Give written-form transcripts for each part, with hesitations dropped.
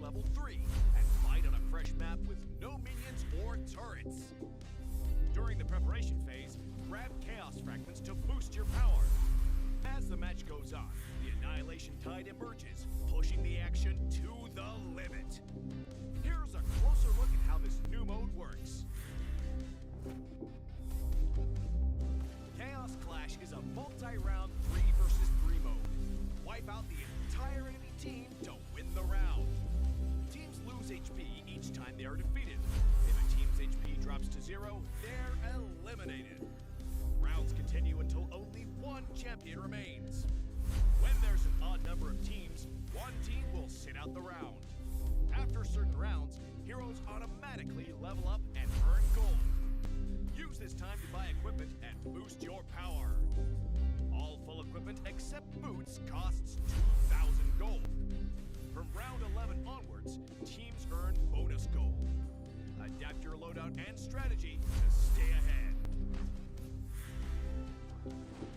level 3 and fight on a fresh map with no minions or turrets. During the preparation phase, grab chaos fragments to boost your power. As the match goes on, the Annihilation Tide emerges, pushing the action to the limit. Here's a closer look at how this new mode works. Chaos Clash is a multi-round 3 versus 3 mode. Wipe out the entire enemy team to win the round. Teams lose HP each time they are defeated. If a team's HP drops to 0, they're eliminated. Rounds continue until only one champion remains. When there's an odd number of teams, one team will sit out the round. After certain rounds, heroes automatically level up and earn gold. Use this time to buy equipment and boost your power. All full equipment except boots costs 2,000 gold. From round 11 onwards, teams earn bonus gold. Adapt your loadout and strategy to stay ahead.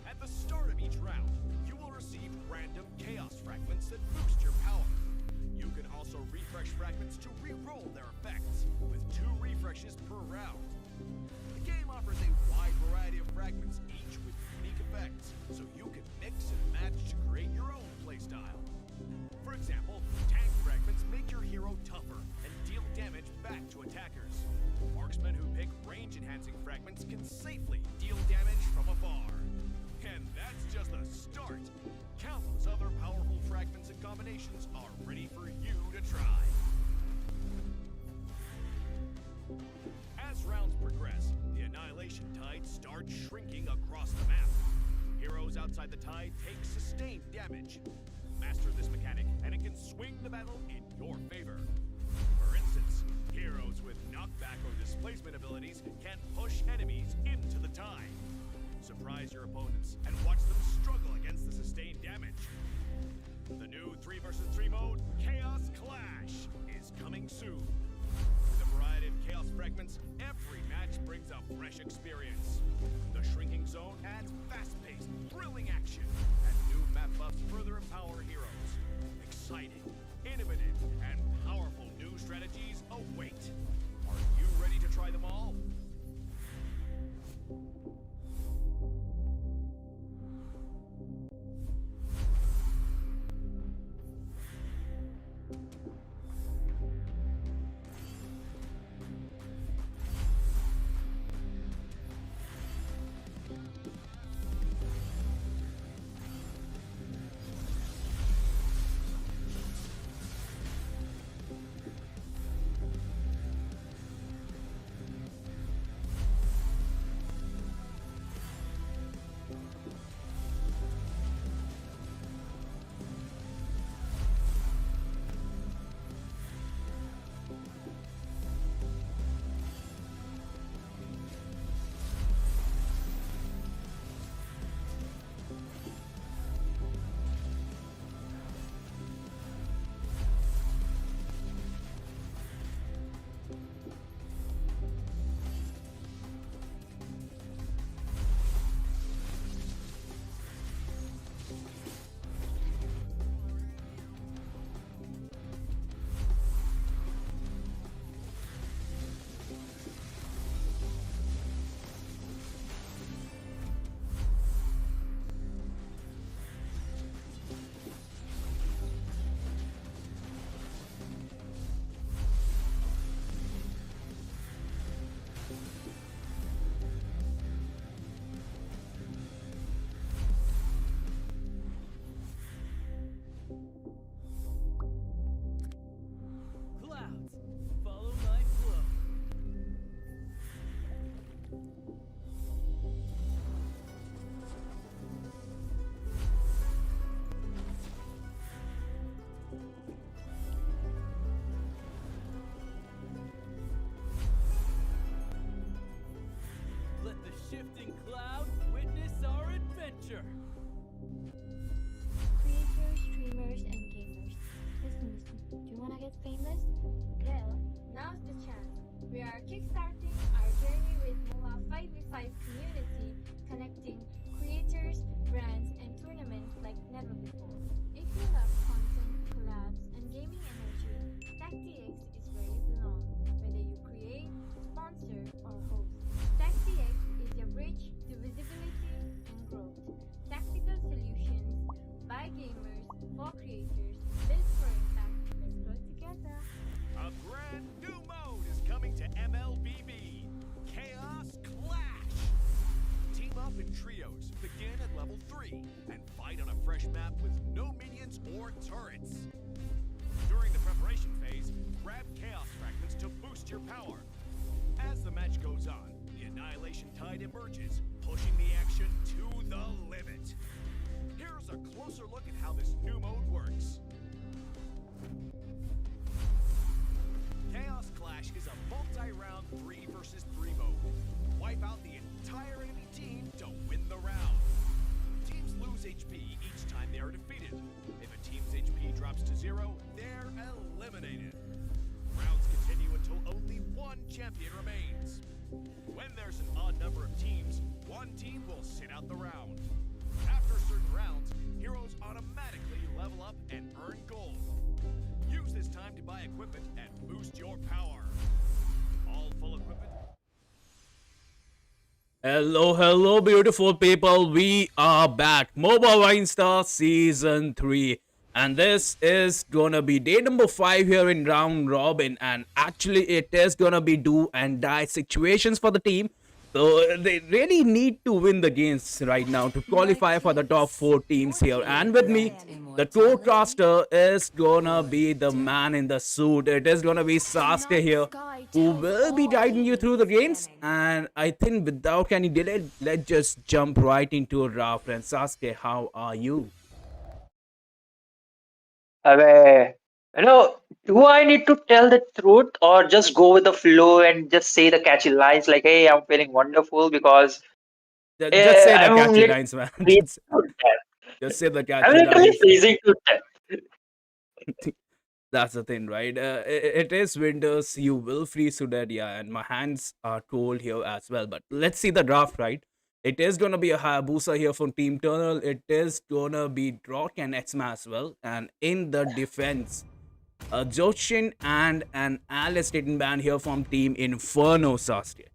At the start of each round, you will receive random chaos fragments that boost your power. You can also refresh fragments to re-roll their effects, with 2 refreshes per round. The game offers a wide variety of fragments, each with unique effects, so you can mix and match to create your own playstyle. For example, tank fragments make your hero tougher and deal damage back to attackers. Marksmen who pick range-enhancing fragments can safely deal damage from afar. And that's just the start. Countless other powerful fragments and combinations are ready for you to try. As rounds progress, the Annihilation Tide starts shrinking across the map. Heroes outside the tide take sustained damage. Master this mechanic, and it can swing the battle in your favor. For instance, heroes with knockback or displacement abilities can push enemies into the tide. Surprise your opponents and watch them struggle against the sustained damage. The new 3 versus 3 mode, Chaos Clash, is coming soon. With a variety of chaos fragments, every match brings a fresh experience. The shrinking zone adds fast-paced, thrilling action, and new map buffs further empower heroes. Exciting, innovative, and powerful new strategies await. Are you ready to try them all? co-creators built for impact. Let's grow together. A brand new mode is coming to MLBB. Chaos Clash. Team up in trios, begin at level 3, and fight on a fresh map with no minions or turrets. During the preparation phase, grab chaos fragments to boost your power. As the match goes on, the Annihilation Tide emerges, pushing the action to the limit. Here's a closer look at how this new mode works. Chaos Clash is a multi-round 3 versus 3 mode. Wipe out the entire enemy team to win the round. Teams lose HP each time they are defeated. If a team's HP drops to 0, they're eliminated. Rounds continue until only one champion remains. When there's an odd number of teams, one team will sit out the round. After certain rounds, heroes automatically level up and earn gold. Use this time to buy equipment and boost your power. All full equipment. Hello, hello, beautiful people. We are back. Moba Star Season 3. And this is gonna be day number 5 here in round robin. And actually, it is gonna be do and die situations for the team. So they really need to win the games right now to qualify for the top 4 teams here. And with me, the co-caster is gonna be the man in the suit. It is gonna be Sasuke here, who will be guiding you through the games. And I think without any delay, let's just jump right into a draft. And Sasuke, how are you? Away. Do I need to tell the truth or just go with the flow and just say the catchy lines like, hey, I'm feeling wonderful because Just say the I'm catchy literally lines, man. freezing to Just say the I'm catchy literally lines. freezing to death. That's the thing, right? It is winters. You will freeze to death, yeah. And my hands are cold here as well. But let's see the draft, right? It is gonna be a Hayabusa here from Team Eternal. It is gonna be Drock and Exma as well. And in the defense, a Joshin and an Alice band here from Team Inferno, Sasuke.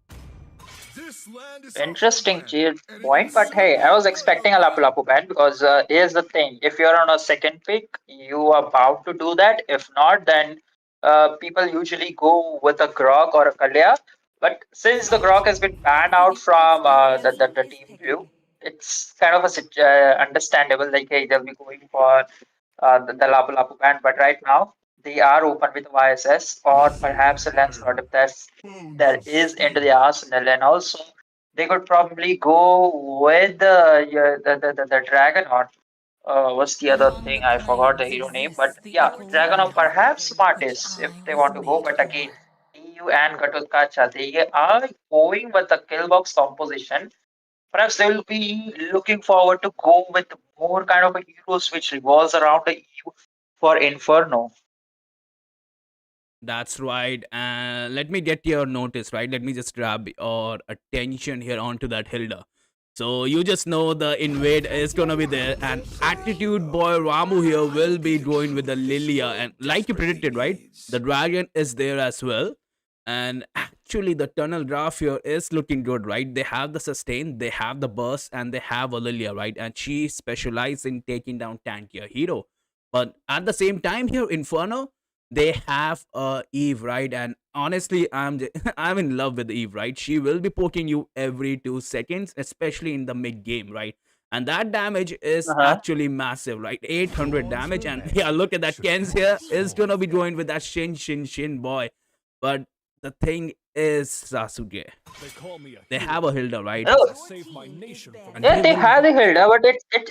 This land is Interesting point, but hey, I was expecting a Lapu Lapu ban because here's the thing: if you're on a second pick, you are bound to do that. If not, then people usually go with a Grok or a Kalya. But since the Grok has been banned out from the Team Blue, it's kind of a understandable. Like, hey, they'll be going for the Lapu Lapu ban. But right now, they are open with YSS or perhaps a Lancelot if there is into the arsenal, and also they could probably go with the dragon or what's the other thing? I forgot the hero name, but yeah, dragon or perhaps Martis if they want to go. But again, EU and Gatotkacha, they are going with the killbox composition. Perhaps they will be looking forward to go with more kind of a heroes which revolves around the EU for Inferno. That's right. And let me get your notice, right? Let me just grab your attention here onto that Hilda. So you just know the invade is gonna be there, and attitude boy Ramu here will be going with the Lilia, and like you predicted, right? The dragon is there as well, and actually the tunnel draft here is looking good, right? They have the sustain, they have the burst, and they have a Lilia, right? And she specializes in taking down tankier hero. But at the same time here, Inferno, they have Eve, right? And honestly, I'm in love with Eve, right? She will be poking you every 2 seconds, especially in the mid game, right? And that damage is Uh-huh. actually massive, right? 800 damage. And yeah, look at that. Ken's here is gonna be going with that Shin boy. But the thing is, Sasuke, They call me a they hero have a Hilda, right? Oh, because I saved my nation from And yeah, they they will have the Hilda, but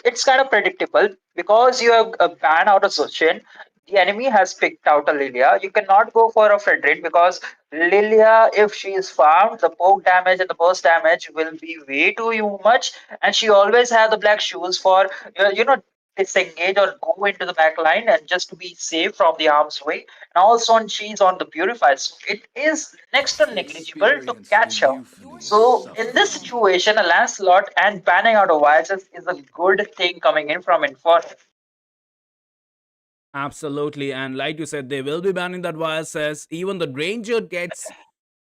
it's kind of predictable because you have a ban out of Sushin. The enemy has picked out a Lilia. You cannot go for a Fredrin because Lilia, if she is farmed, the poke damage and the burst damage will be way too much, and she always have the black shoes for disengage or go into the back line and just to be safe from the arm's way. And also, she's on the purify, so it is next to The negligible to experience the catch her. euphony of So in this suffering. situation, a Lancelot and banning out of Vices is a good thing coming in from Inferno. absolutely. And like you said, they will be banning that VSS. Even the Ranger gets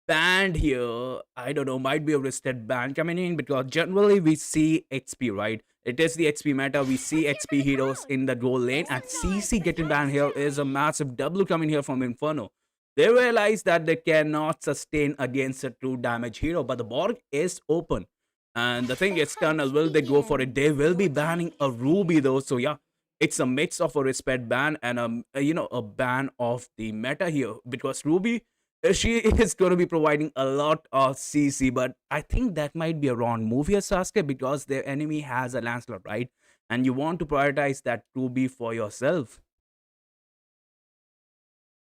band here, I don't know, might be a wristed band coming in because generally we see XP, right? It is the XP meta. We see XP heroes in the goal lane, and CC getting banned here is a massive W coming here from Inferno. They realize that they cannot sustain against a true damage hero, but the Borg is open. And the thing is, Tunnel, will they go for it? They will be banning a Ruby though, so yeah, it's a mix of a respect ban and a ban of the meta here because Ruby she is going to be providing a lot of CC, but I think that might be a wrong move here, Sasuke, because their enemy has a Lancelot, right? And you want to prioritize that Ruby for yourself.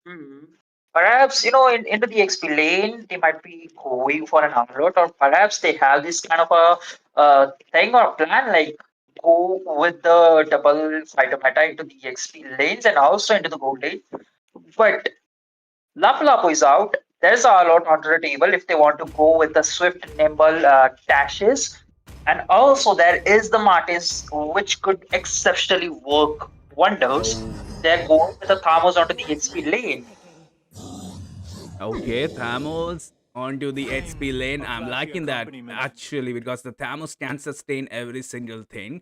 Hmm. Perhaps, into the XP lane, they might be going for an unload, or perhaps they have this kind of a thing or plan, like go with the double fighter meta into the XP lanes and also into the gold lane. But Lapu Lapu is out. There's a lot on the table if they want to go with the swift, nimble dashes. And also, there is the Martis, which could exceptionally work wonders. Oh, They're going with the Thamos onto the XP lane. okay, Thamos onto the XP lane. I'm liking that actually because the Thamos can sustain every single thing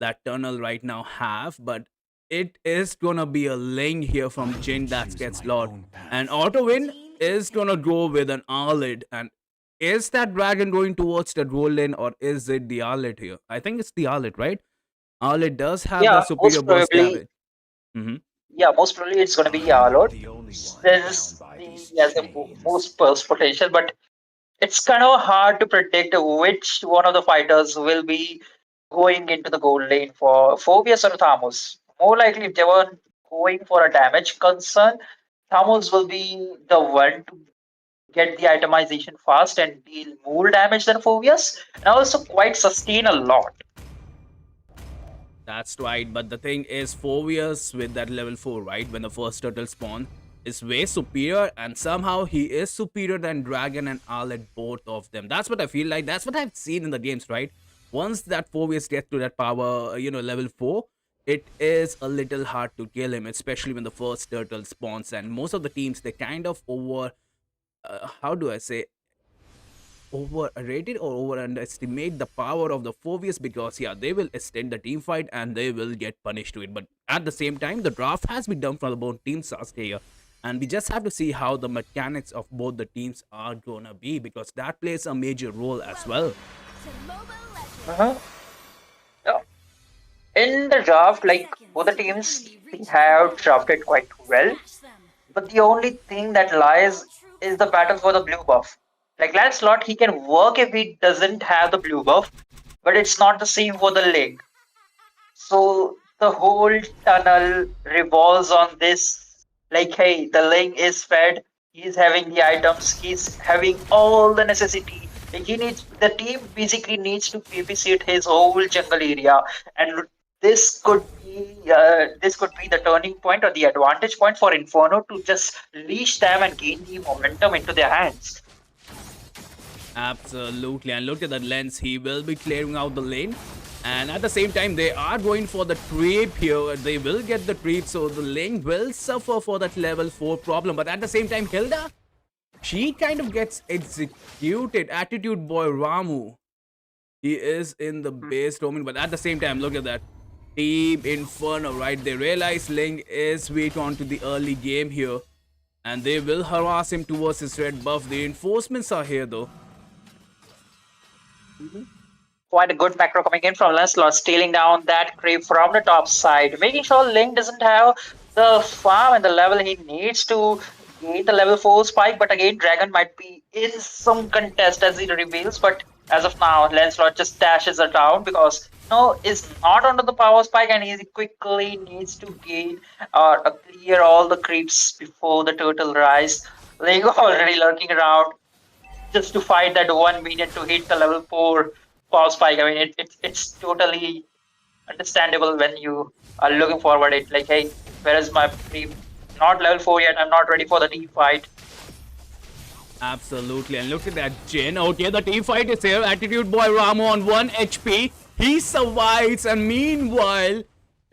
that Tunnel right now have, but it is gonna be a lane here from Jin that gets Lord. And Auto Win is gonna go with an Arlet. And is that dragon going towards the gold lane or is it the Arlet here? I think it's the Arlet, right? Arlet does have the Yeah, superior burst damage. Mm-hmm. most probably it's going to be Yarlord. Since he has the most burst potential, but it's kind of hard to predict which one of the fighters will be going into the gold lane for Phobius or Thamos. More likely, if they were going for a damage concern, Thamos will be the one to get the itemization fast and deal more damage than Phobius, and also quite sustain a lot. That's right, but the thing is, 4 years with that level 4, right? When the first turtle spawn is way superior, and somehow he is superior than Dragon and Arlet, both of them. That's what I feel like. That's what I've seen in the games, right? Once that 4 years gets to that power, level 4, it is a little hard to kill him, especially when the first turtle spawns. And most of the teams, they kind of how do I say, overrated or over underestimate the power of the Phobius because yeah, they will extend the team fight and they will get punished to it. But at the same time, the draft has been done for the both teams last year, and we just have to see how the mechanics of both the teams are gonna be because that plays a major role as well. Uh-huh. Yeah. In the draft, like both the teams they have drafted quite well, but the only thing that lies is the battle for the blue buff. Like Lancelot, he can work if he doesn't have the blue buff, but it's not the same for the leg. So the whole tunnel revolves on this. Like, hey, the leg is fed. He's having the items. He's having all the necessity. Like he needs the team basically needs to babysit his whole jungle area, and this could be the turning point or the advantage point for Inferno to just leash them and gain the momentum into their hands. Absolutely, and look at that lens. He will be clearing out the lane, and at the same time, they are going for the creep here. They will get the creep, so the lane will suffer for that level 4 problem. But at the same time, Hilda, she kind of gets executed. Attitude boy Ramu, he is in the base domain, but at the same time, look at that. Team Inferno, right? They realize Ling is weak onto the early game here, and they will harass him towards his red buff. The reinforcements are here though. Quite a good macro coming in from Lancelot, stealing down that creep from the top side, making sure Link doesn't have the farm and the level he needs to gain the level 4 spike. But again, Dragon might be in some contest as he reveals. But as of now, Lancelot just dashes it down because is not under the power spike and he quickly needs to gain or clear all the creeps before the turtle rise. Link already lurking around just to fight that 1 minute to hit the level 4 power spike. I mean, it's totally understandable when you are looking forward it. Like, hey, where is my creep? Not level 4 yet. I'm not ready for the team fight. Absolutely, and look at that Jin. Okay, the team fight is here. Attitude boy Ramo on 1 HP. He survives, and meanwhile,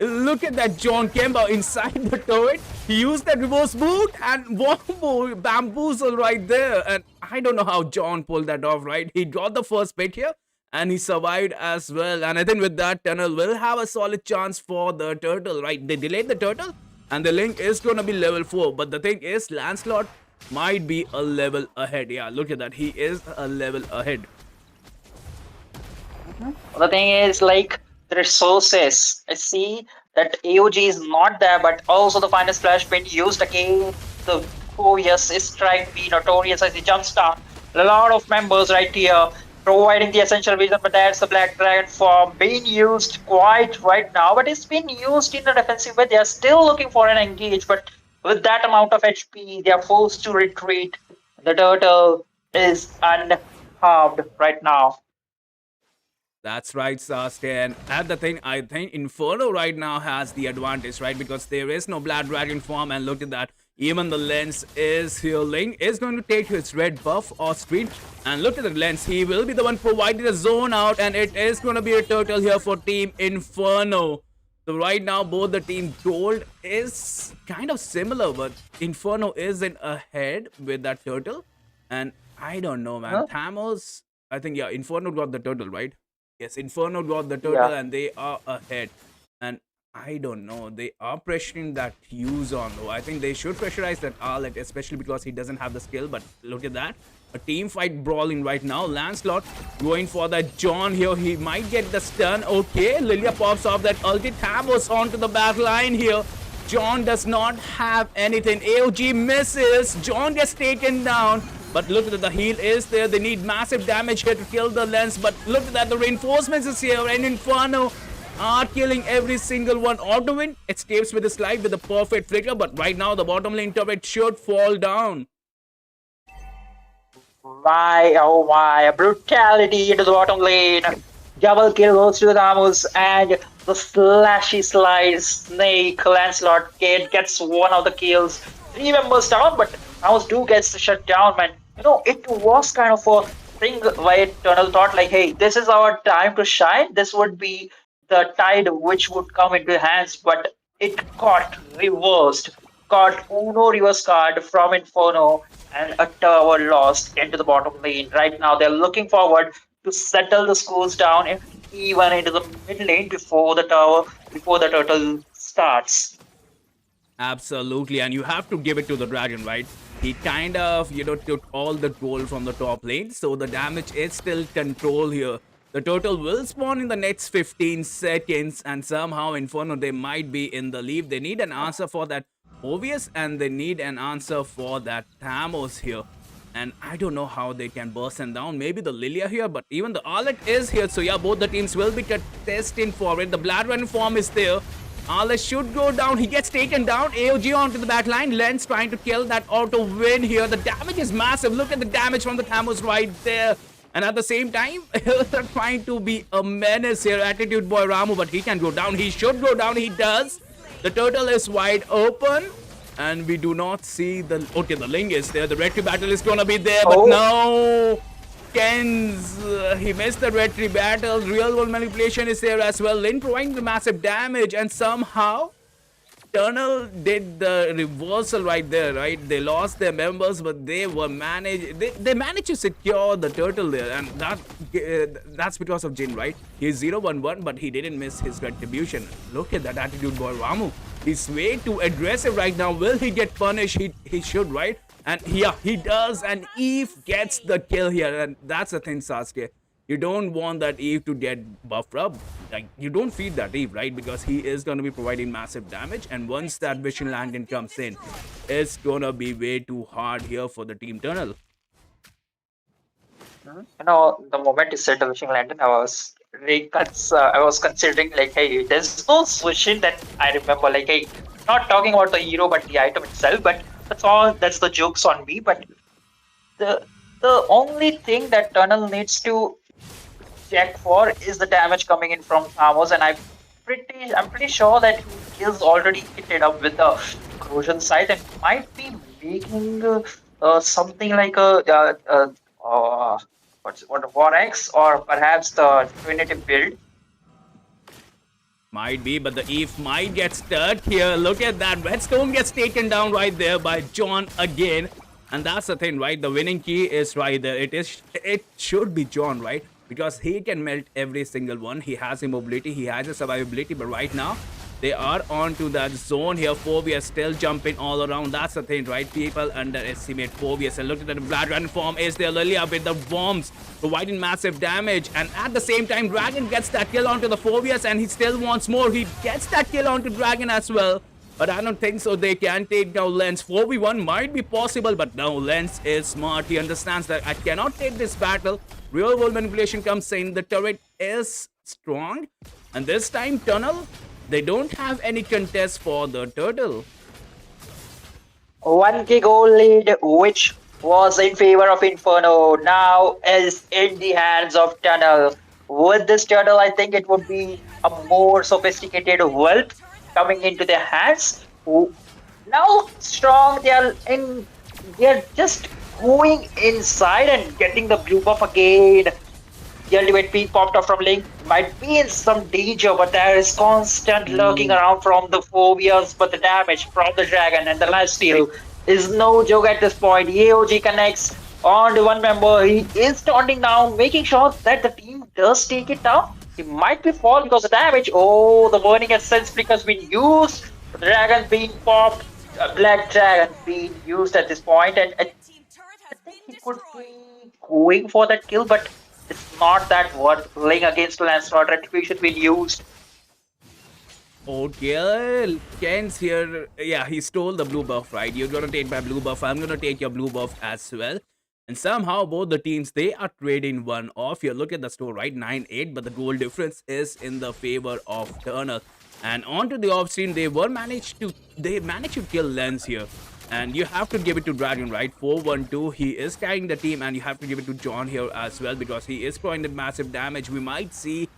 Look at that John Kemba inside the turret. He used that reverse boot and wombo bamboozle right there. And I don't know how John pulled that off, right? He got the first pick here and he survived as well. And I think with that, Tunnel will have a solid chance for the turtle, right? They delayed the turtle and the Link is going to be level 4. But the thing is, Lancelot might be a level ahead. Yeah, look at that. He is a level ahead. The thing is, like, the resources. I see that AOG is not there, but also the final splash being used again. The yes, is strike be notorious as he jumps down. A lot of members right here providing the essential vision, but that's the Black Dragon form being used quite right now. But it's been used in a defensive way. They are still looking for an engage, but with that amount of HP, they are forced to retreat. The turtle is unharmed right now. That's right, Sasuke. And that's the thing, I think Inferno right now has the advantage, right? Because there is no Black Dragon form, and look at that. Even the lens is healing, is going to take his red buff or screen. And look at the lens, he will be the one providing the zone out, and it is going to be a turtle here for Team Inferno. So right now, both the team gold is kind of similar, but Inferno is in ahead with that turtle. And I don't know, man. Huh? Thamos, I think, yeah, Inferno got the turtle, right? Yes, Inferno got the turtle Yeah. and they are ahead. And I don't know, they are pressuring that Hughes-on though. I think they should pressurize that Arlet, especially because he doesn't have the skill. But look at that. A team fight brawling right now. Lancelot going for that John here. He might get the stun. Okay, Lilia pops off that ulti. Thamos onto the back line here. John does not have anything. AOG misses. John gets taken down. But look at the heal is there. They need massive damage here to kill the lens. But look at that. The reinforcements is here. And Inferno are killing every single one. Autowin escapes with his life with a perfect flicker. But right now, the bottom lane turret should fall down. Why, oh my, a brutality into the bottom lane. Double kill goes to Ramos, and the slashy slide snake Lancelot gets one of the kills. 3 members down, but Ramos do gets the shut down, man. You know, it was kind of a thing where Eternal thought like, hey, this is our time to shine. This would be the tide which would come into hands, but it got reversed. Got Uno reverse card from Inferno, and a tower lost into the bottom lane. Right now, they're looking forward to settle the scores down and even into the mid lane before the turtle starts. Absolutely, and you have to give it to the dragon, right? He kind of, took all the gold from the top lane, so the damage is still controlled here. The turtle will spawn in the next 15 seconds, and somehow Inferno, they might be in the lead. They need an answer for that Obvious, and they need an answer for that Thamos here. And I don't know how they can burst them down. Maybe the Lilia here, but even the Arlet is here. So yeah, both the teams will be testing for it. The Blood Run form is there. Arlet should go down. He gets taken down. AOG onto the back line. Lens trying to kill that auto win here. The damage is massive. Look at the damage from the Thamos right there. And at the same time, they're trying to be a menace here. Attitude Boy Ramu, but he can go down. He should go down. He does. The turtle is wide open. And we do not see the... Okay, the Ling is there. The Red Tree battle is going to be there. But no! Ken's... he missed the Red Tree battle. Real world manipulation is there as well. Ling providing the massive damage. And somehow... Eternal did the reversal right there, right? They lost their members, but they were managed. They managed to secure the turtle there, and that's because of Jin, right? He's 0-1-1, but he didn't miss his retribution. Look at that attitude, boy Ramu. He's way too aggressive right now. Will he get punished? He should, right? And yeah, he does. And Eve gets the kill here, and that's the thing, Sasuke. You don't want that Eve to get buffed up. Like, you don't feed that Eve, right? Because he is going to be providing massive damage. And once that Vision Lantern comes in, it's going to be way too hard here for the Team Tunnel. You know, the moment you said the Wishing Lantern, I was considering like, hey, there's no switching that I remember. Like, hey, not talking about the hero, but the item itself. But that's the jokes on me. But the only thing that Tunnel needs to check for is the damage coming in from Thamos, and I'm pretty sure that he is already kitted up with the corrosion site and might be making something like what 4x or perhaps the Trinity build. Might be, but the Eve might get stuck here. Look at that. Redstone gets taken down right there by John again. And that's the thing, right? The winning key is right there. It should be John, right? Because he can melt every single one. He has immobility, he has a survivability, but right now they are on to that zone here. Phobius still jumping all around. That's the thing, right? People underestimate Phobius. And look at the Blood Run form. Is there Lilia with the bombs providing massive damage? And at the same time, Dragon gets that kill onto the Phobius and he still wants more. He gets that kill onto Dragon as well. But I don't think so. They can take down Lens. 4v1 might be possible, but no, Lens is smart. He understands that I cannot take this battle. Real world manipulation comes in. The turret is strong. And this time, Tunnel, they don't have any contest for the turtle. 1k goal lead, which was in favor of Inferno, now is in the hands of Tunnel. With this turtle, I think it would be a more sophisticated whelp coming into their hands. Now strong, they're just going inside and getting the blue buff again. The ultimate peak popped off from Link, might be in some danger, but there is constant lurking around from the phobias. But the damage from the dragon and the lifesteal is no joke at this point. AOG connects on to one member. He is taunting down, making sure that the team does take it down. He might be fall because of damage. Oh, the burning essence flick has been used. The dragon being popped. Black dragon being used at this point, and I think he could be going for that kill, but it's not that worth playing against Lancelot. Retribution being used. Okay, Ken's here. Yeah, he stole the blue buff, right? You're gonna take my blue buff. I'm gonna take your blue buff as well. And somehow both the teams, they are trading one off here. Look at the score, right? 9-8, but the goal difference is in the favor of Turner. And onto the off screen, they managed to kill Lens here. And you have to give it to Dragon, right? 4-1-2. He is carrying the team, and you have to give it to John here as well because he is providing massive damage. We might see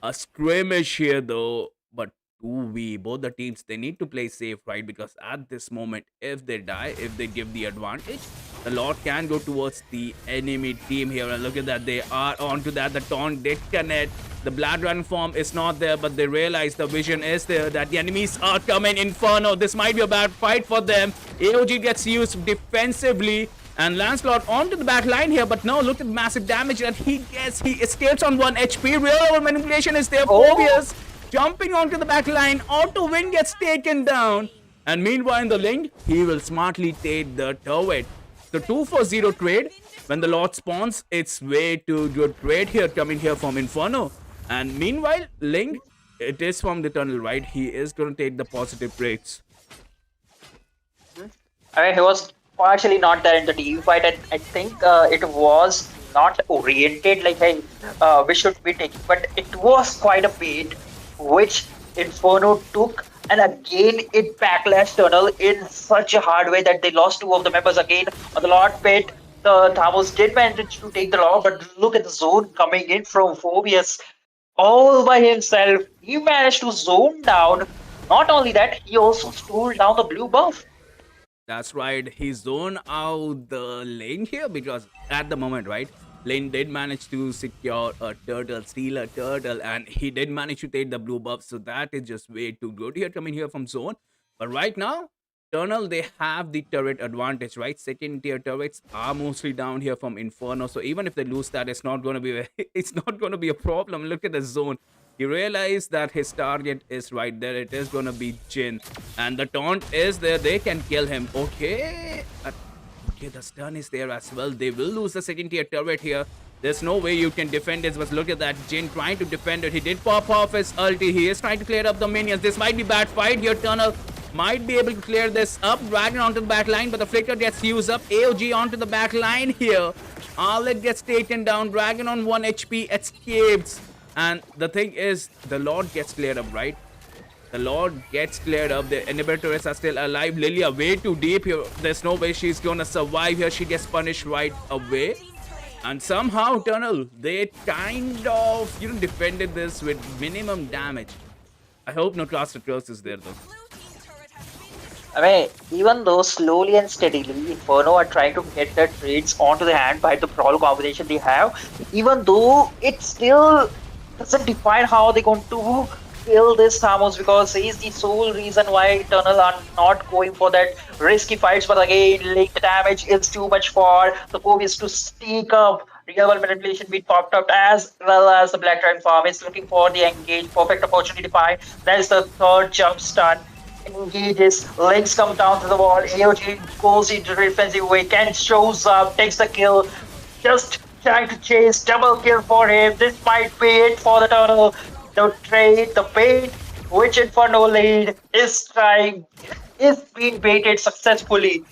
a skirmish here though, but 2v, both the teams, they need to play safe, right? Because at this moment, if they die, if they give the advantage, the Lord can go towards the enemy team here. And look at that, they are onto that. The taunt did connect. The Blood Run form is not there, but they realize the vision is there, that the enemies are coming. Inferno, this might be a bad fight for them. AOG gets used defensively, and Lancelot onto the back line here, but no, look at the massive damage that he gets. He escapes on 1 HP. Real manipulation is there. Phobius jumping onto the back line. Auto win gets taken down. And meanwhile, in the link, he will smartly take the turret. The 2-for-0 trade. When the Lord spawns, it's way too good trade here coming here from Inferno. And meanwhile, Link, it is from the tunnel, right? He is going to take the positive trades. I mean, he was partially not there in the team fight, and I think it was not oriented like hey, we should be taking, but it was quite a bait which Inferno took, and again it backlashed Tunnel in such a hard way that they lost 2 of the members again on the Lord pit. The Thamos did manage to take the Lord, but look at the zone coming in from Phobius all by himself. He managed to zone down. Not only that, he also stole down the blue buff. That's right. He zoned out the lane here because at the moment, right, Lane did manage to secure a turtle, steal a turtle, and he did manage to take the blue buff. So that is just way too good here coming here from zone. But right now, Eternal, they have the turret advantage, right? Second tier turrets are mostly down here from Inferno. So even if they lose that, it's not going to be it's not going to be a problem. Look at the zone. He realized that his target is right there. It is going to be Jin. And the taunt is there. They can kill him. Okay. Okay, the stun is there as well. They will lose the second tier turret here. There's no way you can defend this, but look at that. Jin trying to defend it. He did pop off his ulti. He is trying to clear up the minions. This might be bad fight here. Tunnel might be able to clear this up. Dragon onto the back line, but the flicker gets used up. AOG onto the back line here. Arlet gets taken down. Dragon on 1 HP escapes. And the thing is, the Lord gets cleared up, right? The Lord gets cleared up. The inhibitors are still alive. Lilia way too deep here. There's no way she's gonna survive here. She gets punished right away. And somehow, Tunnel, they kind of, defended this with minimum damage. I hope no Cluster Curse is there, though. I mean, even though slowly and steadily Inferno are trying to get their trades onto the hand by the brawl combination they have, even though it still doesn't define how they're going to kill this Thanos because he's the sole reason why Eternal are not going for that risky fights. But again, like the damage is too much for the Phobius to sneak up. Real world manipulation being popped up as well as the Black Dragon farm is looking for the engage. Perfect opportunity to find. There's the third jump stun. Engages, legs come down to the wall. AOG goes into defensive way. Ken shows up, takes the kill. Just trying to chase double kill for him. This might be it for the tunnel. The trade, the bait, which Inferno lead is being baited successfully.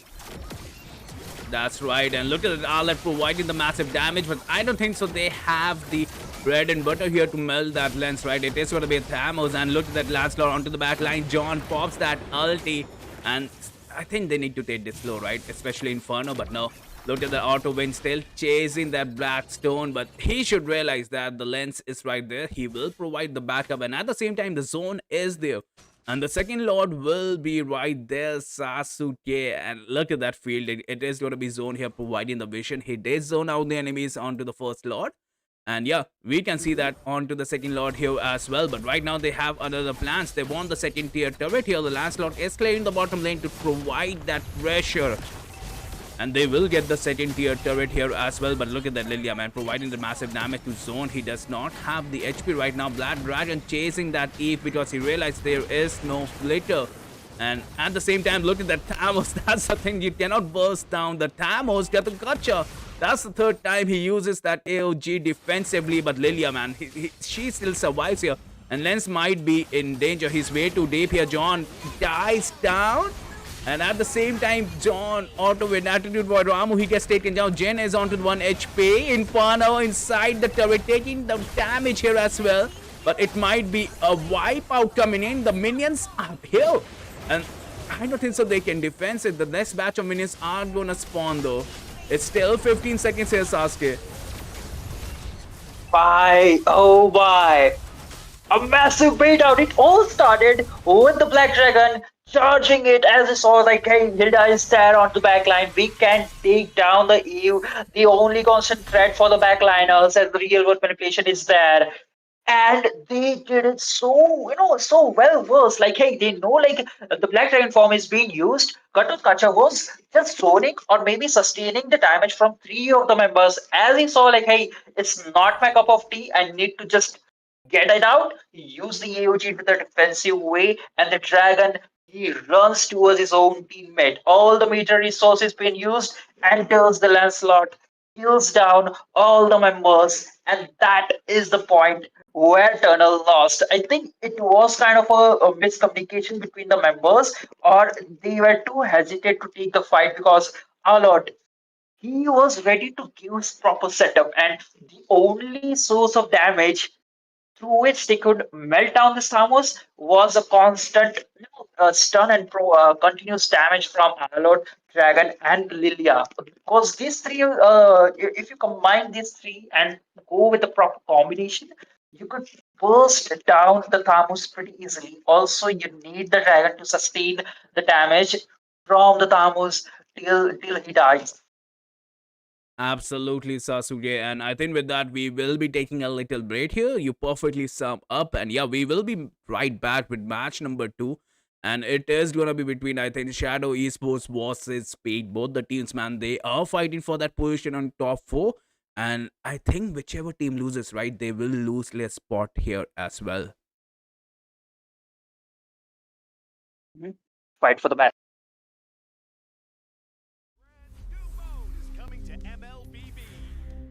That's right, and look at Arlet providing the massive damage, but I don't think so. They have the bread and butter here to melt that lens, right? It is going to be Thamos, and look at that Lancelot onto the back line. John pops that ulti, and I think they need to take this slow, right? Especially Inferno, but no. Look at the auto win still chasing that Blackstone, but he should realize that the lens is right there. He will provide the backup, and at the same time, the zone is there. And the second lord will be right there, Sasuke. And look at that field. It is going to be zone here, providing the vision. He did zone out the enemies onto the first lord. And yeah, we can see that onto the second lord here as well. But right now they have other plans. They want the second tier turret here. The Lancelot is clearing the bottom lane to provide that pressure. And they will get the second tier turret here as well. But look at that Lilia, man, providing the massive damage to zone. He does not have the HP right now. Black Dragon chasing that Eve because he realized there is no flitter. And at the same time, look at that Thamos. That's the thing, you cannot burst down the Thamos. Get the gotcha. That's the third time he uses that AOG defensively. But Lilia, man, she still survives here. And Lens might be in danger. He's way too deep here. John dies down. And at the same time, John auto win attitude boy Ramu, he gets taken down. Jen is onto 1 HP. Inferno inside the turret, taking the damage here as well. But it might be a wipeout coming in. The minions are here. And I don't think so they can defend it. The next batch of minions are gonna spawn though. It's still 15 seconds here, Sasuke. Bye. Oh bye. A massive bait out. It all started with the Black Dragon charging it as he saw like, hey, Hilda is there on the backline. We can take down the EU. The only constant threat for the backliners as the real world manipulation is there. And they did it so, so well versed. Like, hey, they know like the Black Dragon form is being used. Gatut Kacha was just zoning or maybe sustaining the damage from three of the members. As he saw, like, hey, it's not my cup of tea. I need to just get it out, use the AOG with a defensive way, and the dragon he runs towards his own teammate. All the major resources being used, enters the Lancelot, kills down all the members, and that is the point where Tunnel lost. I think it was kind of a miscommunication between the members, or they were too hesitant to take the fight because Alot he was ready to give his proper setup, and the only source of damage through which they could melt down the Thamos was a constant stun and continuous damage from Arlot, Dragon, and Lilia. Because these three, if you combine these three and go with the proper combination, you could burst down the Thamos pretty easily. Also, you need the Dragon to sustain the damage from the Thamos till he dies. Absolutely, Sasuke. And I think with that, we will be taking a little break here. You perfectly sum up. And yeah, we will be right back with match number 2. And it is going to be between, I think, Shadow Esports versus Speed. Both the teams, man, they are fighting for that position on top 4. And I think whichever team loses, right, they will lose their spot here as well. Fight for the match. New mode is coming to MLBB.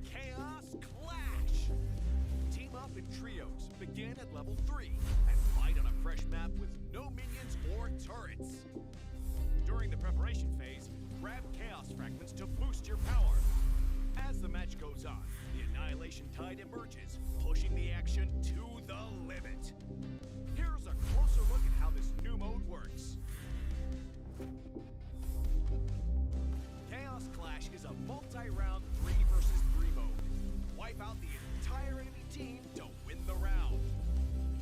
Chaos Clash. Team up in trios, begin at level 3, and fight on a fresh map with no minions or turrets. During the preparation phase, grab chaos fragments to boost your power. As the match goes on, the annihilation tide emerges, pushing the action to the limit. Here's a closer look at how this new mode works. Chaos Clash is a multi-round 3 versus 3 mode. Wipe out the entire enemy team to win the round.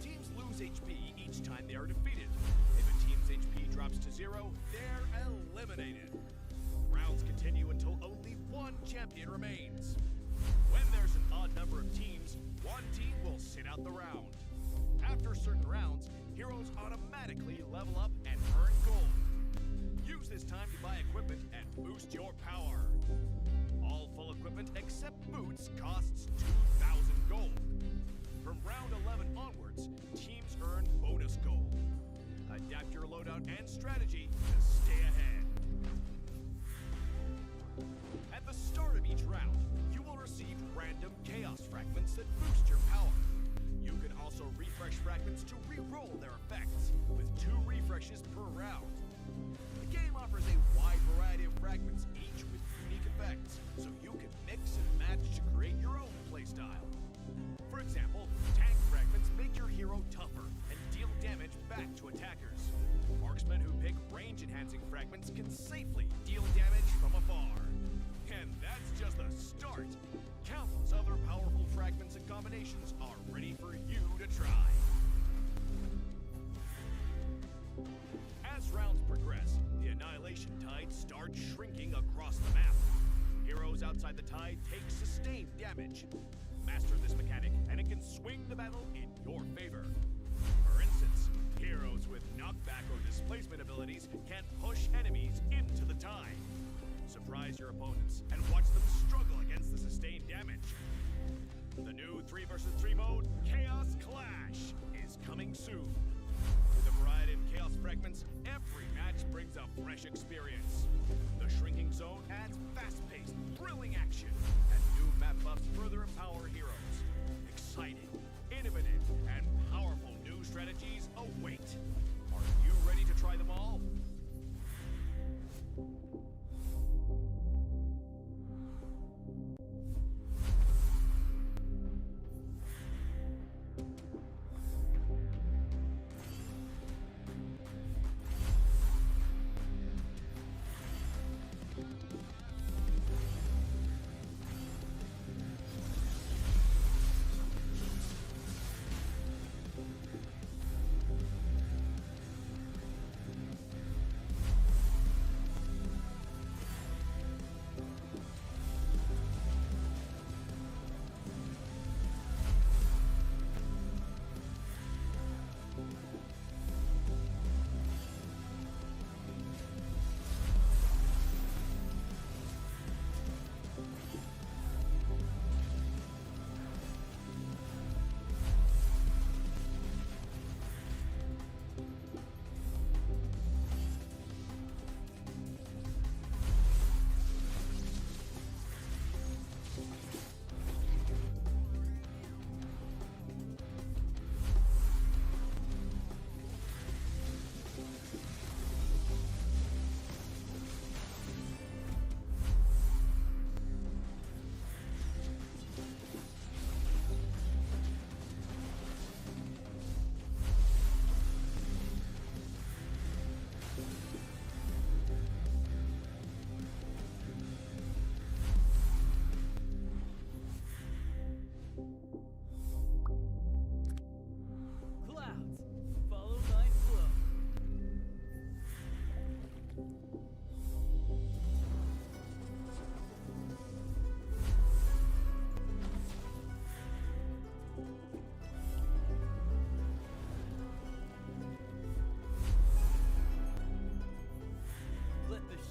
Teams lose HP each time they are defeated. If a team's HP drops to 0, they're eliminated. Rounds continue until only one champion remains. When there's an odd number of teams, one team will sit out the round. After After certain rounds, heroes automatically level up and earn gold. Use this time to buy equipment and boost your power. All full equipment except boots costs 2,000 gold. From round 11 onwards, teams earn bonus gold. Adapt your loadout and strategy to stay ahead. At the start of each round, you will receive random chaos fragments that boost your power. You can also refresh fragments to re-roll their effects, with 2 refreshes per round. The game offers a wide variety of fragments, each with unique effects, so you can mix and match to create your own playstyle. For example, tank fragments make your hero tougher and deal damage back to attackers. Marksmen who pick range-enhancing fragments can safely deal damage from afar. And that's just the start. Countless other powerful fragments and combinations are ready for you to try. As rounds progress, the Annihilation Tide starts shrinking across the map. Heroes outside the tide take sustained damage. Master this mechanic, and it can swing the battle in your favor. For instance, heroes with knockback or displacement abilities can push enemies into the tide. Surprise your opponents and watch them struggle against the sustained damage. The new 3 vs 3 mode, Chaos Clash, is coming soon. With a variety of chaos fragments, every match brings a fresh experience. The shrinking zone adds fast-paced, thrilling action, and new map buffs further empower heroes. Exciting, innovative, and powerful new strategies await. Are you ready to try them all?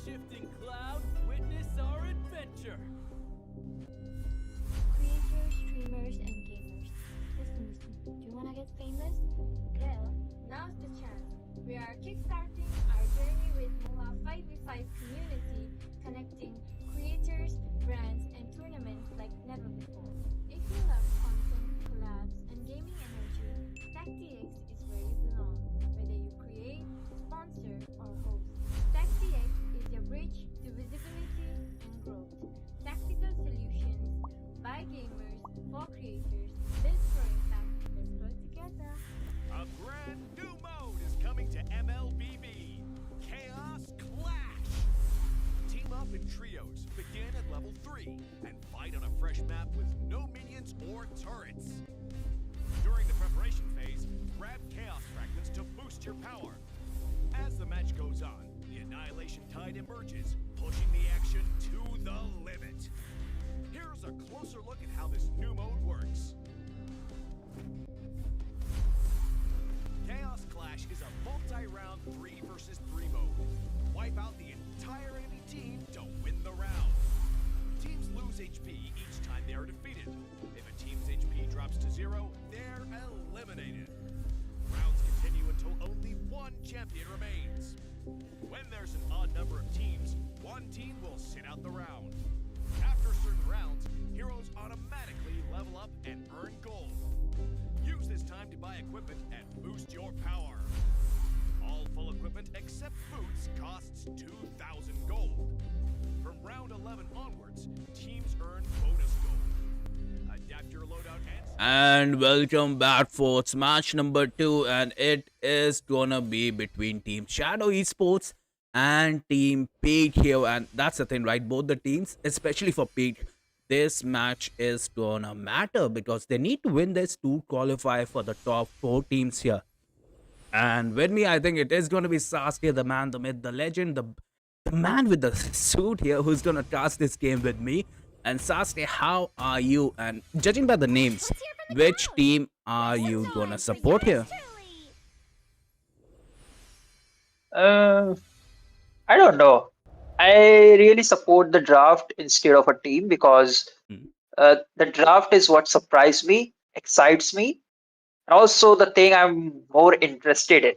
shifting cloud, witness our adventure. Creators, streamers, and gamers. Listen, do you wanna get famous? Well, now's the chance. We are kickstarting our journey with Moba 5v5 community, connecting creators, brands, and tournaments like never before. If you love content, collabs, and gaming energy, TechDX is where you belong. Whether you create, sponsor, or host, TechDX is your bridge to visibility and growth. Tactical solutions by gamers for creators, built for impact. Let's grow together. A brand new mode is coming to MLBB. Chaos Clash. Team up in trios, begin at level 3, and fight on a fresh map with no minions or turrets. During the preparation phase, grab chaos fragments to boost your power. As the match goes on, the Annihilation Tide emerges, pushing the action to the limit. Here's a closer look at how this new mode works. HP each time they are defeated. If a team's HP drops to 0, they're eliminated. Rounds continue until only one champion remains. When there's an odd number of teams, one team will sit out the round. After certain rounds, heroes automatically level up and earn gold. Use this time to buy equipment and boost your power. All full equipment except boots costs 2,000 gold. From round 11 onwards, teams earn bonus gold. Adapt your loadout And welcome back for match number 2, and it is gonna be between Team Shadow Esports and Team Peak here. And that's the thing, right? Both the teams, especially for Peak, this match is gonna matter because they need to win this to qualify for the top 4 teams here. And with me, I think it is gonna be Sasuke, the man, the myth, the legend, the man with the suit here, who's gonna task this game with me. And Sasuke, how are you? And judging by the names, which team are you gonna support here? I don't know. I really support the draft instead of a team because the draft is what surprised me, excites me, and also the thing I'm more interested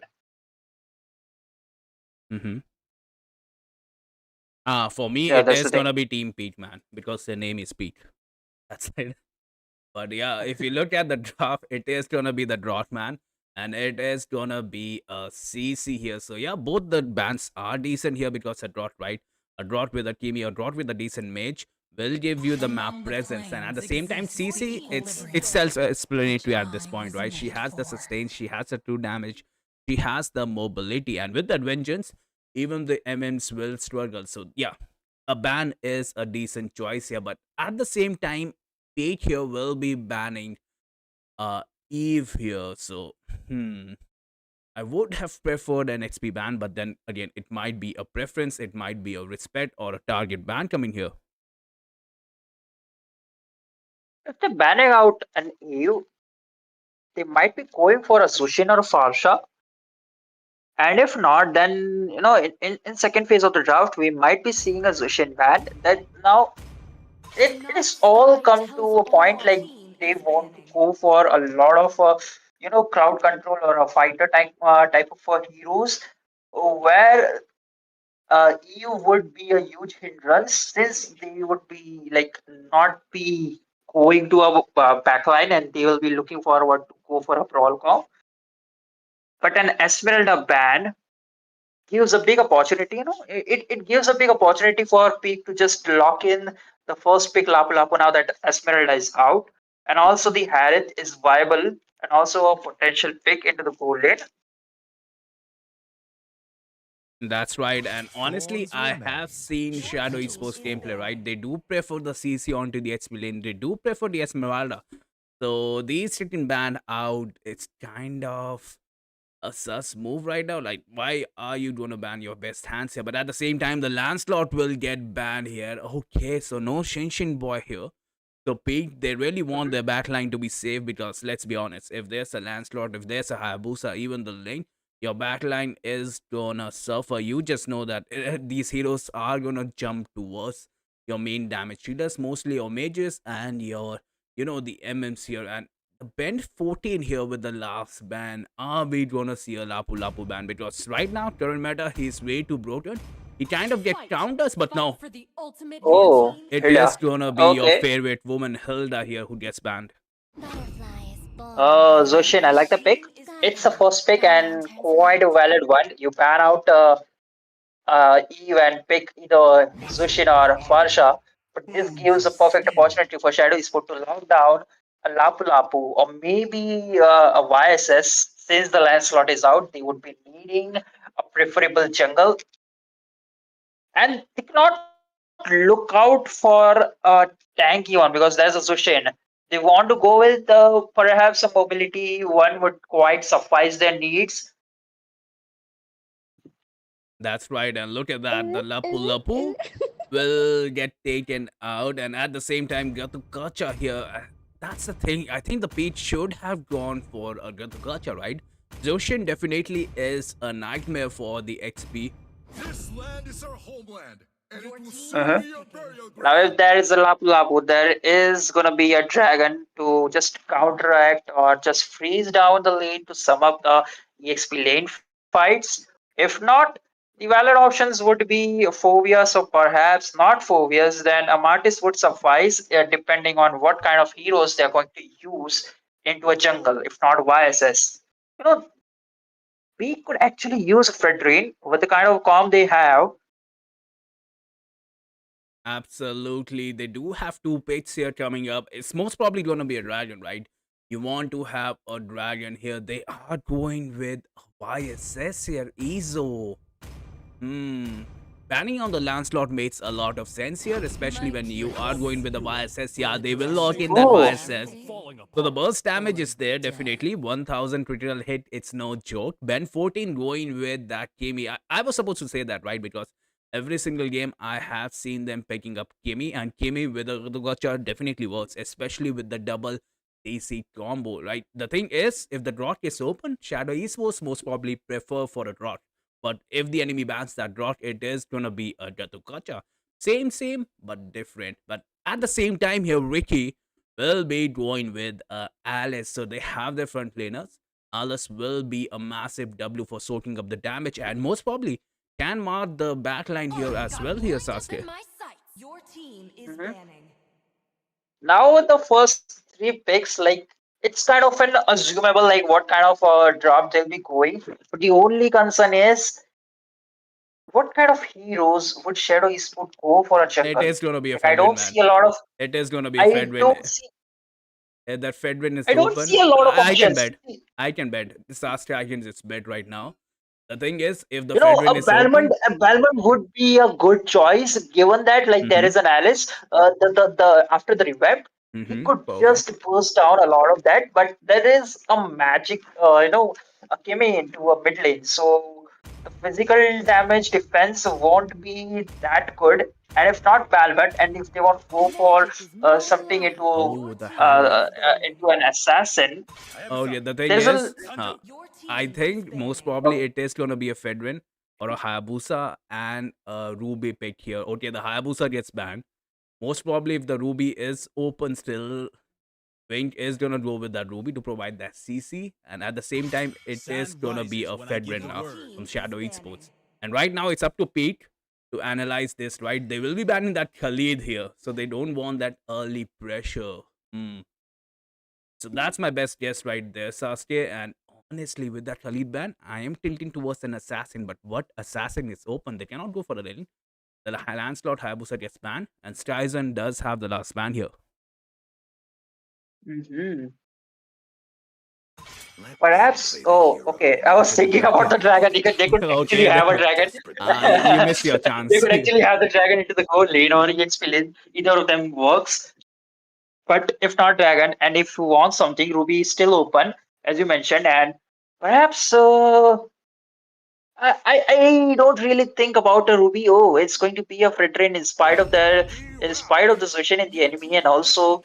in. For me, Yeah, it that's the is thing. gonna be Team Pete, man, because their name is Pete. That's it. But yeah, if you look at the draft, it is gonna be the drought man, and it is gonna be a CC here. So yeah, both the bands are decent here because a drought, right? A drought with a Kimi, a drought with a decent mage will give you the map presence, and at the same time, CC, it's self-explanatory at this point, right? She has the sustain, she has the true damage, she has the mobility, and with that vengeance, even the MMs will struggle. So yeah, a ban is a decent choice here, but at the same time, Page here will be banning Eve here. So I would have preferred an XP ban, but then again, it might be a preference, it might be a respect or a target ban coming here. If they're banning out an EU, they might be going for a Sushin or a Farsha. And if not, then in second phase of the draft, we might be seeing a Zushin ban. That now it is all come to a point like they want to go for a lot of crowd control or a fighter type of heroes where EU would be a huge hindrance since they would be like not be going to a backline and they will be looking forward to go for a brawl comp. But an Esmeralda ban gives a big opportunity. It gives a big opportunity for Peak to just lock in the first pick Lapu Lapu now that Esmeralda is out, and also the Harith is viable and also a potential pick into the gold lane. That's right, and honestly, I have seen Shadow Esports gameplay, right? They do prefer the CC onto the XP lane, they do prefer the Esmeralda. So these getting banned out, it's kind of a sus move right now. Like, why are you gonna ban your best hands here? But at the same time, the Lancelot will get banned here. Okay, so no Shinshin boy here. So Peak, they really want their backline to be safe because let's be honest, if there's a Lancelot, if there's a Hayabusa, even the Link, your backline is gonna suffer. You just know that these heroes are gonna jump towards your main damage dealers, mostly your mages and your, the MMs here. And the bend 14 here with the last ban, are we gonna see a Lapu Lapu ban? Because right now, current meta, he's way too broken. He kind of get counters, but no. Oh, It Hilda. is gonna be your Okay. favorite woman, Hilda, here, who gets banned. Zoshin, I like the pick. It's a first pick and quite a valid one. You ban out Eve and pick either Zushin or Farsha, but this gives a perfect opportunity for Shadow Esport to lock down a Lapu Lapu or maybe a YSS. Since the Lancelot is out, they would be needing a preferable jungle, and they cannot look out for a tanky one because there's a Zushin. They want to go with perhaps a mobility one would quite suffice their needs. That's right, and look at that. The Lapu Lapu will get taken out, and at the same time, Gatu Gacha here. That's the thing. I think the Peach should have gone for a Gatu Gacha, right? Zoshin definitely is a nightmare for the XP. This land is our homeland, Mhm. Now, if there is a Lapu Lapu, there is gonna be a dragon to just counteract or just freeze down the lane to sum up the EXP lane fights. If not, the valid options would be Phobias or perhaps not Phobias, then Amartis would suffice depending on what kind of heroes they're going to use into a jungle, if not YSS. You know, we could actually use Fredrin with the kind of calm they have. Absolutely. They do have two picks here coming up. It's most probably going to be a dragon, right? You want to have a dragon here. They are going with YSS here. Ezo. Hmm. Banning on the Lancelot makes a lot of sense here, especially when you are going with the YSS. Yeah, they will lock in that Oh, YSS. So the burst damage is there, definitely. 1000 critical hit, it's no joke. Ben 14 going with that Kimi. I was supposed to say that, right? Because every single game I have seen them picking up Kimi, and Kimi with the gotcha definitely works, especially with the double AC combo, right? The thing is, if the drop is open, Shadow Esports most probably prefer for a drop. But if the enemy bans that drop, it is gonna be a Datukacha. Same, but different. But at the same time here, Ricky will be going with Alice. So they have their front laners. Alice will be a massive W for soaking up the damage and most probably can mark the backline here as well. Here, Sasuke. mhm. Now the first three picks, like it's kind of an assumable like what kind of drop they'll be going. But the only concern is what kind of heroes would Shadow Eastwood go for a It jungle? is gonna be a Like I Fedwin, don't man. see a lot of It is gonna be a I Fedwin. don't see That Fedwin is I don't see open. a lot of I can options. bet. I can bet. Sasuke, I can just bet right now. The thing is, if the You know, Fedwin is open, A Balmond would be a good choice given that like there mm-hmm, is an Alice. The after the revamp, he mm-hmm, could perfect. just burst down a lot of that. But there is a magic, a Kimi into a mid lane, so the physical damage defense won't be that good. And if not Balmond, and if they want to go for something Oh, the Haru. into an assassin, Oh yeah, the thing there's a is, I think most probably it is gonna be a Fedwin or a Hayabusa and a Ruby pick here. Okay, the Hayabusa gets banned. Most probably, if the Ruby is open still, Wink is gonna go with that Ruby to provide that CC, and at the same time, it is gonna be a Fedwin now from Shadow Esports. And right now, it's up to Peak to analyze this. Right, they will be banning that Khalid here, so they don't want that early pressure. Hmm. So that's my best guess right there, Sasuke. And honestly, with that Khalid ban, I am tilting towards an assassin. But what assassin is open? They cannot go for a lane. The Lancelot Hayabusa gets banned, and Streisand does have the last ban here. Mhm. Perhaps. Oh, okay. I was thinking about the dragon. They could actually Okay, have a then dragon. you missed your They chance. could actually have the dragon into the gold lane or EXP lane. Either of them works. But if not dragon, and if you want something, Ruby is still open, as you mentioned, and perhaps I don't really think about a Ruby. Oh, it's going to be a Fritrain in spite of the situation in the enemy, and also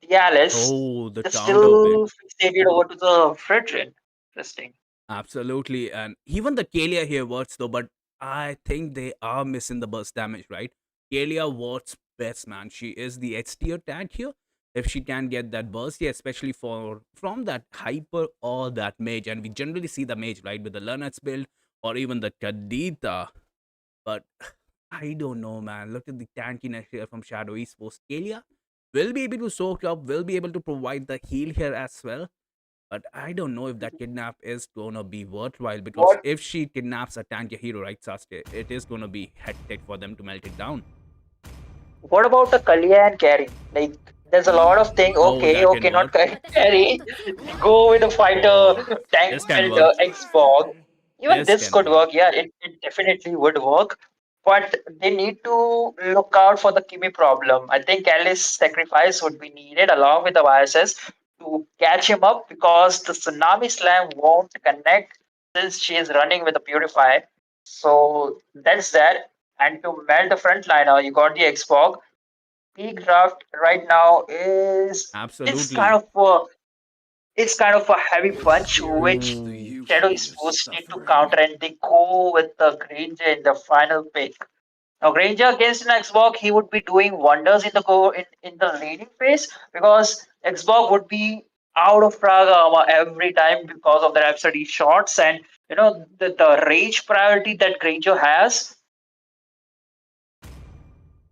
the Alice. Oh, the They're counter pick. still fixated over to the Fritrain. Interesting. Absolutely. And even the Kalia here works though, but I think they are missing the burst damage, right? Kalia works best, man. She is the H tier tank here. If she can get that burst, yeah, especially for from that hyper or that mage. And we generally see the mage, right? With the Lernat's build or even the Kadita. But I don't know, man. Look at the tankiness here from Shadow Esports. Kalia will be able to soak up, will be able to provide the heal here as well. But I don't know if that kidnap is gonna be worthwhile because What if she kidnaps a tanky hero, right, Sasuke, it is gonna be hectic for them to melt it down. what about the Kalia and carry? Like, there's a lot of thing. Oh, Okay, that can okay, not work. carry. Go with a fighter, Oh, tank this can build, work. X-Bog. Even This this can could work. work. Yeah, it definitely would work. But they need to look out for the Kimi problem. I think Alice sacrifice would be needed along with the YSS to catch him up because the Tsunami Slam won't connect since she is running with a Purify. So that's that. And to melt the frontliner, you got the Xbox. Peak draft right now is it's kind Absolutely. of a it's kind of a heavy punch which Ooh. Shadow is forced need to counter, and they go with the Granger in the final pick. Now, Granger against an Xbox, he would be doing wonders in the in the laning phase because Xbox would be out of Praga armor every time because of the Rhapsody shots and the rage priority that Granger has.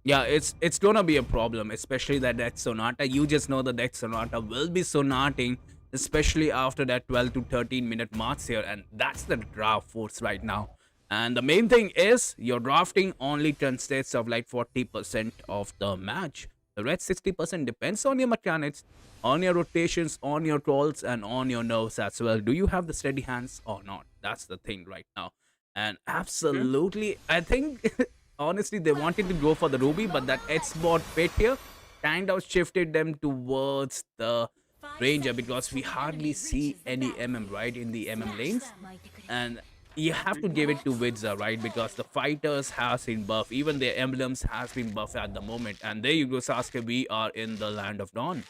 Yeah, it's gonna be a problem, especially that Death Sonata. You just know the Death Sonata will be sonating, especially after that 12 to 13-minute marks here, and that's the draft force right now. And the main thing is your drafting only consists of like 40% of the match. The rest 60% depends on your mechanics, on your rotations, on your trolls, and on your nerves as well. Do you have the steady hands or not? That's the thing right now. And absolutely, I think honestly they wanted to go for the Ruby, but that X-bot pit here kind of shifted them towards the Ranger because we hardly see any MM right in the MM lanes. And you have to give it to Widza, right? Because the fighters has been buff, even their emblems has been buff at the moment. And there you go, Sasuke, we are in the land of Dawn.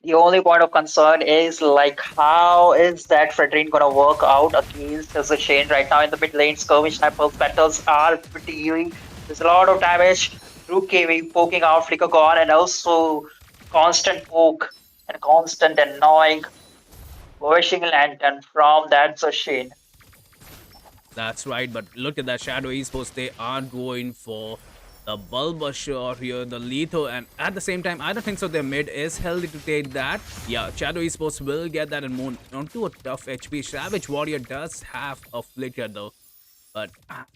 The only point of concern is like how is that Fredrin gonna work out against the Shane right now in the mid lane? Skirmish snipers battles are pretty eerie. There's a lot of damage. Rook KV poking out, flicker gone, and also constant poke and constant annoying wishing lantern from that Shane. That's right, but look at that Shadow Esports. They are going for the Bulbasaur here, the Lethal, and at the same time, I don't think so. Their mid is healthy to take that. Yeah, Shadow Esports will get that and move onto a tough HP. Savage Warrior does have a flicker though, but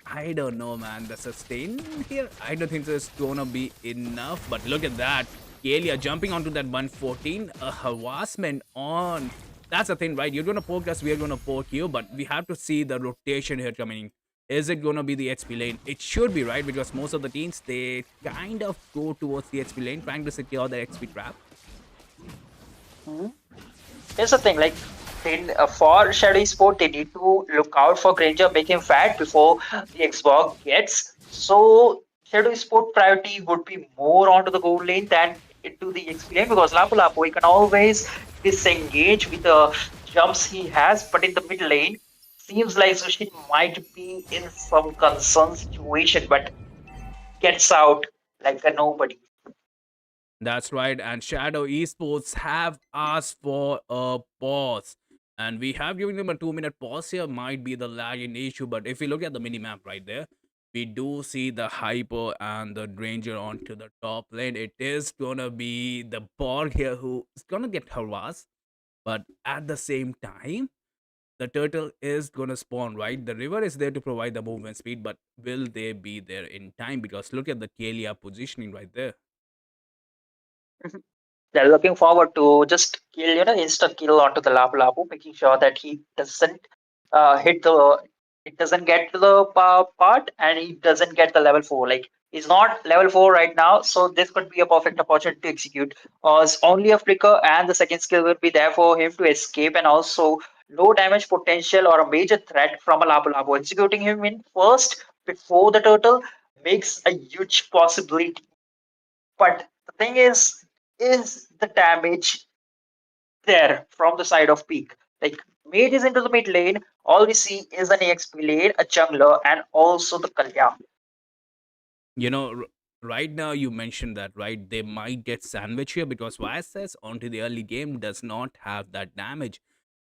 I don't know, man. The sustain here, I don't think so it's gonna be enough. But look at that. Kalia jumping onto that 114, a harassment on. That's the thing, right? You're gonna poke us, we're gonna poke you, but we have to see the rotation here coming. Is it gonna be the XP lane? It should be, right? Because most of the teams they kind of go towards the XP lane, trying to secure their XP trap. Here's the thing, like for Shadow Sport, they need to look out for Granger, make him fat before the Xbox gets. So Shadow Sport priority would be more onto the gold lane than into the XP lane because Lapu Lapu he can always disengage with the jumps he has, but in the mid lane, seems like Sushin might be in some concern situation, but gets out like a nobody. That's right, and Shadow Esports have asked for a pause. And we have given them a 2-minute pause here, might be the lagging issue, but if you look at the mini-map right there, we do see the Hyper and the Ranger onto the top lane. It is gonna be the Borg here who is gonna get harassed, but at the same time, the turtle is gonna spawn, right? The river is there to provide the movement speed, but will they be there in time? Because look at the Kalia positioning right there. They're looking forward to just kill, insta kill onto the Lapu Lapu, making sure that he doesn't hit the, it doesn't get to the part and he doesn't get the level 4. Like, he's not level 4 right now, so this could be a perfect opportunity to execute. Cause only a flicker and the second skill will be there for him to escape and also low damage potential or a major threat from a Lapu Lapu. Executing him in first before the turtle makes a huge possibility. But the thing is the damage there from the side of peak? Like mage is into the mid lane, all we see is an EXP lane, a jungler, and also the Kalya. You know, right now you mentioned that, right? They might get sandwich here because YSS onto the early game does not have that damage.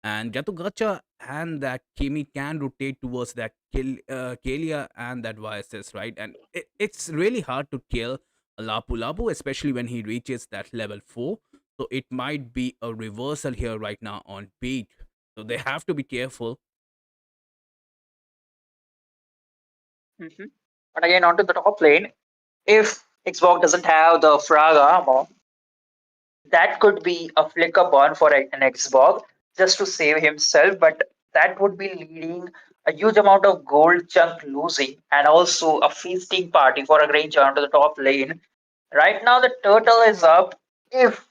And Gacha and that Kimi can rotate towards that Kalia and that YSS, right? And it's really hard to kill a Lapu Lapu, especially when he reaches that level 4. So it might be a reversal here right now on peak. So they have to be careful. Mhm. But again, onto the top lane, if Xbox doesn't have the Frag armor, that could be a flicker burn for an Xbox just to save himself, but that would be leading a huge amount of gold chunk losing and also a feasting party for a Granger onto the top lane. Right now, the turtle is up. If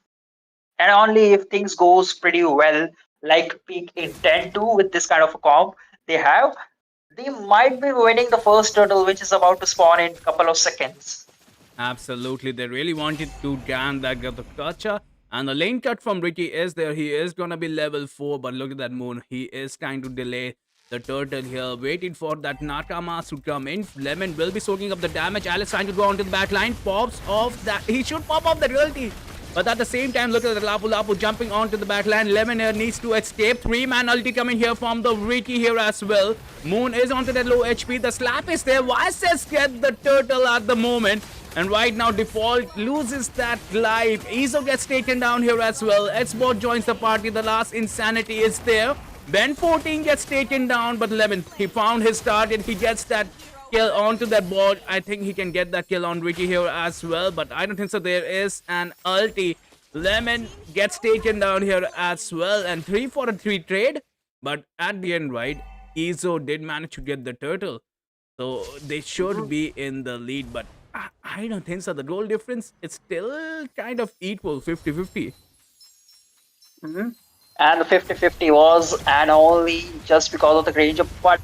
and only if things goes pretty well, like peak intend to with this kind of a comp they have, they might be winning the first turtle, which is about to spawn in a couple of seconds. Absolutely. They really wanted to gan that Gacha. And the lane cut from Ricky is there. He is going to be level 4. But look at that moon. He is trying to delay the turtle here, waiting for that Nakamas to come in. Lemon will be soaking up the damage. Alice trying to go onto the back line. Pops off that. He should pop off the realty. But at the same time, look at the Lapu Lapu jumping onto the back line. Lemon here needs to escape. 3-man ulti coming here from the Ricky here as well. Moon is onto that low HP. The slap is there. YSS get the turtle at the moment. And right now, Default loses that life. Izo gets taken down here as well. Esports joins the party. The last Insanity is there. Ben 14 gets taken down, but Lemon, he found his target. He gets that kill onto that board. I think he can get that kill on Ricky here as well, but I don't think so. There is an ulti. Lemon gets taken down here as well, and 3 for a 3 trade. But at the end, right, Izo did manage to get the turtle. So they should be in the lead, but I don't think so. The goal difference, it's still kind of equal, 50-50. And the 50-50 was and only just because of the Granger, but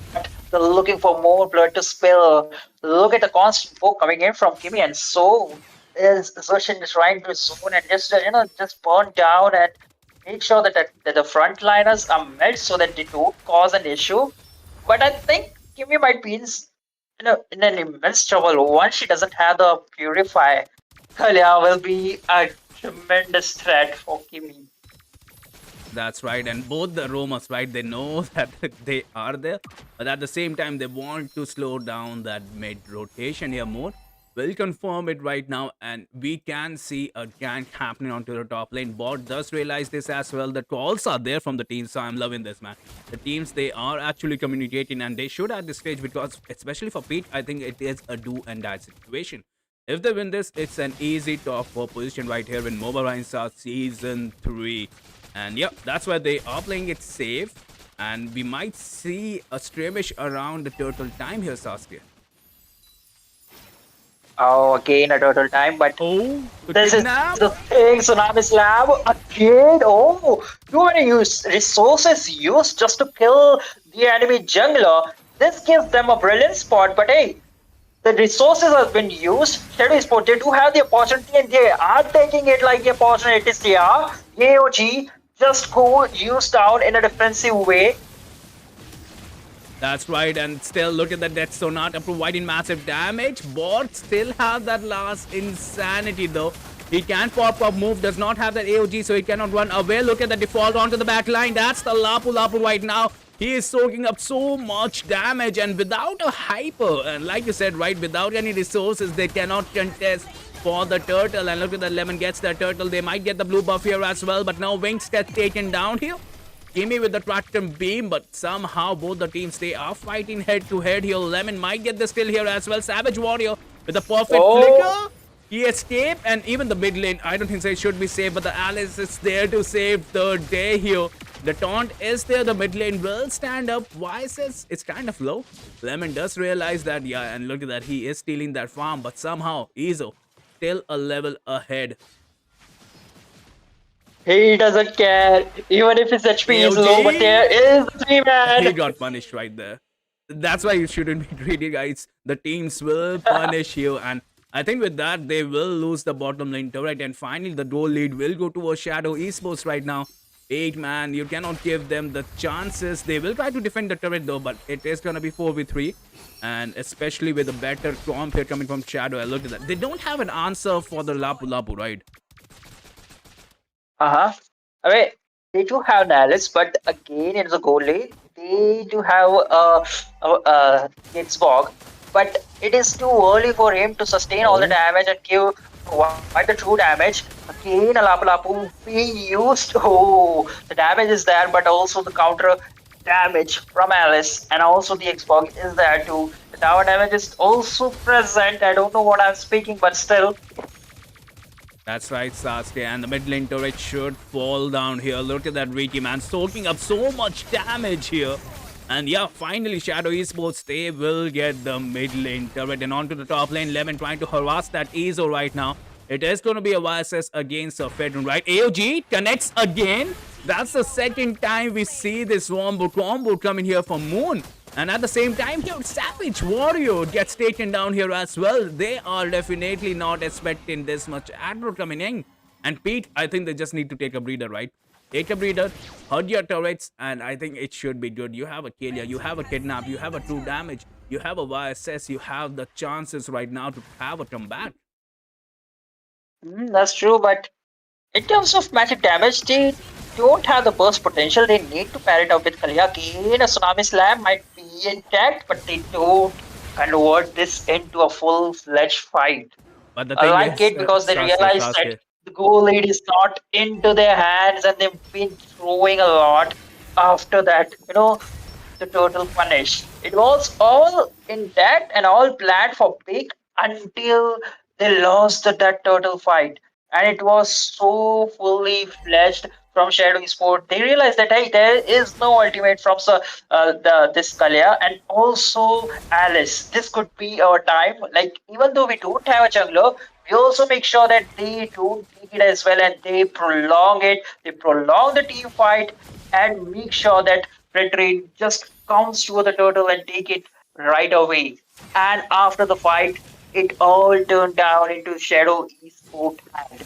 they're looking for more blood to spill. Look at the constant poke coming in from Kimmy, and so is Zushin trying to zone and just burn down and make sure that the frontliners are met so that they don't cause an issue. But I think Kimmy might be in an immense trouble once she doesn't have the Purify. Kalia will be a tremendous threat for Kimmy. That's right, and both the Romas, right, they know that they are there, but at the same time, they want to slow down that mid-rotation here more. We'll confirm it right now, and we can see a gank happening onto the top lane. Bot does realize this as well. The calls are there from the teams, so I'm loving this, man. The teams, they are actually communicating, and they should at this stage, because especially for Pete, I think it is a do-and-die situation. If they win this, it's an easy top 4 position right here in Moba Rainstar Season 3. And yeah, that's why they are playing it safe. And we might see a skirmish around the turtle time here, Sasuke. Oh, again a turtle time, but this is now the thing, Tsunami's Lab again. Oh, too many resources used just to kill the enemy jungler. This gives them a brilliant spot, but hey, the resources have been used. Shadow Esports, they do have the opportunity and they are taking it like the opportunities they are. AOG just go used down in a defensive way. That's right, and still look at the Death Sonata providing massive damage. Bot still have that last Insanity though. He can't pop up move, does not have that AOG, so he cannot run away. Look at the default onto the back line. That's the Lapu Lapu right now. He is soaking up so much damage, and without a hyper, and like you said, right, without any resources, they cannot contest for the turtle. And look at the Lemon gets the turtle. They might get the blue buff here as well, but now Wings gets taken down here. Kimmy with the Tractor Beam, but somehow both the teams, they are fighting head to head here. Lemon might get the steal here as well. Savage Warrior with a perfect flicker. He escaped, and even the mid lane, I don't think so it should be safe, but the Alice is there to save the day here. The taunt is there, the mid lane will stand up. YSS, it's kind of low. Lemon does realize that, yeah, and look at that, he is stealing that farm, but somehow, Izo, still a level ahead. He doesn't care, even if his HP is low, but there is the 3-man. He got punished right there. That's why you shouldn't be greedy, guys. The teams will punish you, and I think with that, they will lose the bottom lane turret, and finally the goal lead will go to a Shadow Esports right now. 8-man, you cannot give them the chances. They will try to defend the turret though, but it is going to be 4v3, and especially with a better comp here coming from Shadow. I look at that. They don't have an answer for the Lapu Lapu, right? I mean, they do have Nihilus, but again, in the goal lane, they do have Gitzbog, but it is too early for him to sustain all the damage and give quite the true damage. Again, a Lapu Lapu being used. Oh, the damage is there, but also the counter damage from Alice, and also the Xbox is there too. The tower damage is also present. I don't know what I'm speaking, but still. That's right, Sasuke, and the mid lane turret should fall down here. Look at that Ricky, man, soaking up so much damage here. And yeah, finally Shadow Esports, they will get the mid lane turret. And onto the top lane, Lemon trying to harass that Izo right now. It is going to be a YSS against a Fedron, right? AOG connects again. That's the second time we see this combo coming here from Moon. And at the same time here, Savage Warrior gets taken down here as well. They are definitely not expecting this much aggro coming in. And Pete, I think they just need to take a breather, right? take a breather, hurt your turrets, and I think it should be good. You have a Kalia, you have a Kidnap, you have a True Damage, you have a YSS, you have the chances right now to have a comeback. That's true, but in terms of magic damage, they don't have the burst potential. They need to pair it up with Kalia. Again, a Tsunami Slam might be intact, but they don't convert this into a full-fledged fight. But the I thing like is, it because they Sasuke, realize that Sasuke. the goal lead is not into their hands and they've been throwing a lot after that. The total punish. It was all intact and all planned for big until they lost that turtle fight. And it was so fully fledged from Shadow Sport. They realized that hey, there is no ultimate from this Kalia and also Alice. This could be our time. Like even though we don't have a jungler, we also make sure that they don't take it as well and they prolong it. They prolong the team fight and make sure that Red Rain just comes to the turtle and take it right away. And after the fight, it all turned down into Shadow Esport hand.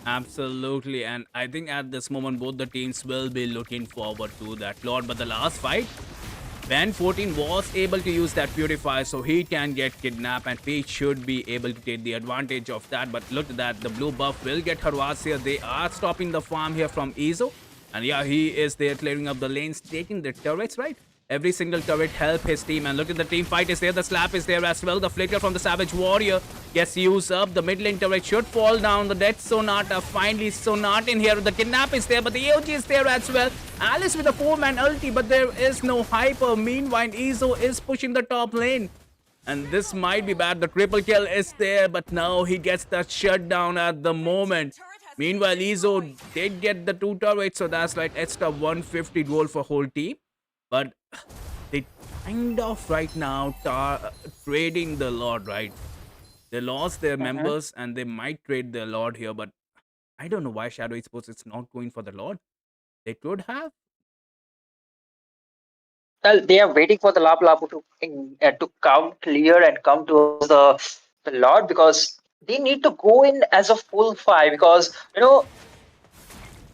Absolutely, and I think at this moment both the teams will be looking forward to that Lord. But the last fight, Ben 14 was able to use that purifier, so he can get kidnapped, and he should be able to take the advantage of that. But look at that, the blue buff will get harassed here. They are stopping the farm here from Izo, and yeah, he is there clearing up the lanes, taking the turrets, right? Every single turret help his team, and look at the team fight is there. The slap is there as well. The flicker from the Savage Warrior gets used up. The mid lane turret should fall down. The death Sonata, finally Sonata in here. The kidnap is there, but the AOG is there as well. Alice with a 4-man ulti, but there is no hyper. Meanwhile, Izo is pushing the top lane. And this might be bad. The triple kill is there, but now he gets that shutdown at the moment. Meanwhile, Izo did get the 2 turrets, so that's like extra 150 gold for whole team. But they kind of right now trading the Lord, right? They lost their Mhm. members and they might trade their Lord here, but I don't know why Shadow Esports is not going for the Lord. They could have. Well, they are waiting for the Lapu Lapu to come clear and come towards the Lord because they need to go in as a full five because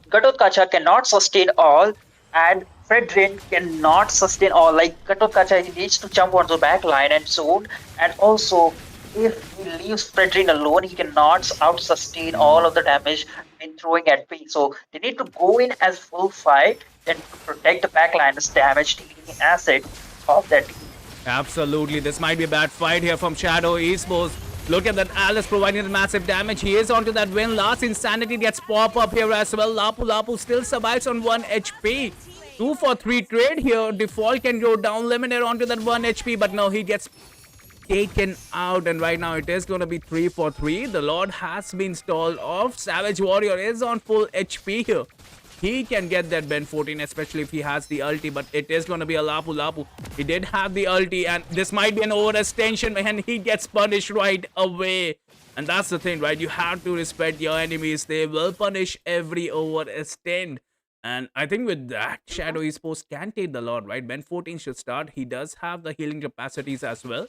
Gatotkacha cannot sustain all, and Fredrin cannot sustain all. Like Gatotkacha, he needs to jump onto the back line and zone, and also if he leaves Fredrin alone, he cannot out sustain all of the damage in throwing at P. So they need to go in as full fight and to protect the backline's damage dealing asset of that team. Absolutely. This might be a bad fight here from Shadow Esports. Look at that Alice providing the massive damage. He is onto that win. Last Insanity gets pop up here as well. Lapu Lapu still survives on 1 HP. 2 for 3 trade here. Default can go down. Lemonade onto that 1 HP, but no, he gets taken out, and right now it is going to be 3 for 3. The Lord has been stalled off. Savage Warrior is on full HP here. He can get that Ben 14, especially if he has the ulti, but it is going to be a Lapu Lapu. He did have the ulti, and this might be an overextension, and he gets punished right away. And that's the thing, right? You have to respect your enemies. They will punish every overextend. And I think with that, Shadow Esports can take the Lord, right? Ben 14 should start. He does have the healing capacities as well.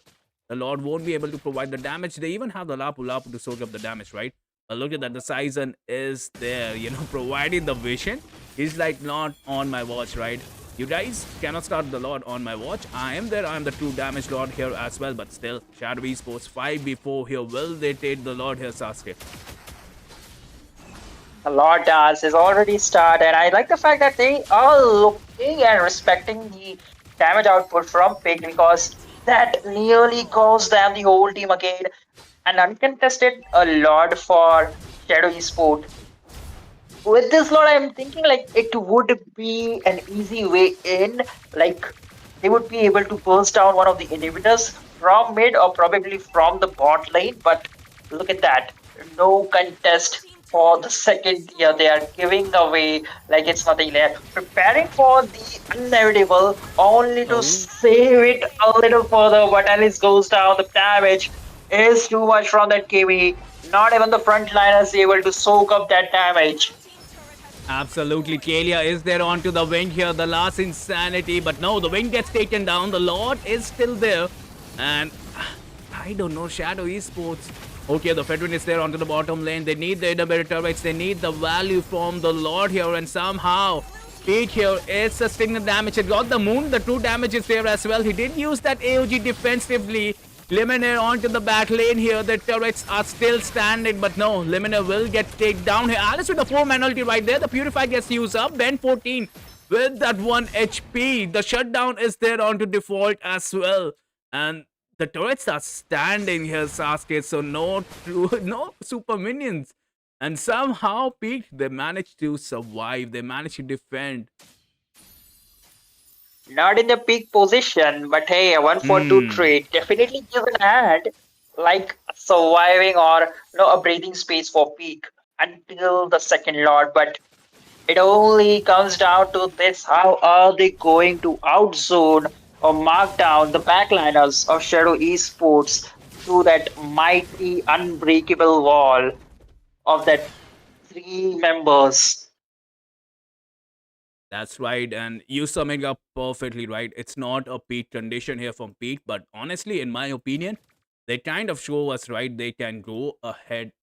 The Lord won't be able to provide the damage. They even have the Lapu Lapu to soak up the damage, right? But look at that. The Sizen is there, providing the vision. He's like, not on my watch, right? You guys cannot start the Lord on my watch. I am there. I am the true damage Lord here as well. But still, Shadow Esports 5v4 here. Will they take the Lord here, Sasuke? The Lord dance is already started, and I like the fact that they are looking and respecting the damage output from Pig because that nearly goes down the whole team again. An uncontested a Lord for Shadow Esport. With this Lord, I'm thinking like it would be an easy way in. Like they would be able to burst down one of the inhibitors from mid or probably from the bot lane. But look at that. No contest for the second tier. They are giving away like it's nothing there. Preparing for the inevitable only to Oh, save it a little further. But Alice goes down. The damage is too much from that KV. Not even the frontliners able to soak up that damage. absolutely. Kalia is there onto the wing here. The last Insanity. But no, the wing gets taken down. The Lord is still there. And I don't know, Shadow Esports. Okay, the Fedrin is there onto the bottom lane. They need the inhibitor turrets. They need the value from the Lord here. And somehow, Pete here is sustaining the damage. It got the moon. The true damage is there as well. He did use that AOG defensively. Liminaire onto the back lane here. The turrets are still standing. But no, Liminaire will get taken down here. Alice with the 4-man ulti right there. The Purify gets used up. Ben 14 with that 1 HP. The shutdown is there onto default as well. And the turrets are standing here, Sasuke, so no super minions. And somehow, Pete, they managed to survive. They managed to defend. Not in the peak position, but hey, a 1-4-2 trade definitely gives an hand, like surviving or a breathing space for peak until the second lot. But it only comes down to this: how are they going to outzone or mark down the backliners of Shadow Esports through that mighty unbreakable wall of that 3 members? That's right, and you sum it up perfectly right. It's not a peak condition here from Pete, but honestly, in my opinion, they kind of show us right. They can go ahead.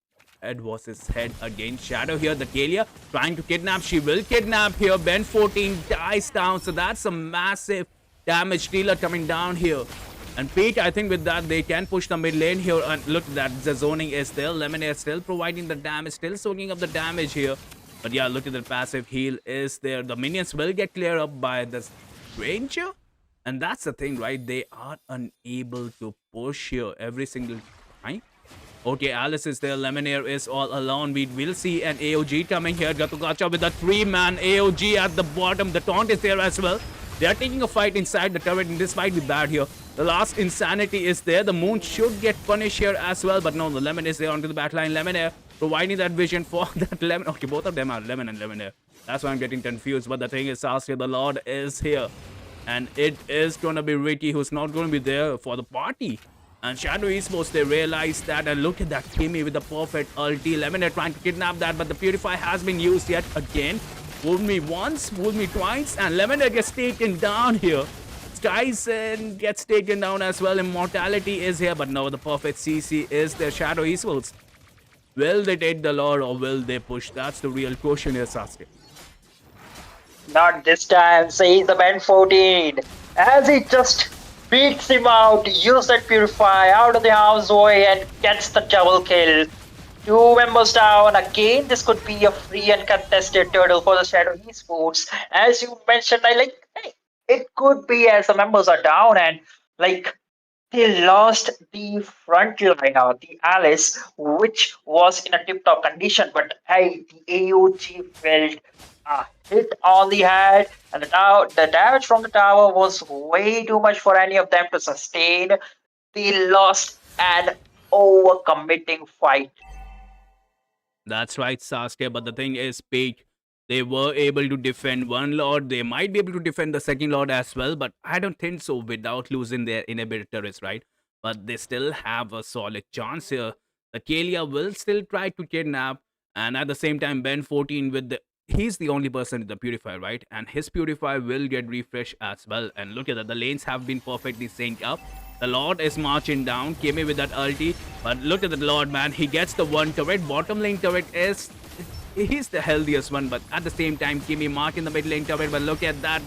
Head versus head against Shadow here. The Kalia trying to kidnap. She will kidnap here. Ben 14 dies down. So that's a massive damage dealer coming down here. And Pete, I think with that, they can push the mid lane here. And look at that. The zoning is still. Lemonade still providing the damage. Still soaking up the damage here. But yeah, look at the passive heal is there. The minions will get cleared up by the Ranger. And that's the thing, right? They are unable to push here every single time. Okay, Alice is there. Lemonade is all alone. We will see an AOG coming here. Gatugacha with a 3-man AOG at the bottom. The taunt is there as well. They are taking a fight inside the turret, and this might be bad here. The last insanity is there. The moon should get punished here as well. But no, the Lemon is there onto the backline. Lemonade providing that vision for that Lemon. Okay, both of them are Lemon and Lemonade. That's why I'm getting confused. But the thing is, Sasuke, the Lord is here. And it is going to be Ricky who's not going to be there for the party. And Shadow Esports, they realized that, and look at that Kimi with the perfect ulti. Lemonade trying to kidnap that, but the Purify has been used yet again. Fool me once, fool me twice, and Lemonade gets taken down here. Tyson gets taken down as well. Immortality is here, but no, the perfect CC is there. Shadow Esports. Will they take the Lord or will they push? That's the real question here, Sasuke. Not this time, says the Ben 14. As he just beats him out, use that Purify out of the harm's way and gets the double kill. 2 members down. Again, this could be a free and contested turtle for the Shadow Esports. As you mentioned, hey, it could be as the members are down and they lost the frontliner, the Alice, which was in a tip-top condition. But hey, the AOG felt a hit on the head, and the damage from the tower was way too much for any of them to sustain. They lost an overcommitting fight. That's right, Sasuke. But the thing is, Pete, they were able to defend one Lord. They might be able to defend the second Lord as well, but I don't think so without losing their inhibitors, right? But they still have a solid chance here. The Kalia will still try to kidnap, and at the same time, Ben 14 with the he's the only person with the Purify, right? And his Purify will get refreshed as well. And look at that, the lanes have been perfectly synced up. The Lord is marching down, came in with that ulti. But look at the Lord, man. He gets the one turret. Bottom lane turret is... He's the healthiest one. But at the same time, Kimi marking the mid lane turret. But look at that.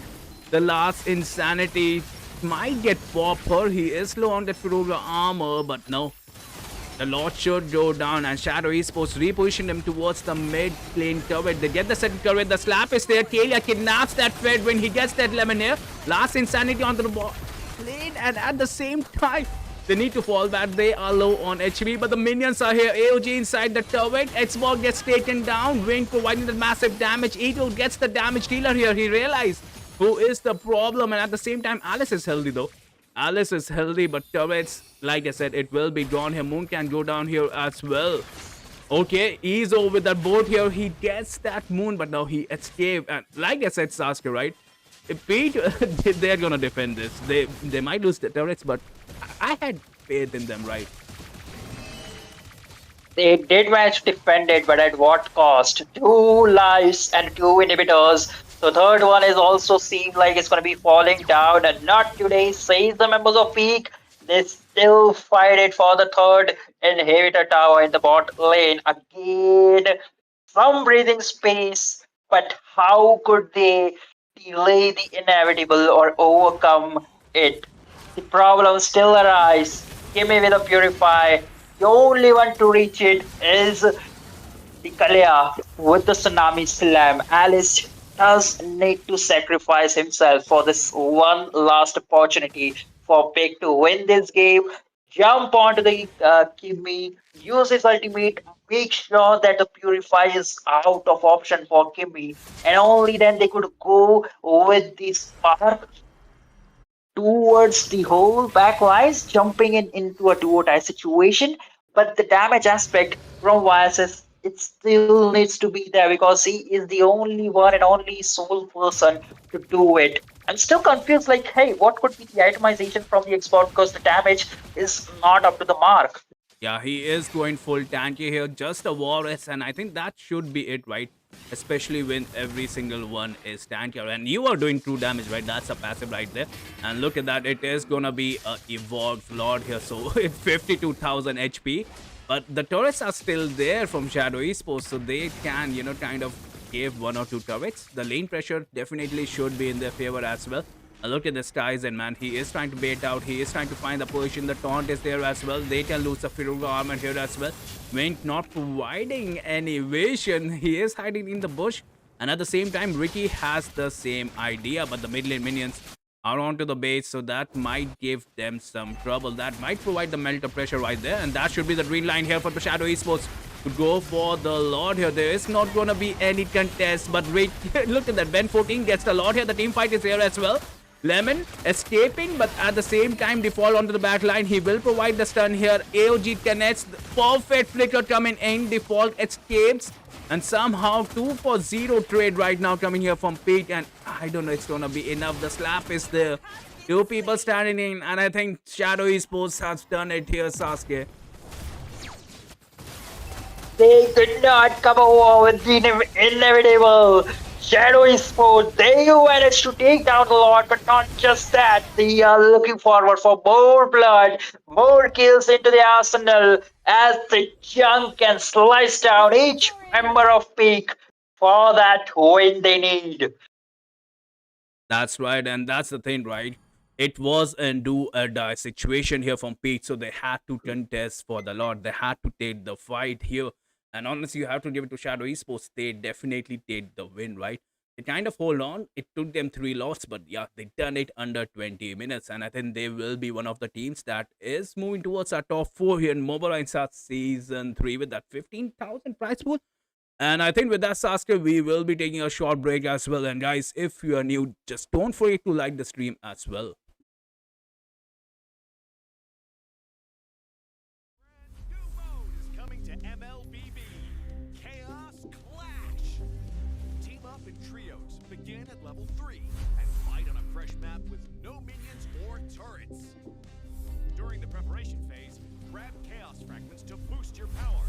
The last insanity might get Popper. He is low on that Furuga armor. But no. The Lord should go down. And Shadow Esports reposition him towards the mid lane turret. They get the second turret. The slap is there. Kalia kidnaps that Fed when he gets that Lemonade. Last insanity onto the ball. Lane, and at the same time they need to fall back. They are low on HP, but the minions are here. AOG inside the turret. Xbox gets taken down. Wing providing the massive damage. Eagle gets the damage dealer here. He realized who is the problem, and at the same time Alice is healthy though. Alice is healthy, but turrets, like I said, it will be gone here. Moon can go down here as well. Okay, he's over with that boat here. He gets that moon, but now he escaped. And like I said, Sasuke, right? If Pete, they're gonna defend this. They might lose the turrets, but I had faith in them, right? They did manage to defend it, but at what cost? 2 lives and 2 inhibitors. The third one is also seemed like it's going to be falling down, and not today, says the members of Peak. They still fight it for the third inhibitor tower in the bot lane. Again, some breathing space, but how could they delay the inevitable or overcome it? The problem still arises. Kimmy with a purify. The only one to reach it is the Kalea with the tsunami slam. Alice does need to sacrifice himself for this one last opportunity for Pig to win this game. Jump onto the Kimmy, use his ultimate, make sure that the Purify is out of option for Kimmy, and only then they could go with the spark towards the whole back lines, jumping in into a duo tie situation. But the damage aspect from YSS, it still needs to be there because he is the only one and only sole person to do it. I'm still confused, like, hey, what could be the itemization from the export because the damage is not up to the mark. Yeah, he is going full tanky here, just a walrus, and I think that should be it, right? Especially when every single one is tankier, and you are doing true damage, right? That's a passive right there. And look at that, it is gonna be a evolved lord here, so it's 52,000 HP. But the turrets are still there from Shadow Esports, so they can, kind of give one or two turrets. The lane pressure definitely should be in their favor as well. Look at this Tyson, man. He is trying to bait out. He is trying to find the position. The taunt is there as well. They can lose the Rayuga armor here as well. Wink not providing any vision. He is hiding in the bush. And at the same time, Ricky has the same idea. But the mid lane minions are onto the base. So that might give them some trouble. That might provide the melter pressure right there. And that should be the green line here for the Shadow Esports to go for the Lord here. There is not going to be any contest. But wait, look at that. Ben 14 gets the Lord here. The team fight is here as well. Lemon escaping, but at the same time, default onto the back line. He will provide the stun here. AOG connects. Perfect flicker coming in. Default escapes. And somehow 2 for 0 trade right now coming here from Pete. And I don't know, it's going to be enough. The slap is there. Two people standing in. And I think Shadow Esports has done it here, Sasuke. They could not come over with the inevitable. Shadow Esports, they managed to take down the Lord, but not just that. They are looking forward for more blood, more kills into the arsenal as the chunk can slice down each member of Peak for that win they need. That's right, and that's the thing, right? It was a do or die situation here from Pete, so they had to contest for the Lord. They had to take the fight here. And honestly, you have to give it to Shadow Esports. They definitely take the win, right? They kind of hold on. It took them 3 losses, but yeah, they done it under 20 minutes. And I think they will be one of the teams that is moving towards our top 4 here in Moba Start Season 3 with that 15,000 prize pool. And I think with that, Sasuke, we will be taking a short break as well. And guys, if you are new, just don't forget to like the stream as well. New mode is coming to MLBB. Chaos Clash. Team up in trios, begin at level 3, and fight on a fresh map with no minions or turrets. During the preparation phase, grab Chaos Fragments to boost your power.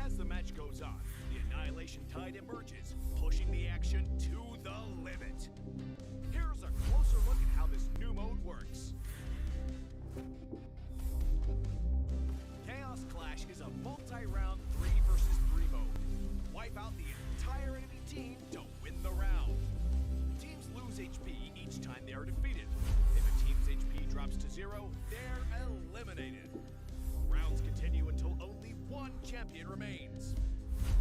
As the match goes on, the Annihilation Tide emerges, pushing the action to the limit. Here's a closer look at how this new mode works. Chaos Clash is a multi-round 3 versus 3 mode. Wipe out the entire enemy team to win the round. Teams lose HP each time they are defeated. If a team's HP drops to 0, they're eliminated. Rounds continue until only one champion remains.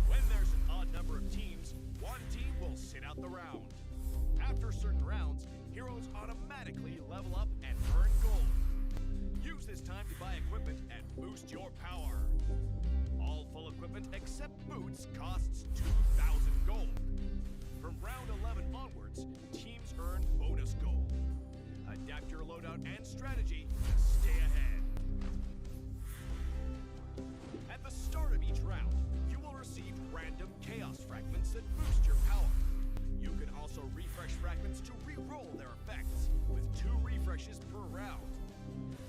When there's an odd number of teams, one team will sit out the round. After certain rounds, heroes automatically level up and earn gold. Use this time to buy equipment and boost your power. All full equipment except boots costs 2,000 gold. From round 11 onwards, teams earn bonus gold. Adapt your loadout and strategy to stay ahead. At the start of each round, you will receive random chaos fragments that boost your power. You can also refresh fragments to re-roll their effects, with 2 refreshes per round.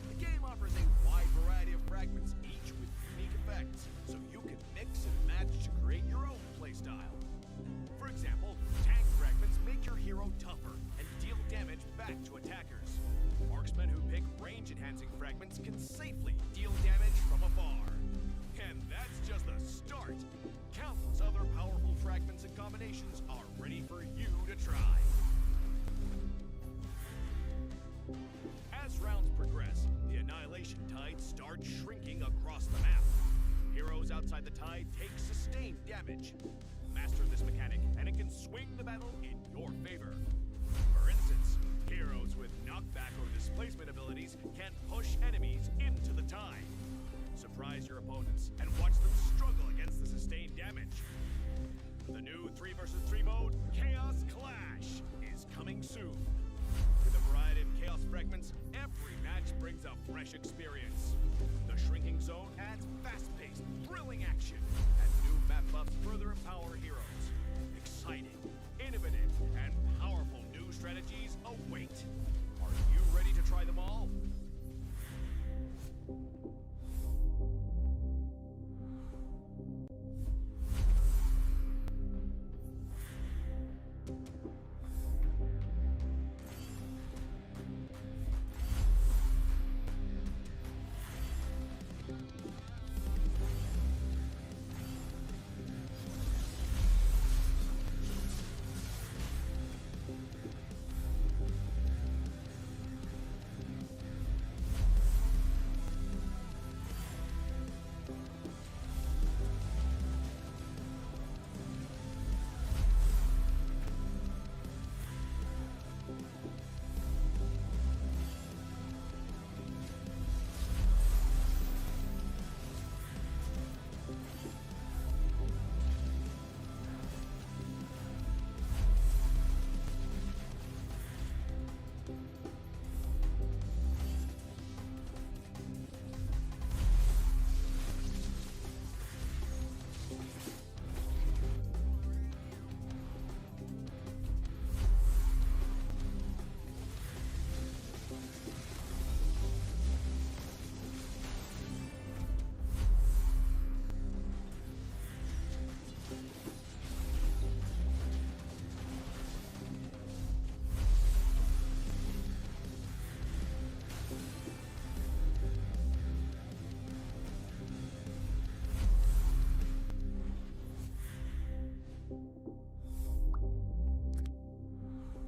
The game offers a wide variety of fragments, each with unique effects, so you can mix and match to create your own playstyle. For example, tank fragments make your hero tougher and deal damage back to attackers. Marksmen who pick range damage-enhancing fragments can safely deal damage from afar. And that's just the start. Countless other powerful fragments and combinations are ready for you to try. As rounds progress, the Annihilation Tide starts shrinking across the map. Heroes outside the tide take sustained damage. Master this mechanic, and it can swing the battle in your favor. For instance, heroes with knockback or displacement abilities can push enemies into the tide. Surprise your opponents and watch them struggle against the sustained damage. The new 3 vs 3 mode, Chaos Clash, is coming soon. With a variety of chaos fragments, every match brings a fresh experience. The shrinking zone adds fast-paced, thrilling action, and new map buffs further empower heroes. Exciting, innovative, and powerful new strategies await. Are you ready to try them all?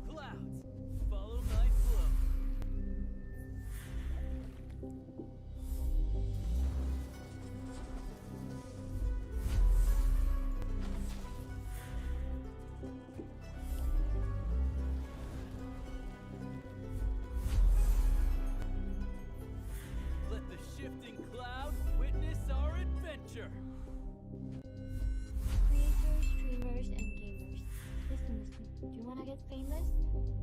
Clouds, follow my flow. Let the shifting cloud witness our adventure. Creators, streamers, and gamers. Listen. Do you wanna get famous?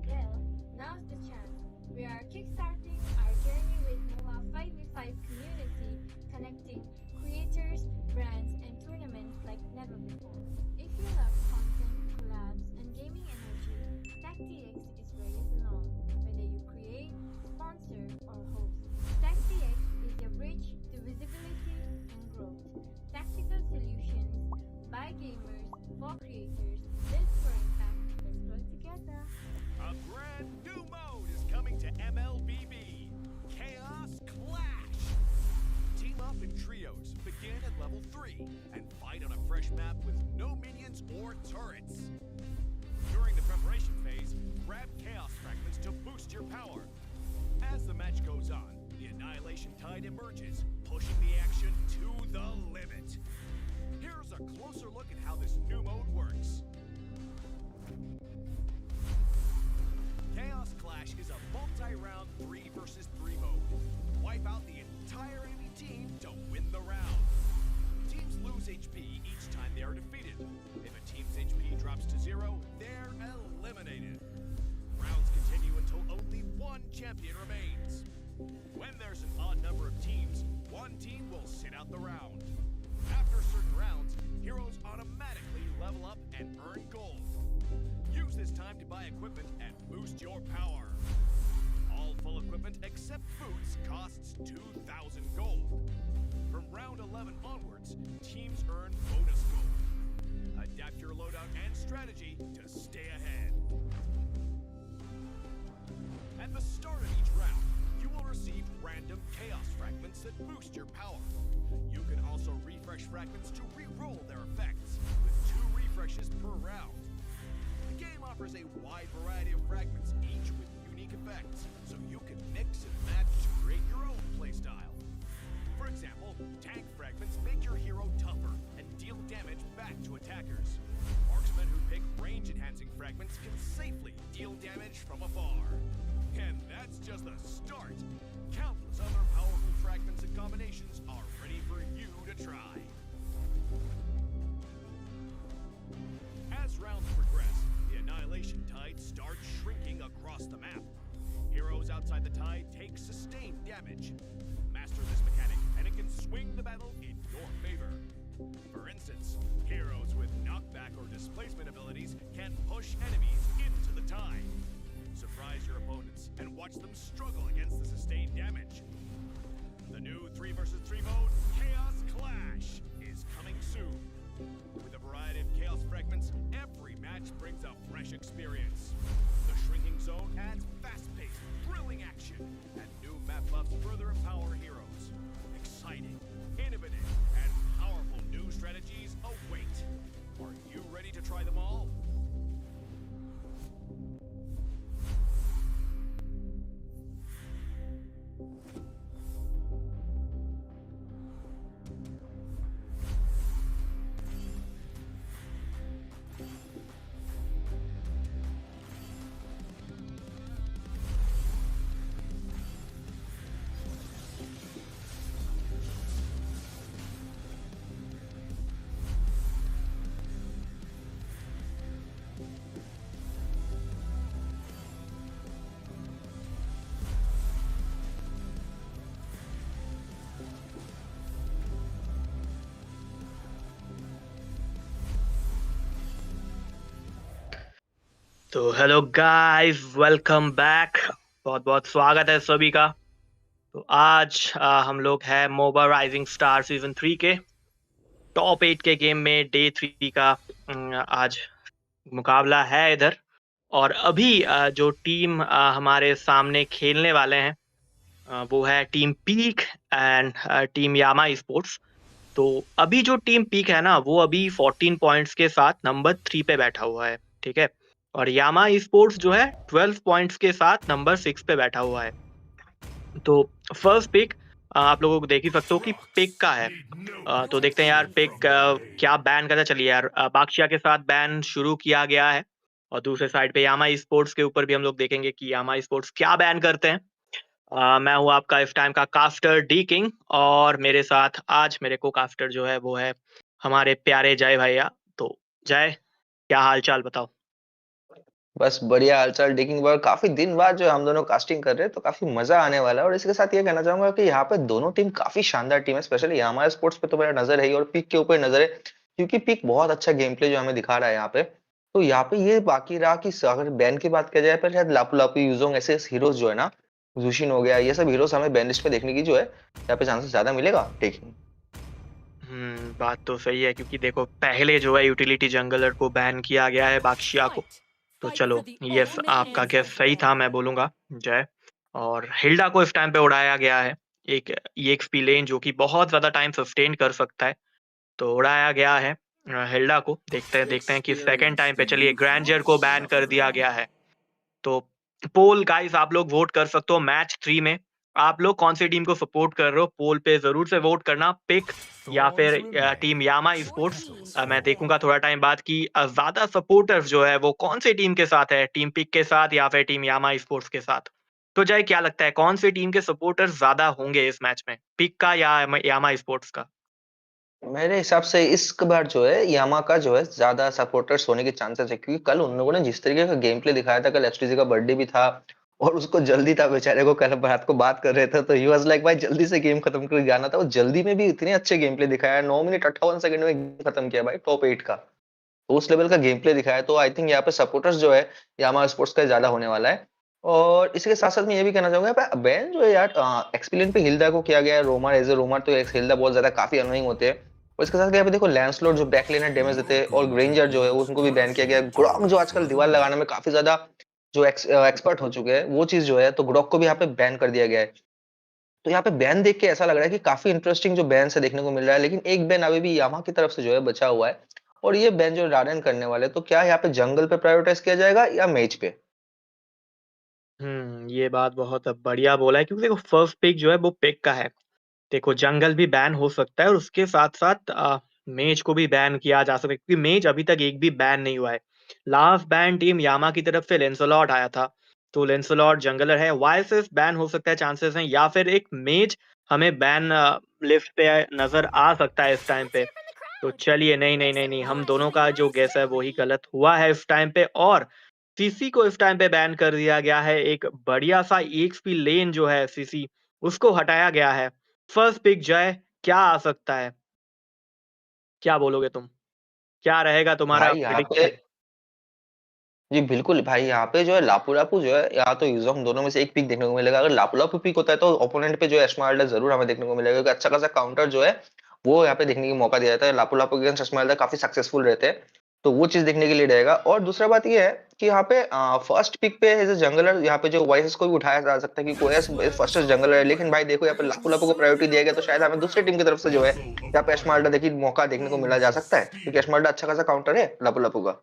Well, now's the chance. We are kickstarting our journey with Moba 5v5 community, connecting creators, brands, and tournaments like never before. If you love content, collabs, and gaming energy, TechDX is where you belong. Whether you create, sponsor, or host, TechDX is your bridge to visibility and growth. Tactical solutions by gamers for creators, built for impact. Let's grow together. A brand new mode is coming to MLBB. Chaos Clash. Team up in trios, begin at level 3, and fight on a fresh map with no minions or turrets. During the preparation phase, grab chaos fragments to boost your power. As the match goes on, the Annihilation Tide emerges, pushing the action to the limit. Here's a closer look at how this new mode works. Chaos Clash is a multi-round 3 vs 3 mode. Wipe out the entire enemy team to win the round. Teams lose HP each time they are defeated. If a team's HP drops to 0, they're eliminated. Rounds continue until only one champion remains. When there's an odd number of teams, one team will sit out the round. After certain rounds, heroes automatically level up and earn gold. Use this time to buy equipment and boost your power. All full equipment except boots costs 2,000 gold. From round 11 onwards, teams earn bonus gold. Adapt your loadout and strategy to stay ahead. At the start of each round, you will receive random chaos fragments that boost your power. You can also refresh fragments to re-roll their effects, with 2 refreshes per round. The game offers a wide variety of fragments, each with unique effects, so you can mix and match to create your own playstyle. For example, tank fragments make your hero tougher and deal damage back to attackers. Marksmen who pick range-enhancing fragments can safely deal damage from afar. And that's just the start. Countless other powerful fragments and combinations are ready for you to try. As rounds progress, the Annihilation Tide starts shrinking across the map. Heroes outside the tide take sustained damage. Master this mechanic, and it can swing the battle in your favor. For instance, heroes with knockback or displacement abilities can push enemies into the tide. Surprise your opponents and watch them struggle against the sustained damage. The new 3 vs 3 mode, Chaos Clash, is coming soon. With a variety of chaos fragments, every match brings a fresh experience. The shrinking zone adds fast-paced, thrilling action, and new map buffs further empower heroes. Exciting, innovative, and powerful new strategies await. Are you ready to try them all? तो hello guys, welcome back. बहुत बहुत स्वागत है सभी का। तो आज हम लोग हैं मोबा राइजिंग स्टार सीजन 3 के टॉप 8 के गेम में डे 3 का आज मुकाबला है इधर। और अभी जो टीम हमारे सामने खेलने वाले हैं वो है Team Peak and Team Yama Sports. तो अभी जो टीम पीक है ना, वो अभी 14 पॉइंट्स के साथ नंबर 3 पे बैठा हुआ है, ठीक है। और यामा स्पोर्ट्स जो है 12 पॉइंट्स के साथ नंबर 6 पे बैठा हुआ है। तो फर्स्ट पिक आप लोगों को देख ही सकते हो कि पिक का है। तो देखते हैं यार पिक क्या बैन करता। चलिए यार, बाक्शिया के साथ बैन शुरू किया गया है। और दूसरे साइड पे यामा स्पोर्ट्स के ऊपर भी हम लोग देखेंगे कि यामा स्पोर्ट्स क्या बैन करते हैं। मैं हूँ आपका इस टाइम का कास्टर डी किंग, और मेरे साथ आज मेरे को कास्टर जो है वो है हमारे प्यारे जय भैया। तो जय, क्या हाल चाल बताओ। बस बढ़िया हालचाल डिगिंग वर्क। काफी दिन बाद जो हम दोनों कास्टिंग कर रहे हैं तो काफी मजा आने वाला है। और इसके साथ ये कहना चाहूंगा कि यहाँ पे दोनों टीम काफी शानदार टीम है। स्पेशली हमारे स्पोर्ट्स पे तो मेरा नजर है ही, और पिक के ऊपर नजर है, क्योंकि पिक बहुत अच्छा गेम प्ले जो हमें दिखा रहा है यहाँ पे। तो यहाँ पे ये बाकी रहा कि अगर बैन की बात किया जाए पर शायद लापू लापू यूजोंग ऐसे हीरोज जो है ना, जुशिन हो गया, ये सब हीरोज हमें बैन लिस्ट पे देखने की जो है यहाँ पे चांसेस ज्यादा मिलेगा टेकिंग। बात तो सही है, क्योंकि देखो पहले जो है यूटिलिटी जंगलर को बैन किया गया है बाक्शिया को। तो चलो, यस आपका गेस सही था, मैं बोलूंगा जय। और हिल्डा को इस टाइम पे उड़ाया गया है, एक EXP लेन जो कि बहुत ज्यादा टाइम सस्टेन कर सकता है, तो उड़ाया गया है हिल्डा को। देखते हैं कि सेकंड टाइम पे। चलिए, ग्रैंडजर को बैन कर दिया गया है। तो पोल गाइस, आप लोग वोट कर सकते हो मैच 3 में। आप लोग कौन सी टीम को सपोर्ट कर रहे हो, पोल पे जरूर से वोट करना, पिक या फिर टीम यामा स्पोर्ट्स। मैं देखूंगा थोड़ा टाइम बाद कि ज्यादा सपोर्टर्स जो है वो कौन सी टीम के साथ है, टीम पिक के साथ या फिर टीम यामा स्पोर्ट्स के साथ। तो जय, क्या लगता है कौन सी टीम के सपोर्टर्स ज्यादा होंगे इस मैच में, पिक का या यामा स्पोर्ट्स का? मेरे हिसाब से इस बार जो है यामा का जो है ज्यादा सपोर्टर्स होने के चांसेस है, क्योंकि कल उन लोगों ने जिस तरीके का गेम प्ले दिखाया था, कल एसटीजी का बर्थडे भी था और उसको जल्दी था बेचारे को। कल रात को बात कर रहे थे तो ही वाज लाइक भाई जल्दी से गेम खत्म कर जाना था। वो जल्दी में भी इतने अच्छे गेम प्ले दिखाया, 9 मिनट 58 सेकंड में गेम खत्म किया भाई टॉप 8 का। तो उस लेवल का गेम प्ले दिखाया, तो आई थिंक यहाँ पे सपोर्टर्स जो है यामा स्पोर्ट्स का ज्यादा होने वाला है। और इसके साथ साथ मैं ये भी कहना चाहूंगा यहाँ पे बैन जो है यार एक्सपीरियंस पे हिल्डा को किया गया है। रोमर एज ए रोमर तो हिल्डा बहुत ज्यादा काफी अनोइंग होते हैं। और इसके साथ यहाँ पे देखो लैंसलॉट जो बैक लेनर डैमेज देते हैं, और ग्रेंजर जो है उनको भी बैन किया गया है। ग्रॉक जो आजकल दीवार लगाने में काफी ज्यादा जो एक्सपर्ट हो चुके हैं, वो चीज जो है, तो ग्रॉक को भी यहाँ पे बैन कर दिया गया है। तो यहाँ पे बैन देख के ऐसा लग रहा है कि काफी इंटरेस्टिंग जो बैन से देखने को मिल रहा है, लेकिन एक बैन अभी भी यामा की तरफ से जो है बचा हुआ है। और ये बैन जो राडन करने वाले, तो क्या यहाँ पे जंगल पे प्रायोरिटाइज किया जाएगा या मेज पे? ये बात बहुत बढ़िया बोला है, क्योंकि देखो फर्स्ट पिक जो है वो पिक का है। देखो जंगल भी बैन हो सकता है और उसके साथ-साथ मेज को भी बैन किया जा सकता है, क्योंकि मेज अभी तक एक भी बैन नहीं हुआ है। लास्ट बैन टीम यामा की तरफ से लेंसलॉट आया था, तो लेंसलॉट जंगलर है, वायसेस बैन हो सकता है, चांसेस हैं, या फिर एक मेज हमें बैन लिस्ट पे नज़र आ सकता है इस टाइम पे। तो चलिए नहीं, नहीं, नहीं, नहीं, हम दोनों का जो गेस है वो ही गलत हुआ है इस टाइम पे, और सीसी को इस टाइम पे बैन कर दिया गया है। एक बढ़िया-सा ईएक्सपी लेन जो है सीसी, उसको हटाया गया है। फर्स्ट पिक जय, क्या आ सकता है? क्या बोलोगे तुम? क्या रहेगा तुम्हारा भाई यहाँ पे, प्रेडिक्शन? जी बिल्कुल भाई, यहाँ पे जो है लापू-लापू जो है, या तो यूज़ोंग, दोनों में से एक पिक देखने को मिलेगा। अगर लापू-लापू पिक होता है तो ओपोनेंट पे जो है एस्मर्ल्डा जरूर हमें देखने को मिलेगा, क्योंकि अच्छा खासा काउंटर जो है वो यहाँ पे देखने का मौका दिया जाता है। लापू-लापू अगेंस्ट एस्मर्ल्डा काफी सक्सेसफुल रहते हैं, तो वो चीज देखने के लिए रहेगा। और दूसरा बात ये है कि यहाँ पे फर्स्ट पिक पे एज ए जंगलर, यहाँ पे जो वॉइसेस को भी उठाया जा सकता है कि कोई फर्स्ट जंगलर है, लेकिन भाई देखो यहाँ पे लापू-लापू को प्रायोरिटी दिया गया, तो शायद हमें दूसरी टीम की तरफ से जो है यहाँ पे एस्मर्ल्डा देखिए मौका देखने को मिला जा सकता है, क्योंकि एस्मर्ल्डा अच्छा खासा काउंटर है लापू-लापू का।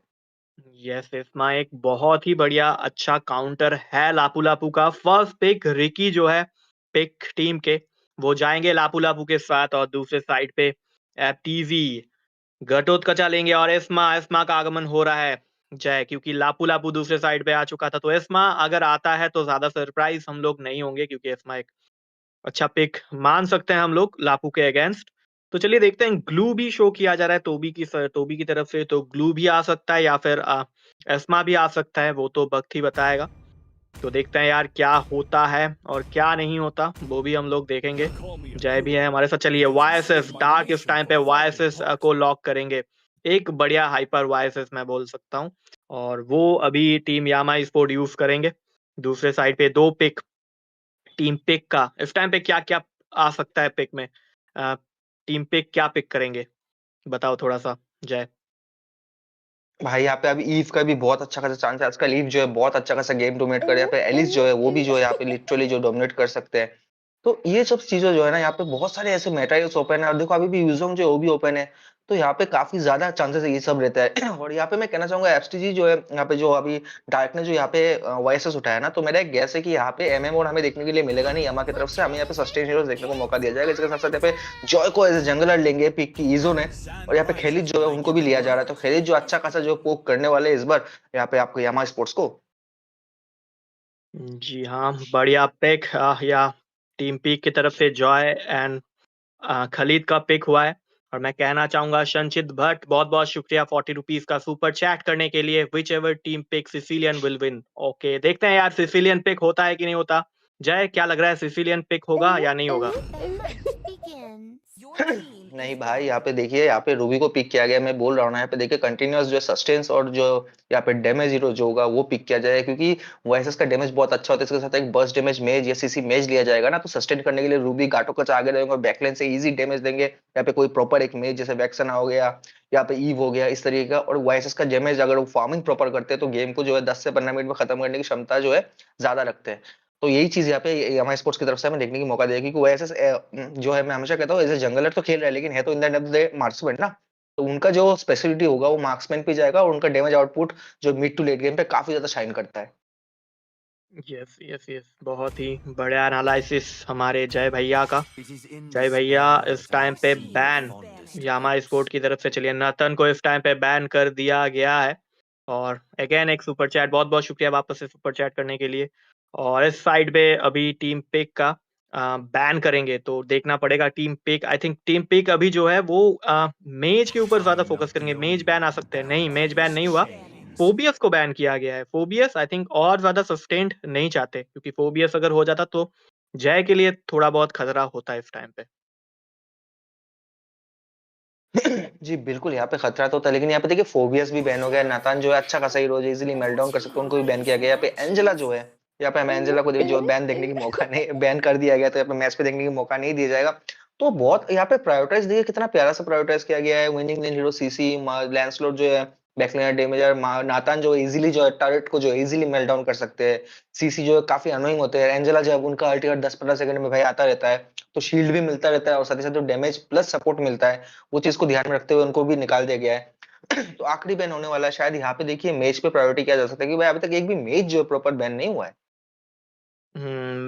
यस, इसमा एक बहुत ही बढ़िया अच्छा काउंटर है लापू-लापू का। फर्स्ट पिक रिकी जो है पिक टीम के, वो जाएँगे लापू-लापू के साथ, और दूसरे साइड पे टीज़ी घटोत्कचा लेंगे, और एस्मा एस्मा का आगमन हो रहा है जय, क्योंकि लापू-लापू दूसरे साइड पे आ चुका था। तो एस्मा अगर आता है तो ज़्यादा सरप्राइज़ हम लोग नहीं होंगे, क्योंकि एस्मा एक अच्छा पिक मान सकते हैं हम लोग लापू के अगेंस्ट। तो चलिए देखते हैं, ग्लू भी शो किया जा रहा है तोबी की तरफ से, तो ग्लू भी आ सकता है या फिर एस्मा भी आ सकता है, वो तो वक़्त ही बताएगा। तो देखते हैं यार क्या होता है और क्या नहीं होता, वो भी हम लोग देखेंगे। जय भी है हमारे साथ। चलिए वाईएसएस डार्क इस टाइम पे वाईएसएस को लॉक करेंगे। एक बढ़िया हाइपर वाईएसएस मैं बोल सकता हूँ, और वो अभी टीम यामा स्पोर्ट यूज़ करेंगे। दूसरे साइड पे 2 पिक टीम पिक का इस टाइम पे क्या-क्या आ सकता है पिक में? अ, टीम पिक क्या पिक करेंगे? बताओ थोड़ा-सा जय। भाई यहाँ पे अभी ईव का भी बहुत अच्छा खासा चांस है। आजकल ईव जो है बहुत अच्छा खासा गेम डोमिनेट कर रहा है। यहाँ पे एलिस जो है वो भी जो है यहाँ पे लिटरली जो डोमिनेट कर सकते हैं। तो ये सब चीजें जो है ना, यहाँ पे बहुत सारे ऐसे मेटाइल्स ओपन है, और देखो अभी भी यूजोंग जो है वो भी ओपन है। तो यहाँ पे काफी ज्यादा चांसेस है ये सब रहता है। और यहाँ पे मैं कहना चाहूंगा एफटीजी जो है, यहाँ पे जो अभी डार्क ने जो यहाँ पे वॉइसेस उठाया ना, तो मेरा एक गैस है कि यहाँ पे एमएम और हमें देखने के लिए मिलेगा नहीं यामा की तरफ से, हमें यहाँ पे सस्टेन हीरोज देखने को मौका दिया जाएगा। इसके साथ साथ यहाँ पे जॉय को एज ए जंगलर लेंगे पिक की ईजो ने, और यहाँ पे खेलिज जो है उनको भी लिया जा रहा है। तो खेलिज जो अच्छा खासा जो पोक करने वाले हैं इस बार यहाँ पे आपको यामा स्पोर्ट्स को। जी हाँ, बढ़िया पिक या टीम पिक की तरफ से जॉय एंड खलीद का पिक हुआ है। और मैं कहना चाहूँगा संचित भट्ट, बहुत-बहुत शुक्रिया ₹40 का सुपर चैट करने के लिए। Whichever team pick Sicilian will win. Okay, देखते हैं यार सिसिलियन पिक होता है कि नहीं होता। जय क्या लग रहा है, सिसिलियन पिक होगा या नहीं होगा? नहीं भाई, यहाँ पे देखिए, यहाँ पे रूबी को पिक किया गया। मैं बोल रहा हूँ ना, यहाँ पे देखिए कंटिन्यूअस जो सस्टेंस और जो यहाँ पे डैमेज हीरो जो होगा वो पिक किया जाएगा, क्योंकि वॉइसेस का डैमेज बहुत अच्छा होता है। इसके साथ एक बर्स्ट डैमेज मेज या सीसी मेज लिया जाएगा ना, तो सस्टेन करने के लिए रूबी गाटो कच आगे रहेंगे और बैकलाइन से इजी डैमेज देंगे। यहाँ पे कोई प्रॉपर एक मेज जैसे वैक्सना हो गया, यहाँ पे ईव हो गया, इस तरीके का। और वॉइसेस का डैमेज अगर वो फार्मिंग प्रॉपर करते हैं तो गेम को जो है 10 से 15 मिनट में खत्म करने की क्षमता जो है ज्यादा रखते हैं। तो यही चीज यहाँ पे हमारे स्पोर्ट्स की तरफ से हमें देखने की मौका देगी, क्योंकि वैसे जो है, मैं हमेशा कहता हूँ एज ए जंगलर तो खेल रहा है, लेकिन है तो in the end of the day marksman ना। तो उनका जो स्पेशलिटी होगा वो मार्क्समैन पे जाएगा, और उनका डैमेज आउटपुट जो मिड टू लेट गेम पे काफी ज्यादा शाइन करता है। Yes, yes, yes. बहुत ही बढ़िया एनालिसिस हमारे जय भैया का। जय भैया इस टाइम पे बैन यामा स्पोर्ट की तरफ से, चलिए नतन को इस टाइम पे बैन कर दिया गया है। और अगेन एक सुपर चैट, बहुत बहुत शुक्रिया वापस से सुपर चैट करने के लिए। और इस साइड पे अभी टीम पिक का बैन करेंगे, तो देखना पड़ेगा Team Pick. I think Team Pick अभी जो है वो मेज के ऊपर ज्यादा फोकस करेंगे। मेज बैन आ सकते हैं, नहीं मेज बैन नहीं हुआ, फोबियस को बैन किया गया है। फोबियस आई थिंक और ज्यादा सस्टेन्ड नहीं चाहते, क्योंकि फोबियस अगर हो जाता तो जय के लिए थोड़ा बहुत खतरा होता है इस टाइम पे। जी बिल्कुल, यहाँ पे खतरा तो था, लेकिन यहाँ पे देखिए फोबियस भी बैन हो गया। नातान जो है अच्छा खासा हीरो है, इजीली मेल्ट डाउन कर सकते हैं, उनको भी बैन किया गया। यहाँ पे एंजेला जो है, यहाँ पे हमें एंजेला को जो बैन देखने की मौका नहीं, बैन कर दिया गया, तो यहाँ पे मैच पे देखने की मौका नहीं दिया जाएगा। तो बहुत यहाँ पे प्रायोरिटाइज देखिए, कितना प्यारा सा प्रायोरिटाइज किया गया है। विनिंग लेन हीरो सीसी लैंसलॉट जो है, बैकलाइनर डैमेजर नातान जो इजीली जो है टर्रेट को जो इजीली मेल्ट डाउन कर सकते हैं। सीसी जो है काफी अनोइंग होते हैं। एंजेला जब उनका अल्टीमेट 10-15 सेकंड में भाई आता रहता है, तो शील्ड भी मिलता रहता है और साथ ही साथ जो डैमेज प्लस सपोर्ट मिलता है, वो चीज को ध्यान में रखते हुए उनको भी निकाल दिया गया है। तो आखिरी बैन होने वाला है शायद यहाँ पे। देखिए मेज पे प्रायोरिटी किया जा सकता है कि भाई अभी तक एक भी मेज जो है प्रॉपर बैन नहीं हुआ है।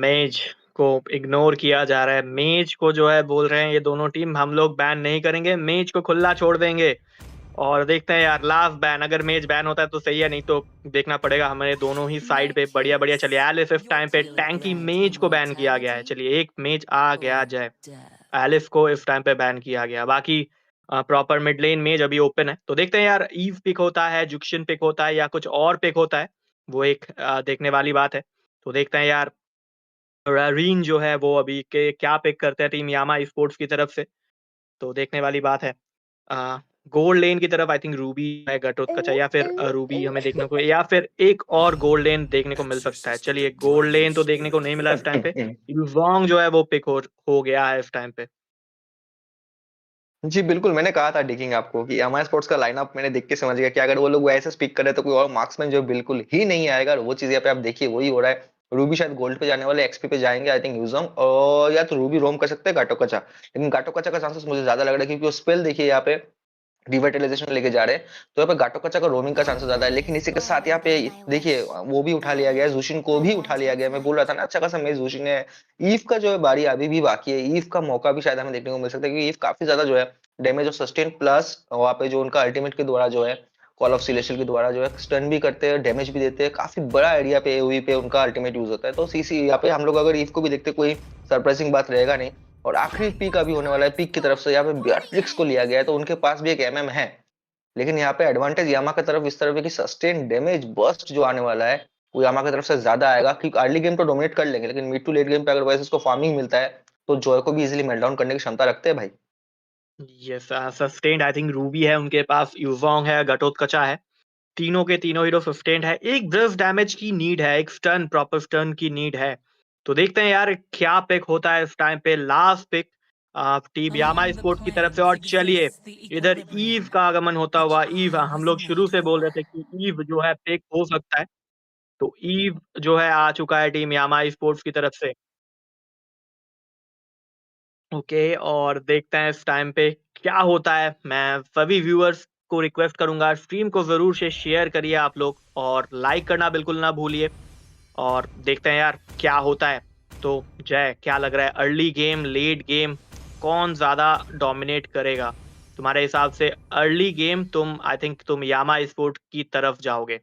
मेज को इग्नोर किया जा रहा है। मेज को जो है बोल रहे हैं ये दोनों टीम हम लोग बैन नहीं करेंगे, मेज को खुला छोड़ देंगे। और देखते हैं यार लास्ट बैन, अगर मेज बैन होता है तो सही है, नहीं तो देखना पड़ेगा हमें दोनों ही साइड पे। बढ़िया बढ़िया, चलिए एलिस इस टाइम पे टैंकी मेज को बैन किया गया है। चलिए एक मेज आ गया जाए, एलिस को इस टाइम पे बैन किया गया। बाकी प्रॉपर मिड लेन मेज अभी ओपन है, तो देखते हैं यार ईव पिक होता है, जुक्शन पिक होता है या कुछ और पिक होता है, वो एक देखने वाली बात है। तो देखते हैं यार रीन जो है वो अभी के क्या पिक करते हैं टीम यामा स्पोर्ट्स की तरफ से, तो देखने वाली बात है। गोल्ड लेन की तरफ आई थिंक रूबी है, घटोत्कच है, या फिर रूबी हमें देखने को, या फिर एक और गोल्ड लेन देखने को मिल सकता है। चलिए गोल्ड लेन तो देखने को नहीं मिला इस टाइम पे, युजोंग जो है वो पिक हो गया है इस टाइम पे। जी बिल्कुल, मैंने कहा था डिकिंग आपको कि हमारे स्पोर्ट्स का लाइनअप मैंने देख के समझ गया कि अगर वो लोग वैसे स्पीक करे तो कोई और मार्क्समैन जो बिल्कुल ही नहीं आएगा। और वो चीज यहाँ पे आप देखिए वही हो रहा है। रूबी शायद गोल्ड पे जाने वाले, एक्सपी पे जाएंगे आई थिंक यूजोंग, और या तो रूबी रोम कर सकते हैं घाटोकचा। लेकिन घाटोकचा का चांसेस मुझे ज्यादा लग रहा है क्योंकि वो स्पेल देखिए यहाँ पे रिवर्टलाइजेशन लेके जा रहे हैं, तो यहाँ पे गाटो कच्चा का रोमिंग का चांसेस ज्यादा है। लेकिन इसी के साथ यहाँ पे देखिए वो भी उठा लिया गया है, जुशिन को भी उठा लिया गया है। मैं बोल रहा था ना अच्छा खासा मैच जुशिन है। ईव का जो है बारी अभी भी बाकी है, ईव का मौका भी शायद हमें देखने को मिल सकता है क्योंकि ईव काफी ज्यादा जो है डैमेज और सस्टेन प्लस वहाँ पे जो उनका अल्टीमेट के द्वारा जो है कॉल ऑफ सिलेशियल के द्वारा जो है स्टन भी करते हैं, डैमेज भी देते हैं। काफी बड़ा एरिया पे एओई पे उनका अल्टीमेट यूज होता है। तो सीसी यहाँ पे हम लोग अगर ईव को भी देखते कोई सरप्राइजिंग बात रहेगा नहीं। और आखिरी पीक अभी होने वाला है, पीक की तरफ से यहाँ पे बेatrix को लिया गया है, तो उनके पास भी एक एमएम है। लेकिन यहाँ पे एडवांटेज यामा की तरफ इस तरफ है कि सस्टेन डैमेज बर्स्ट जो आने वाला है वो यामा की तरफ से ज्यादा आएगा, क्योंकि अर्ली गेम तो डोमिनेट कर लेंगे लेकिन मिड टू लेट गेम पे अगर वैसे उसको फार्मिंग मिलता है तो जॉय को भी इजीली मेल्ट डाउन करने की क्षमता रखते हैं भाई। Yes, sustained I think Ruby है उनके पास, युजोंग है, घटोत्कचा है, तीनों के तीनों हीरो सस्टेन्ड है। एक ब्रस्ट डैमेज की नीड है, एक स्टन, प्रॉपर स्टन की नीड है। तो देखते हैं यार क्या पिक होता है इस टाइम पे, last pick team Yama sports की तरफ से। और चलिए इधर ईव का आगमन होता हुआ, ईव हम लोग शुरू से बोल रहे थे कि ईव जो है पिक हो सकता है, तो ईव जो है आ चुका है टीम यामा स्पोर्ट्स की तरफ से। ओके, और देखते हैं इस टाइम पे क्या होता है। मैं सभी व्यूअर्स को रिक्वेस्ट करूंगा स्ट्रीम को जरूर से शेयर करिए आप लोग, और लाइक करना बिल्कुल ना भूलिए। और देखते हैं यार क्या होता है। तो जय, क्या लग रहा है अर्ली गेम लेट गेम कौन ज्यादा डोमिनेट करेगा तुम्हारे हिसाब से? अर्ली गेम तुम, आई थिंक तुम यामा स्पोर्ट की तरफ जाओगे।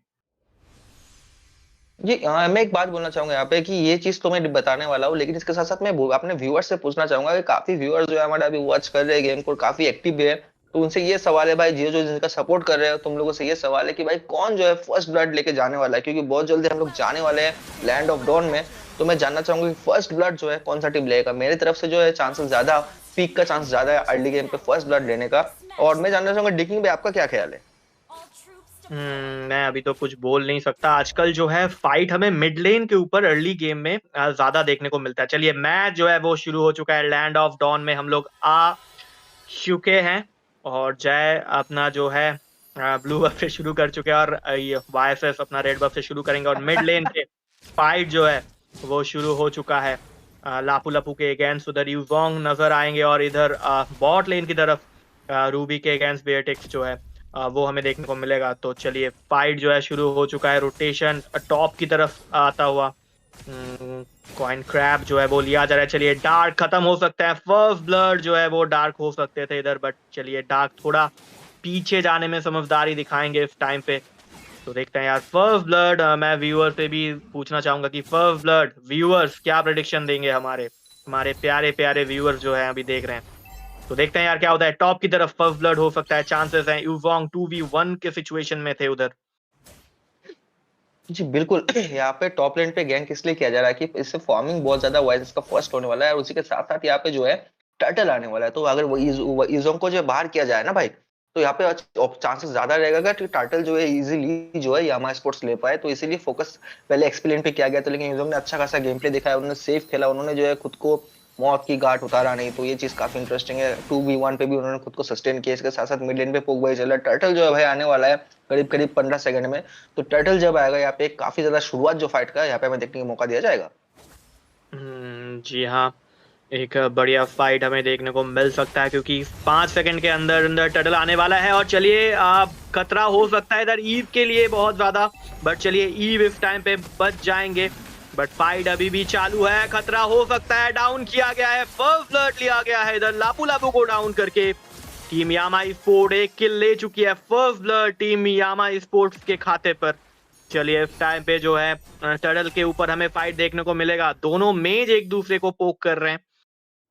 जी मैं एक बात बोलना चाहूंगा यहाँ पे कि ये चीज तो मैं बताने वाला हूँ, लेकिन इसके साथ साथ मैं अपने व्यूअर्स से पूछना चाहूंगा कि काफी व्यूअर्स जो है हमारे अभी वॉच कर रहे हैं गेम को, काफी एक्टिव भी है। तो उनसे ये सवाल है भाई, जियो जो जिनका सपोर्ट कर रहे हो तुम लोगों से ये सवाल है कि भाई कौन जो है फर्स्ट ब्लड लेके जाने वाला है, क्योंकि बहुत जल्दी हम लोग जाने वाले हैं लैंड ऑफ डॉन में। तो मैं जानना चाहूंगा कि फर्स्ट ब्लड जो है कौन सा टीम लेगा। मेरी तरफ से जो है चांसेस ज्यादा, पीक का चांस ज्यादा है अर्ली गेम पे फर्स्ट ब्लड लेने का। और मैं जानना चाहूंगा डिकिंग पे आपका क्या ख्याल है। मैं अभी तो कुछ बोल नहीं सकता। आजकल जो है फाइट हमें मिड लेन के ऊपर अर्ली गेम में ज्यादा देखने को मिलता है। चलिए मैच जो है वो शुरू हो चुका है, लैंड ऑफ डॉन में हम लोग आ चुके हैं। और जय अपना जो है ब्लू बफ से शुरू कर चुके हैं, और ये वाईएसएस अपना रेड बफ से शुरू करेंगे। और मिड लेन पे फाइट जो है वो शुरू हो चुका है। लापू लपू के अगेंस्ट उधर यूजोंग नजर आएंगे, और इधर बॉट लेन की तरफ रूबी के अगेंस्ट बेयरटिक्स जो है वो हमें देखने को मिलेगा। तो चलिए फाइट जो है शुरू हो चुका है, रोटेशन टॉप की तरफ आता हुआ कॉइन क्रैब जो है वो लिया जा रहा है। चलिए डार्क खत्म हो सकता है, फर्स्ट ब्लड जो है वो डार्क हो सकते थे इधर, बट चलिए डार्क थोड़ा पीछे जाने में समझदारी दिखाएंगे इस टाइम पे। तो देखते हैं यार फर्स्ट ब्लड। मैं व्यूअर से भी पूछना चाहूंगा कि फर्स्ट ब्लड व्यूअर्स क्या प्रेडिक्शन देंगे, हमारे हमारे प्यारे प्यारे व्यूअर्स जो है अभी देख रहे हैं। तो देखते हैं यार क्या होता है। टॉप की तरफ फर्स्ट ब्लड हो सकता है, चांसेस हैं। यूजोंग 2v1 के सिचुएशन में थे उधर। जी बिल्कुल। यहाँ पे टॉप लेन पे गैंग इसलिए किया जा रहा है कि इससे फार्मिंग बहुत ज्यादा वाइज इसका फर्स्ट होने वाला है, और उसी के साथ साथ यहाँ पे जो है टर्टल आने वाला है। तो अगर वो इजोंग को जो बाहर किया जाए ना भाई, तो यहाँ पे चांसेस ज्यादा रहेगा कि टर्टल जो है इजीली जो है यामा स्पोर्ट्स ले पाए। तो इसीलिए फोकस पहले एक्सप्लेन पे किया गया था, लेकिन इजोंग ने अच्छा खासा गेम प्ले दिखाया, उन्होंने सेफ खेला, उन्होंने जो है खुद को मौत की घाट उतारा नहीं। तो ये चीज काफी इंटरेस्टिंग है। 2v1 पे भी उन्होंने खुद को सस्टेन किया। इसके साथ साथ मिड लेन पे पोगबाई चला, टर्टल जो है भाई आने वाला है करीब करीब 15 सेकंड में। तो टर्टल जब आएगा यहाँ पे काफी ज्यादा शुरुआत जो फाइट का यहाँ पे हमें देखने का मौका दिया जाएगा। जी हाँ, एक बढ़िया फाइट हमें देखने को मिल सकता है क्योंकि 5 सेकंड के अंदर अंदर टर्टल आने वाला है। और चलिए खतरा हो सकता है इधर ईव के लिए बहुत ज्यादा, बट चलिए ईव इस टाइम पे बच जाएंगे। बट फाइट अभी भी चालू है, खतरा हो सकता है। डाउन किया गया है, फर्स्ट ब्लड लिया गया है इधर लापू लापू को डाउन करके। टीम यामा स्पोर्ट एक किल ले चुकी है, first blood team Yama sports के खाते पर। चलिए इस टाइम पे जो है टर्टल के ऊपर हमें फाइट देखने को मिलेगा, दोनों मेज एक दूसरे को पोक कर रहे हैं।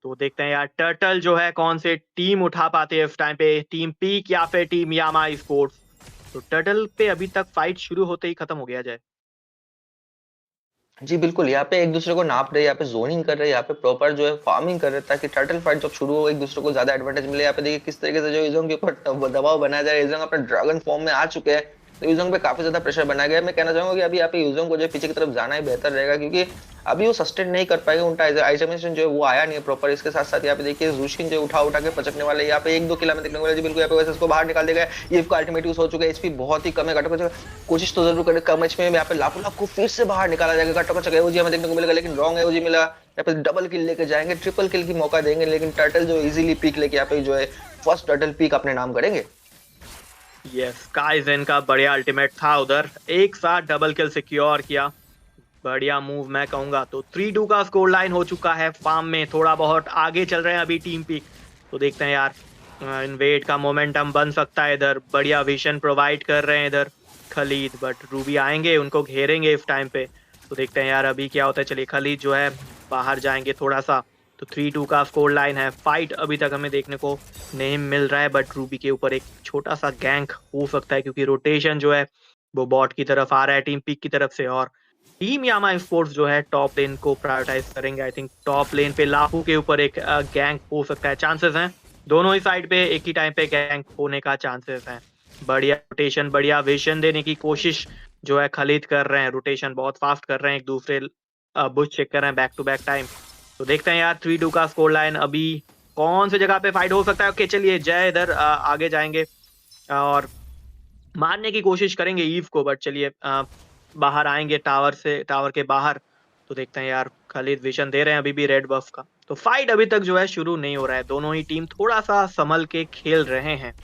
तो देखते हैं यार टर्टल जो है कौन से टीम उठा पाते हैं इस टाइम पे, टीम पीक या फिर टीम यामा स्पोर्ट्स। तो टर्टल पे अभी तक फाइट शुरू होते ही खत्म हो गया जाए। जी बिल्कुल, यहाँ पे एक दूसरे को नाप रहे, यहाँ पे जोनिंग कर रहे, यहाँ पे प्रॉपर जो है फार्मिंग कर रहे, ताकि टर्टल फाइट जब शुरू हो एक दूसरे को ज्यादा एडवांटेज मिले। यहाँ पे देखिए किस तरीके से जो यूजोंग के ऊपर दबाव बनाया जा रहा है। यूजोंग अपने ड्रैगन फॉर्म में आ चुके हैं, तो यूजोंग पे काफी ज्यादा प्रेशर बनाया गया है। मैं कहना चाहूंगा कि अभी यहाँ पे यूजोंग को जो है पीछे की तरफ जाना ही बेहतर रहेगा, क्योंकि अभी वो सस्टेन नहीं कर पाएगा, उनका आइसोलेशन जो है वो आया नहीं है प्रॉपर। इसके साथ साथ यहाँ पे देखिए जूशिन जो उठा उठा के पचकने वाले, यहाँ पे 1-2 किला में देखने को मिला जी बिल्कुल। यहाँ पे वैसे उसको बाहर निकाल देगा, ये का अल्टीमेट यूज हो चुका है, एचपी बहुत ही कम है। घटो कोशिश तो जरूर करे कम एचपी में, यहाँ पे लापू लाप को फिर से बाहर निकाला जाएगा। घटो का एओजी हमें देखने को मिलेगा, लेकिन रॉन्ग एओजी मिला। यहाँ पे डबल किल लेके जाएंगे, ट्रिपल किल की मौका देंगे, लेकिन टर्टल जो इजीली पीक लेके यहाँ पे जो है फर्स्ट टर्टल पीक अपने नाम करेंगे। यस, काइजेन का बढ़िया अल्टीमेट था उधर, एक साथ डबल किल सिक्योर किया, बढ़िया मूव मैं कहूंगा। तो 3-2 का स्कोर लाइन हो चुका है, फार्म में थोड़ा बहुत आगे चल रहे हैं अभी टीम पीक। तो देखते हैं यार इन्वेड का मोमेंटम बन सकता है इधर, बढ़िया विजन प्रोवाइड कर रहे हैं इधर खलीद। बट रूबी आएंगे, उनको घेरेंगे इस टाइम पे। तो देखते हैं यार अभी क्या होता है। चलिए खलीद जो है बाहर जाएंगे थोड़ा सा। तो 3-2 का स्कोर लाइन है, फाइट अभी तक हमें देखने को नहीं मिल रहा है, बट रूबी के ऊपर एक छोटा सा गैंक हो सकता है, क्योंकि रोटेशन जो है वो बॉट की तरफ आ रहा है टीम पीक की तरफ से। और टीम यामा स्पोर्ट्स जो है टॉप लेन को प्रायोरिटाइज करेंगे। आई थिंक टॉप लेन पे लापू के ऊपर एक गैंक हो सकता है, चांसेस हैं दोनों ही साइड पे एक ही टाइम पे गैंक होने का चांसेस हैं। बढ़िया रोटेशन, बढ़िया विजन देने की कोशिश जो है खलीद कर रहे हैं, रोटेशन बहुत फास्ट कर रहे हैं, एक दूसरे बुश चेक कर रहे हैं बैक टू बैक टाइम। तो देखते हैं यार 3-2 का स्कोर लाइन अभी कौन से जगह पे फाइट हो सकता है। ओके चलिए जय इधर आगे जाएंगे और मारने की कोशिश करेंगे ईव को, बट चलिए बाहर आएंगे टावर से, टावर के बाहर। तो देखते हैं यार खालिद विजन दे रहे हैं अभी भी रेड बफ का। तो फाइट अभी तक जो है शुरू नहीं हो रहा है, दोनों ही टीम थोड़ा सा संभल के खेल रहे हैं।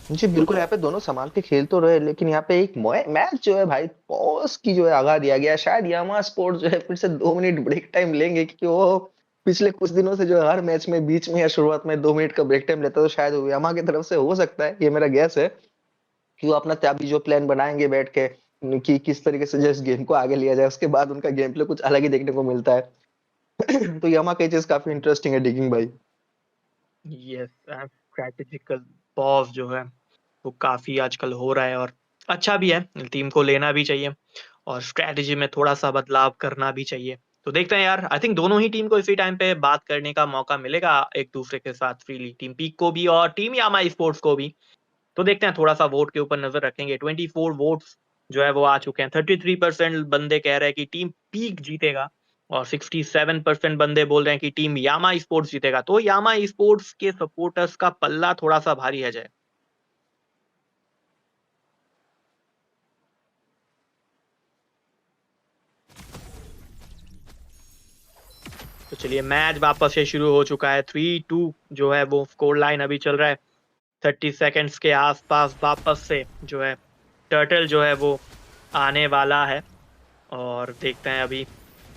जी बिल्कुल, यहाँ पे दोनों संभाल के खेल तो रहे, लेकिन यहाँ पे एक मैच जो है भाई पॉज की जो है आगा दिया गया। शायद यामा स्पोर्ट्स जो है फिर से 2 मिनट ब्रेक टाइम लेंगे, क्योंकि वो पिछले कुछ दिनों से जो है हर मैच में बीच में या शुरुआत में 2 मिनट का ब्रेक टाइम लेता है। तो शायद वो यामा की तरफ से हो सकता है, ये मेरा गैस है कि वो अपना अभी जो प्लान बनाएंगे बैठ के कि किस तरीके से जो इस गेम को आगे लिया जाए, उसके बाद उनका गेम प्ले कुछ अलग ही देखने को मिलता है। तो यामा की चीज काफी इंटरेस्टिंग है डिगिंग भाई। यस, स्ट्रेटेजिकल पॉज जो है वो काफी आजकल हो रहा है और अच्छा भी है, टीम को लेना भी चाहिए और स्ट्रेटेजी में थोड़ा सा बदलाव करना भी चाहिए। तो देखते हैं यार, आई थिंक दोनों ही टीम को इसी टाइम पे बात करने का मौका मिलेगा एक दूसरे के साथ फ्रीली, टीम पीक को भी और टीम यामा स्पोर्ट्स को भी। तो देखते हैं, थोड़ा सा वोट के ऊपर नजर रखेंगे। 24 वोट्स जो है वो आ चुके हैं। 33% बंदे कह रहे हैं कि टीम पीक जीतेगा और 67% बंदे बोल रहे हैं कि टीम यामा स्पोर्ट्स जीतेगा। तो यामा स्पोर्ट्स के सपोर्टर्स का पल्ला थोड़ा सा भारी है जय। तो चलिए मैच वापस से शुरू हो चुका है। 3-2 जो है वो स्कोर लाइन अभी चल रहा है। 30 सेकंड्स के आसपास वापस से जो है टर्टल जो है वो आने वाला है और देखते हैं अभी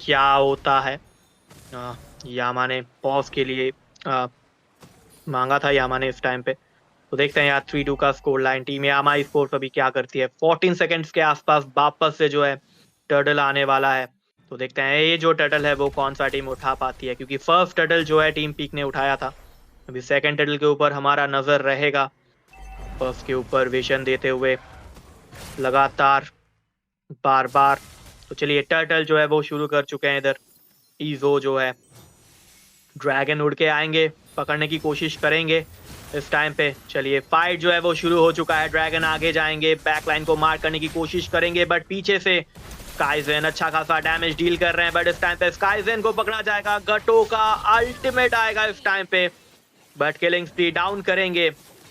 क्या होता है। यामा ने पॉज के लिए मांगा था यामा ने इस टाइम पे। तो देखते हैं यार 3-2 का score line, team Yama sports अभी क्या करती है। 14 सेकंड्स के आसपास वापस से जो है टर्टल आने वाला है। तो देखते हैं ये जो टर्टल है वो कौन सा टीम उठा पाती है, क्योंकि फर्स्ट टर्टल जो है टीम पीक ने उठाया था। अभी सेकंड टर्टल के ऊपर हमारा नजर रहेगा, फर्स्ट के ऊपर विजन देते हुए लगातार बार बार। तो चलिए टर्टल जो है वो शुरू कर चुके हैं इधर। ईजो जो है ड्रैगन उड़ के आएंगे, पकड़ने की कोशिश करेंगे इस टाइम पे। चलिए फाइट जो है वो शुरू हो चुका है, ड्रैगन आगे जाएंगे, बैकलाइन को मार करने की कोशिश करेंगे, बट पीछे से स्काईजेन अच्छा खासा डैमेज डील कर रहे हैं। बट इस टाइम पे स्काईजेन को पकड़ा जाएगा, गटो का अल्टीमेट आएगा इस टाइम पे, बट किलिंग स्पीड डाउन करेंगे।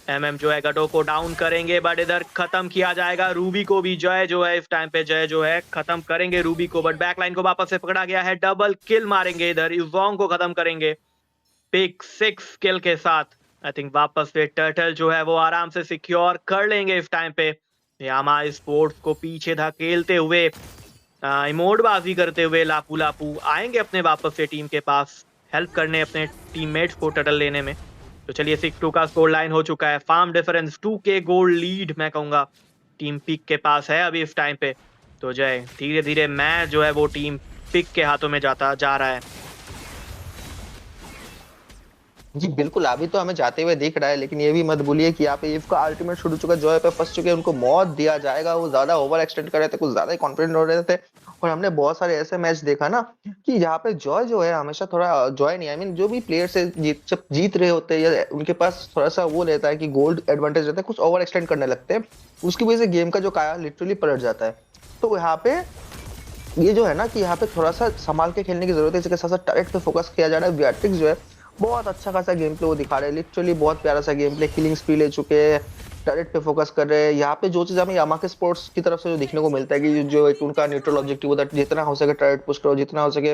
MM जो है गटो को डाउन करेंगे, बट इधर खत्म किया जाएगा रूबी को भी। जय जो है इस टाइम पे जय जो है खत्म करेंगे रूबी को, बट बैकलाइन को वापस से पकड़ा गया है। डबल किल मारेंगे इधर, इवोंग को खत्म करेंगे पिक 6 किल के साथ। आई थिंक वापस से टर्टल जो है वो आराम से सिक्योर कर लेंगे इस टाइम पे। यामा स्पोर्ट्स को पीछे धकेलते हुए, इमोटबाजी करते हुए लापू लापू आएंगे अपने वापस से टीम के पास, हेल्प करने अपने टीममेट्स को टर्टल लेने में। तो चलिए 6-2 का स्कोर लाइन हो चुका है। फार्म डिफरेंस 2 के गोल लीड मैं कहूंगा टीम पिक के पास है अभी इस टाइम पे। तो जय धीरे धीरे मैच जो है वो टीम पिक के हाथों में जाता जा रहा है। जी बिल्कुल, अभी तो हमें जाते हुए दिख रहा है, लेकिन ये भी मत भूलिए कि यहाँ पे ईव का अल्टीमेट शुरू हो चुका है, जॉय पे फंस चुके हैं, उनको मौत दिया जाएगा। वो ज्यादा ओवर एक्सटेंड कर रहे थे, कुछ ज्यादा ही कॉन्फिडेंट हो रहे थे, और हमने बहुत सारे ऐसे मैच देखा ना कि यहाँ पे जॉय जो है हमेशा थोड़ा, जॉय नहीं आई मीन जो भी प्लेयर से जब जीत रहे होते हैं या उनके पास थोड़ा सा वो रहता है कि गोल्ड एडवांटेज रहता है, कुछ ओवर एक्सटेंड करने लगते हैं, उसकी वजह से गेम का जो काया लिटरली पलट जाता है। तो यहाँ पे ये जो है ना कि यहाँ पे थोड़ा सा संभाल के खेलने की जरूरत है। इसके साथ साथ टैरेट पे फोकस किया जा रहा है। वियाट्रिक्स जो है बहुत अच्छा खासा गेम प्ले वो दिखा रहे हैं, लिटरली बहुत प्यारा सा गेम प्ले, किलिंग स्प्री ले चुके हैं, टैरेट पे फोकस कर रहे हैं। यहाँ पे जो चीज हमें यामा के स्पोर्ट्स की तरफ से जो देखने को मिलता है कि जो एक उनका न्यूट्रल ऑब्जेक्टिव होता है, जितना हो सके टैरेट पुश करो, जितना हो सके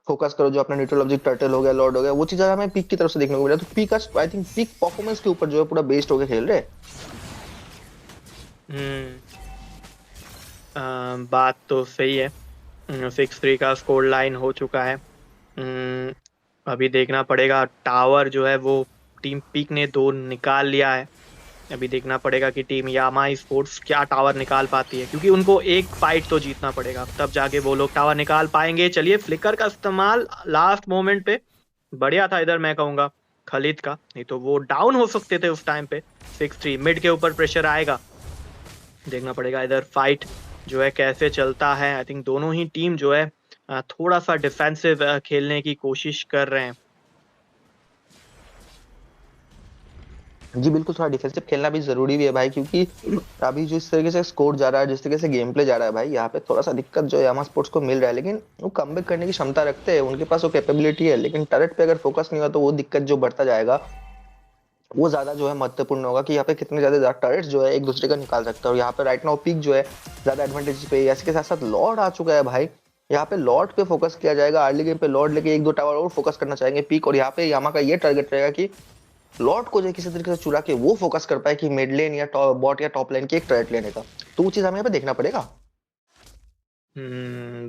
फोकस करो, जो अपना न्यूट्रल ऑब्जेक्ट टर्टल हो गया, लॉर्ड हो गया, वो चीज हमें पीक की तरफ से देखने को मिला। तो peak I think peak performance के ऊपर जो है पूरा बेस्ड होकर खेल रहे हैं। बात तो सही है। 6-3 का स्कोर लाइन हो चुका है। अभी देखना पड़ेगा, टावर जो है वो टीम पीक ने 2 निकाल लिया है। अभी देखना पड़ेगा कि टीम यामा स्पोर्ट्स क्या टावर निकाल पाती है, क्योंकि उनको एक फाइट तो जीतना पड़ेगा, तब जाके वो लोग टावर निकाल पाएंगे। चलिए फ्लिकर का इस्तेमाल लास्ट मोमेंट पे बढ़िया था इधर मैं कहूँगा खालिद का, नहीं तो वो डाउन हो सकते थे उस टाइम पे। 6-3 मिड के ऊपर प्रेशर आएगा, देखना पड़ेगा इधर फाइट जो है कैसे चलता है। आई थिंक दोनों ही टीम जो है थोड़ा सा डिफेंसिव खेलने की कोशिश कर रहे हैं। जी बिल्कुल, थोड़ा डिफेंसिव खेलना भी जरूरी भी है भाई, क्योंकि अभी जो इस तरीके से स्कोर जा रहा है, जिस तरीके से गेम प्ले जा रहा है भाई, यहाँ पे थोड़ा सा दिक्कत जो यामा स्पोर्ट्स को मिल रहा है। लेकिन वो कमबैक करने की क्षमता रखते हैं, उनके पास वो कैपेबिलिटी है, लेकिन टैरेट पे अगर फोकस नहीं हुआ तो वो दिक्कत जो बढ़ता जाएगा वो ज्यादा जो है महत्वपूर्ण होगा कि यहाँ पे कितने ज्यादा टर्रेट्स जो है एक दूसरे का निकाल सकते हैं। और यहाँ पे राइट नाउ पीक जो है ज्यादा एडवांटेज पे है। इसके साथ साथ लॉर्ड आ चुका है भाई, यहाँ पे लॉर्ड पे फोकस किया जाएगा। अर्ली गेम पे लॉर्ड लेके 1-2 टावर और फोकस करना चाहेंगे पीक, और यहाँ पे यामा का ये टारगेट रहेगा कि लॉर्ड को जो किसी तरीके से चुरा के वो फोकस कर पाए कि मिड लेन या बॉट या टॉप लाइन की एक टर्रेट लेने का। तो वो चीज हमें यहाँ पे देखना पड़ेगा।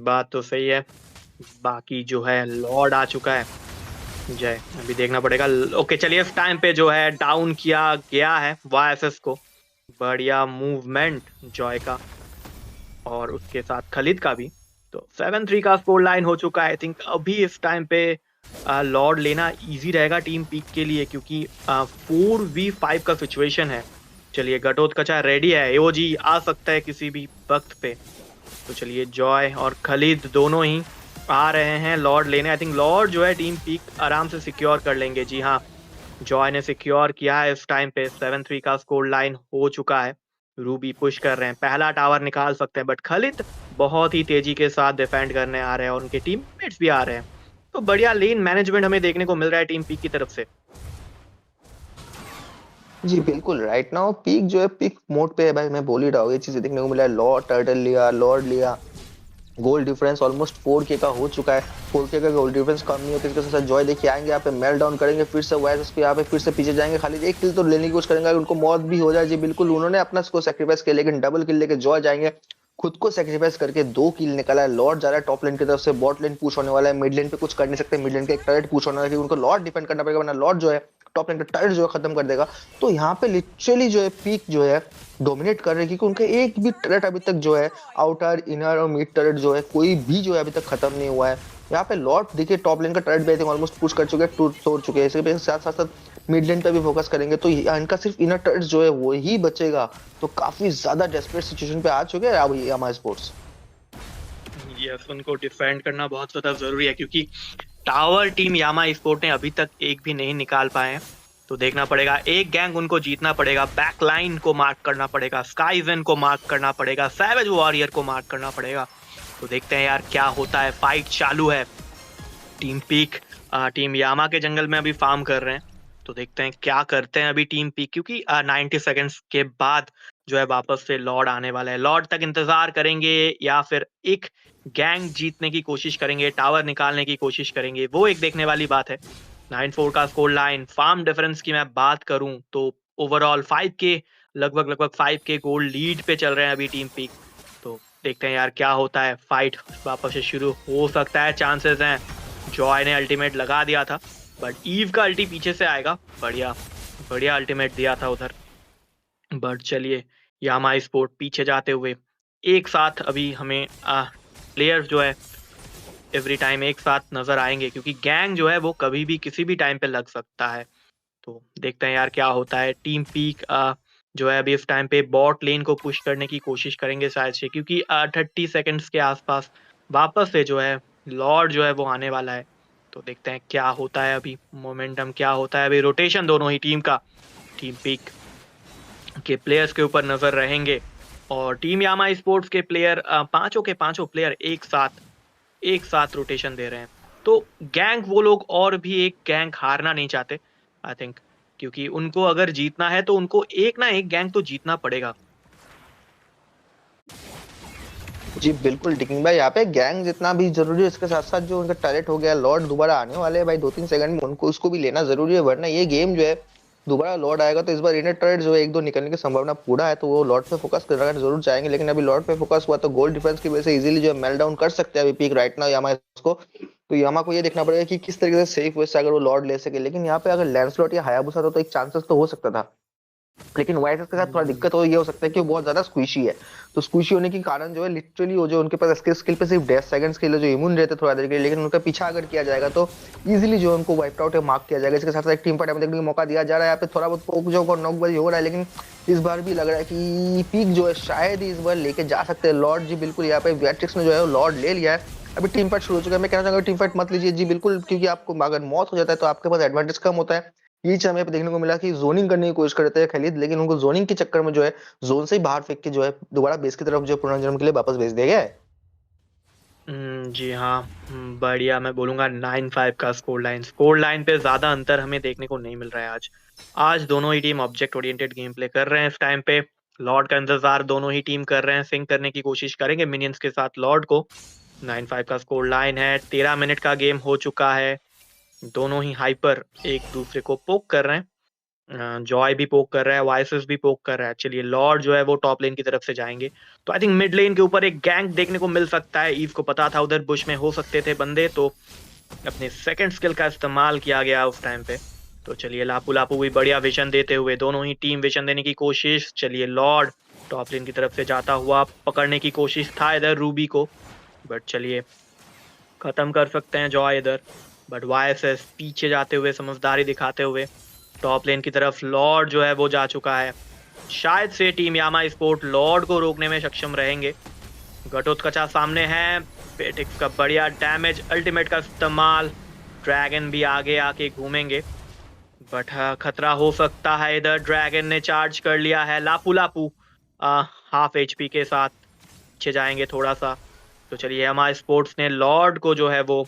बात तो सही है। बाकी जो है लॉर्ड आ चुका है जय, अभी देखना पड़ेगा। ओके चलिए इस टाइम पे जो है डाउन किया गया है YSS को, बढ़िया मूवमेंट जॉय का और उसके साथ खालिद का भी। तो 7-3 का स्कोर लाइन हो चुका है। आई थिंक अभी इस टाइम पे लॉर्ड लेना इजी रहेगा टीम पीक के लिए, क्योंकि 4v5 का सिचुएशन है। चलिए गटोत कचा रेडी है, एओजी आ सकता है किसी भी वक्त पे। तो चलिए जॉय और खालिद दोनों ही आ रहे हैं लॉर्ड लेने। आई थिंक लॉर्ड जो है टीम पीक आराम से सिक्योर कर लेंगे। जी हाँ, जॉय ने सिक्योर किया है इस टाइम पे। 7-3 का स्कोर लाइन हो चुका है। रूबी पुश कर रहे हैं, पहला टावर निकाल सकते हैं, बट खालिद बहुत ही तेजी के साथ डिफेंड करने आ रहे हैं और उनके टीममेट्स भी आ रहे हैं। तो बढ़िया लेन मैनेजमेंट हमें देखने को मिल रहा है टीम पीक की तरफ से। जी बिल्कुल, राइट नाउ पीक जो है पीक मोड पे है भाई, मैं बोल ही रहा हूँ, ये चीजें देखने को मिला है। लॉर्ड टर्टल लिया, लॉर्ड लिया, गोल्ड डिफरेंस ऑलमोस्ट 4K का हो चुका है। 4K का गोल्ड डिफरेंस कम नहीं होता। इसके साथ जॉय देखिए आएंगे यहाँ पे मेल डाउन करेंगे, फिर से वायरस पे यहाँ पे फिर से पीछे जाएंगे। खाली एक किल तो लेने की कोशिश करेंगे, उनको मौत भी हो जाए। जी बिल्कुल, उन्होंने अपना को सेक्रीफाइस किया, लेकिन डबल किल लेके जॉय जाएंगे, खुद को सेक्रीफाइस करके 2 किल निकाला है। लॉर्ड जा रहा है टॉप लाइन की तरफ से, बॉट लाइन पुश होने वाला है, मिड लाइन पे कुछ कर नहीं सकते, मिड लाइन का एक टर्रेट पुश होने वाला है, उनको लॉर्ड डिफेंड करना पड़ेगा, वरना लॉर्ड जो है टॉप लाइन का टर्रेट जो है खत्म कर देगा। तो यहाँ पे लिटरली जो है पीक जो है डोमिनेट कर रहे हैं, क्योंकि उनके एक भी टर्रेट अभी तक जो है आउटर इनर और मिड टर्रेट जो है कोई भी जो है अभी तक खत्म नहीं हुआ है। यहाँ पे लॉर्ड देखिए टॉप लाइन का टर्रेट भी आई थिंक ऑलमोस्ट पुश कर चुके हैं, तोड़ चुके हैं। इसके साथ साथ मिड लाइन पे भी फोकस करेंगे, तो इनका सिर्फ इनर टर्रेट जो है वो ही बचेगा। तो काफी ज्यादा डेस्परेट सिचुएशन पे आ चुके हैं अब ये हमारे स्पोर्ट्स। यस, उनको डिफेंड करना बहुत ज्यादा जरूरी है, क्योंकि टावर टीम यामा स्पोर्ट ने अभी तक एक भी नहीं निकाल पाए हैं। तो देखना पड़ेगा, एक गैंग उनको जीतना पड़ेगा, बैक लाइन को मार्क करना पड़ेगा, स्काईजन को मार्क करना पड़ेगा, सैवेज वॉरियर को मार्क करना पड़ेगा। तो देखते हैं यार क्या होता है। फाइट चालू है। टीम पीक टीम यामा के जंगल में अभी फार्म कर रहे हैं, तो देखते हैं क्या करते हैं अभी टीम पी, क्योंकि 90 सेकंड्स के बाद जो है वापस से लॉर्ड आने वाला है। लॉर्ड तक इंतजार करेंगे या फिर एक गैंग जीतने की कोशिश करेंगे, टावर निकालने की कोशिश करेंगे, वो एक देखने वाली बात है। 9-4 का स्कोर लाइन। फार्म डिफरेंस की मैं बात करूं तो ओवरऑल 5 के लगभग 5 के गोल लीड पे चल रहे हैं अभी टीम पीक। तो देखते हैं यार क्या होता है, फाइट वापस से शुरू हो सकता है, चांसेस हैं। जॉय ने अल्टीमेट लगा दिया था, बट ईव का अल्टी पीछे से आएगा। बढ़िया बढ़िया अल्टीमेट दिया था उधर। बट चलिए, यामा स्पोर्ट पीछे जाते हुए एक साथ अभी हमें प्लेयर्स जो है एवरी टाइम एक साथ नजर आएंगे, क्योंकि गैंग जो है वो कभी भी किसी भी टाइम पे लग सकता है। तो देखते हैं यार क्या होता है। टीम पीक जो है अभी इस टाइम पे बॉट लेन को पुश करने की कोशिश करेंगे शायद से, क्योंकि 30 सेकंड्स के आसपास वापस से जो है लॉर्ड जो है वो आने वाला है। तो देखते हैं क्या होता है अभी, मोमेंटम क्या होता है अभी। रोटेशन दोनों ही टीम का, टीम पीक के प्लेयर्स के ऊपर नजर रहेंगे, और टीम यामा स्पोर्ट्स के प्लेयर पांचों के पांचों प्लेयर एक साथ रोटेशन दे रहे हैं। तो गैंग वो लोग और भी एक गैंग हारना नहीं चाहते आई थिंक, क्योंकि उनको अगर जीतना है तो उनको एक ना एक गैंग तो जीतना पड़ेगा। जी बिल्कुल टिकिंग भाई, यहाँ पे गैंग जितना भी जरूरी है, इसके साथ साथ जो उनका टैलेंट हो गया, लॉर्ड दोबारा आने वाले हैं भाई 2-3 सेकंड में, उनको उसको भी लेना जरूरी है, वरना ये गेम जो है दोबारा लॉर्ड आएगा तो इस बार इनर टर्रेट जो है 1-2 निकलने की संभावना पूरा है, तो वो लॉर्ड पे फोकस करना जरूर चाहेंगे। लेकिन अभी लॉर्ड पे फोकस हुआ तो गोल डिफरेंस की वजह से इजीली जो है मेल डाउन कर सकते हैं अभी पीक राइट नाउ यामा इसको। तो यामा को ये देखना पड़ेगा कि किस तरीके से सेफ वे से अगर वो लॉर्ड ले सके। लेकिन यहाँ पे अगर लैंसलॉट या हायाबुसा तो एक चांसेस तो हो सकता था, लेकिन वाइसेस के साथ थोड़ा दिक्कत हो ये हो सकता है कि वो बहुत ज्यादा स्क्विशी है। तो स्क्विशी होने के कारण जो है लिटरली वो जो उनके पास स्किल पे सिर्फ 10 सेकंड्स के लिए जो इम्यून रहते थोड़ा देर के लिए, लेकिन उनका पीछा अगर किया जाएगा तो इजीली जो उनको वाइप आउट या मार्क किया जाएगा। इसके साथ साथ एक टीम फाइट में देखने का मौका दिया जा रहा है, यहाँ पे थोड़ा बहुत पोक जो और नॉकबाजी हो रहा है, लेकिन इस बार भी लग रहा है कि पीक जो है शायद ही इस बार लेके जा सकते हैं लॉर्ड। जी बिल्कुल, यहाँ पे बैट्रिक्स ने जो है लॉर्ड ले लिया है। अभी टीम फाइट शुरू हो चुका है। मैं कहना चाहूंगा टीम फाइट मत लीजिए जी बिल्कुल, क्योंकि आपको अगर मौत हो जाता है तो आपके पास एडवांटेज कम होता है। ये चीज हमें देखने को मिला कि जोनिंग करने की कोशिश करते हैं खलीद, लेकिन उनको जोनिंग के चक्कर में जो है जोन से ही बाहर फेंक के जो है दोबारा बेस की तरफ जो पुनर्जन्म के लिए वापस भेज दिया गया है। जी हाँ, बढ़िया। मैं बोलूंगा 9-5 का स्कोर लाइन पे ज्यादा अंतर हमें देखने को नहीं मिल रहा है आज। आज दोनों ही team object oriented game play कर रहे हैं इस टाइम पे। लॉर्ड का इंतजार दोनों ही टीम कर रहे हैं, सिंक करने की कोशिश करेंगे मिनियंस के साथ लॉर्ड को। 9-5 का स्कोर लाइन है, 13 मिनट का गेम हो चुका है। दोनों ही हाइपर एक दूसरे को पोक कर रहे हैं। जॉय भी पोक कर रहा है, वाइसेस भी पोक कर रहा है। चलिए, लॉर्ड जो है वो टॉप लेन की तरफ से जाएंगे, तो आई थिंक मिड लेन के ऊपर एक गैंग देखने को मिल सकता है। ईव को पता था उधर बुश में हो सकते थे बंदे, तो अपने सेकंड स्किल का इस्तेमाल किया गया उस टाइम पे। तो चलिए, लापू लापू भी बढ़िया विजन देते हुए, दोनों ही टीम विजन देने की कोशिश। चलिए, लॉर्ड टॉप लेन की तरफ से जाता हुआ पकड़ने की कोशिश था इधर रूबी को, बट चलिए खत्म कर सकते हैं जॉय इधर। बट वाईएसएस पीछे जाते हुए समझदारी दिखाते हुए टॉप लेन की तरफ लॉर्ड जो है वो जा चुका है। शायद से टीम यामा स्पोर्ट लॉर्ड को रोकने में सक्षम रहेंगे। घटोत्कचा सामने है, पेटिक्स का बढ़िया डैमेज, अल्टीमेट का इस्तेमाल, ड्रैगन भी आगे आके घूमेंगे, बट खतरा हो सकता है इधर। ड्रैगन ने चार्ज कर लिया है, लापू लापू हाफ एचपी के साथ पीछे जाएंगे थोड़ा सा। तो चलिए, यामा स्पोर्ट्स ने लॉर्ड को जो है वो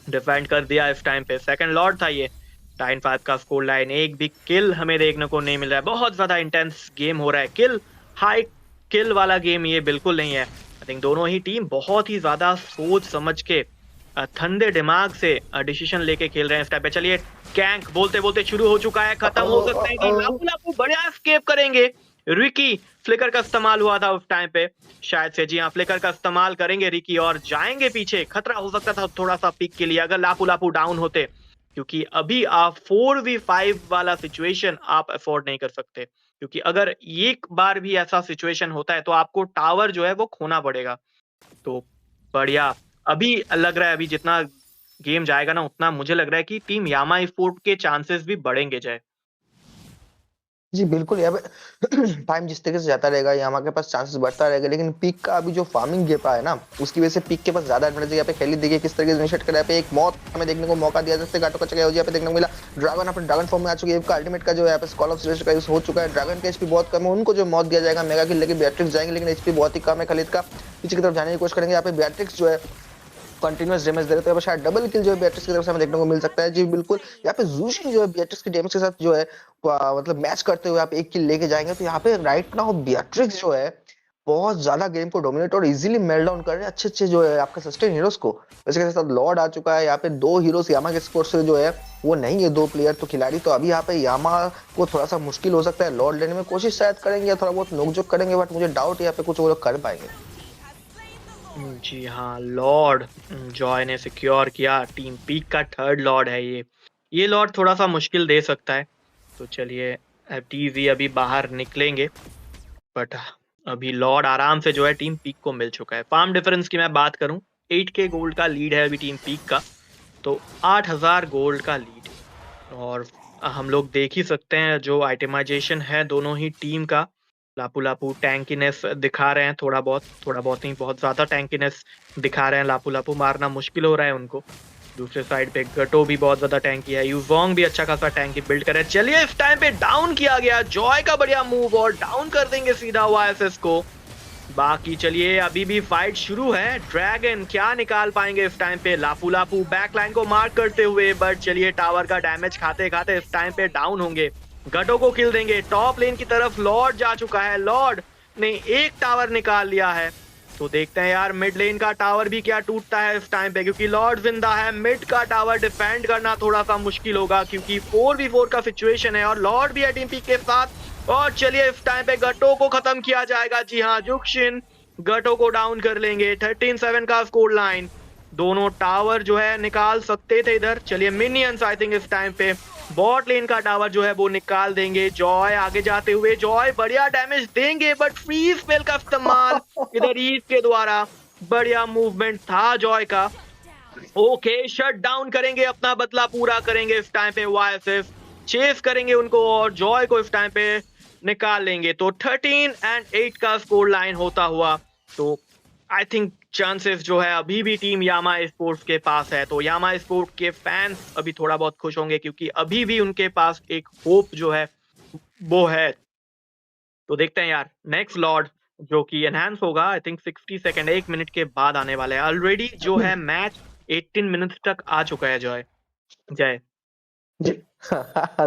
डिफेंड कर दिया इस टाइम पे। सेकंड लॉर्ड था ये। 9-5 का स्कोर लाइन, एक भी किल हमें देखने को नहीं मिल रहा है। बहुत ज्यादा इंटेंस गेम हो रहा है, किल हाई किल वाला गेम ये बिल्कुल नहीं है। आई थिंक दोनों ही टीम बहुत ही ज्यादा सोच समझ के ठंडे दिमाग से डिसीजन लेके खेल रहे हैं इस टाइम पे। चलिए, कैंक बोलते बोलते शुरू हो चुका है, खत्म हो सकता है कि लापू लापू बढ़िया एस्केप करेंगे। रिकी फ्लिकर का इस्तेमाल हुआ था उस टाइम पे, शायद से। जी हाँ, फ्लिकर का इस्तेमाल करेंगे रिकी और जाएंगे पीछे। खतरा हो सकता था थोड़ा सा पिक के लिए अगर लापू लापू डाउन होते, क्योंकि अभी आप 4v5 वाला सिचुएशन आप अफोर्ड नहीं कर सकते, क्योंकि अगर एक बार भी ऐसा सिचुएशन होता है तो आपको टावर जो है वो खोना पड़ेगा। तो बढ़िया, अभी लग रहा है, अभी जितना गेम जाएगा ना उतना मुझे लग रहा है कि टीम यामा स्पोर्ट के चांसेस भी बढ़ेंगे। जय जी बिल्कुल, यहाँ पे टाइम जिस तरीके से जाता रहेगा यामा के पास चांसेस बढ़ता रहेगा, लेकिन पीक का अभी जो फार्मिंग गेपा है ना उसकी वजह से पीक के पास ज्यादा एडवांटेज है। यहाँ पे खेली देखिए किस तरीके से इनिशिएट कर रहा है। एक मौत हमें देखने को मौका दिया, जैसे घाटों का चक्कर यहाँ पे देखने को मिला। ड्रैगन अपने ड्रैगन फॉर्म में आ चुकी है, अल्टीमेट का जो है यहाँ पे कॉल ऑफ सिलेस्ट का यूज हो चुका है। ड्रैगन का एचपी बहुत कम है, उनको जो मौत दिया जाएगा। मेगा किल लेके बैट्रिक्स जाएंगे, लेकिन एचपी बहुत ही कम है। खलीद का पीछे की तरफ जाने की कोशिश करेंगे। यहाँ पे बैट्रिक्स जो है कंटिन्यूअस डैमेज दे रहे, तो यहाँ पे शायद डबल किल जो है बेatrice की तरफ से हमें देखने को मिल सकता है। जी बिल्कुल, यहाँ पे जूशिन जो है बेatrice की डैमेज के साथ जो है मतलब मैच करते हुए आप एक किल लेके जाएंगे, तो यहाँ पे राइट नाउ बेatrice जो है बहुत ज्यादा गेम को डोमिनेट और इजीली मेल डाउन कर रहे हैं अच्छे अच्छे जो है आपके सस्टेन हीरोज को। इसके साथ लॉर्ड आ चुका है, यहाँ पे दो हीरोज यामा के स्पोर्ट्स से जो है वो नहीं है, दो प्लेयर तो खिलाड़ी, तो अभी यहाँ पे यामा को थोड़ा सा मुश्किल हो सकता है लॉर्ड लेने में, कोशिश शायद करेंगे या थोड़ा बहुत नोकझोंक करेंगे, बट मुझे डाउट यहाँ पे कुछ वो लोग कर पाएंगे। जी हाँ, लॉर्ड जॉय ने सिक्योर किया, टीम पीक का थर्ड लॉर्ड है ये लॉर्ड थोड़ा सा मुश्किल दे सकता है। तो चलिए टीवी अभी बाहर निकलेंगे, बट अभी लॉर्ड आराम से जो है टीम पीक को मिल चुका है। फार्म डिफरेंस की मैं बात करूं, 8K गोल्ड का लीड है अभी टीम पीक का, तो 8000 गोल्ड का लीड। और हम लोग देख ही सकते हैं जो आइटमाइजेशन है दोनों ही टीम का, लापू लापू टैंकीनेस दिखा रहे हैं, थोड़ा बहुत नहीं, बहुत ज्यादा टैंकीनेस दिखा रहे हैं। लापू लापू मारना मुश्किल हो रहा है उनको। दूसरे साइड पे गटो भी बहुत ज्यादा टैंकी है, यूजोंग भी अच्छा खासा टैंकी बिल्ड कर रहे हैं। चलिए इस टाइम पे डाउन किया गया जॉय का बढ़िया मूव, और डाउन कर देंगे सीधा वाईएसएस को। बाकी चलिए अभी भी फाइट शुरू है, ड्रैगन क्या निकाल पाएंगे इस टाइम पे। लापू लापू बैकलाइन को मार्क करते हुए, बट चलिए टावर का डैमेज खाते खाते इस टाइम पे डाउन होंगे। गटो को किल देंगे। टॉप लेन की तरफ लॉर्ड जा चुका है, लॉर्ड ने एक टावर निकाल लिया है। तो देखते हैं यार मिड लेन का टावर भी क्या टूटता है इस टाइम पे, क्योंकि लॉर्ड जिंदा है। मिड का टावर डिफेंड करना थोड़ा सा मुश्किल होगा, क्योंकि 4v4 का सिचुएशन है और लॉर्ड भी है टीम पी के साथ। और चलिए इस टाइम पे गटो को खत्म किया जाएगा। जी हाँ, जुक्शिन गटो को डाउन कर लेंगे। 13-7 का स्कोर लाइन, दोनों टावर जो है निकाल सकते थे इधर। चलिए मिनियंस आई थिंक इस टाइम पे बॉट लेन का टावर जो है वो निकाल देंगे। जॉय आगे जाते हुए, जॉय बढ़िया डैमेज देंगे, बट फ्रीज स्पेल का इस्तेमाल इधर ईज के द्वारा, बढ़िया मूवमेंट था जॉय का। ओके, शट डाउन करेंगे, अपना बदला पूरा करेंगे इस टाइम पे। वाईएसएस चेस करेंगे उनको और जॉय को इस टाइम पे निकाल लेंगे। तो 13-8 का स्कोर लाइन होता हुआ, तो आई थिंक चांसेस जो है अभी भी टीम यामा स्पोर्ट्स के पास है। तो यामा स्पोर्ट्स के फैंस अभी थोड़ा बहुत खुश होंगे, क्योंकि अभी भी उनके पास एक होप जो है वो है। तो देखते हैं यार नेक्स्ट लॉर्ड जो कि एनहांस होगा आई थिंक 60 सेकंड, 1 मिनट के बाद आने वाला है। ऑलरेडी जो है मैच 18 मिनट्स तक आ चुका है। जय जय जी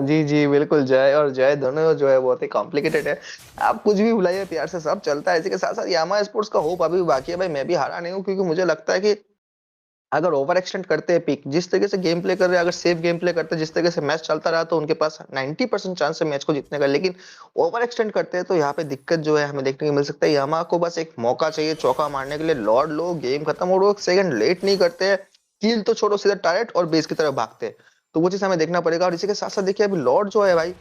जी जी बिल्कुल, जय और जय दोनों जो है बहुत ही कॉम्प्लिकेटेड है। आप कुछ भी बुलाइए, प्यार से सब चलता है। इसी के साथ साथ यामा स्पोर्ट्स का होप अभी भी बाकी है भाई। मैं भी हारा नहीं हूँ, क्योंकि मुझे लगता है कि अगर ओवर एक्सटेंड करते हैं पिक, जिस तरीके से गेम प्ले कर रहे हैं, अगर सेफ गेम प्ले करते हैं, जिस तरीके से मैच चलता रहा, तो उनके पास 90% चांस है मैच को जीतने का। लेकिन ओवर एक्सटेंड करते हैं तो यहाँ पे दिक्कत जो है हमें देखने को मिल सकता है। यामा को बस एक मौका चाहिए चौका मारने के लिए, लॉर्ड लो गेम खत्म, और वो सेकंड लेट नहीं करते हैं। किल तो छोड़ो, सीधा टारगेट और बेस की तरफ भागते हैं। तो वो चीज हमें देखना पड़ेगा। और इसी के साथ साथ देखिए अभी लॉर्ड जो है भाई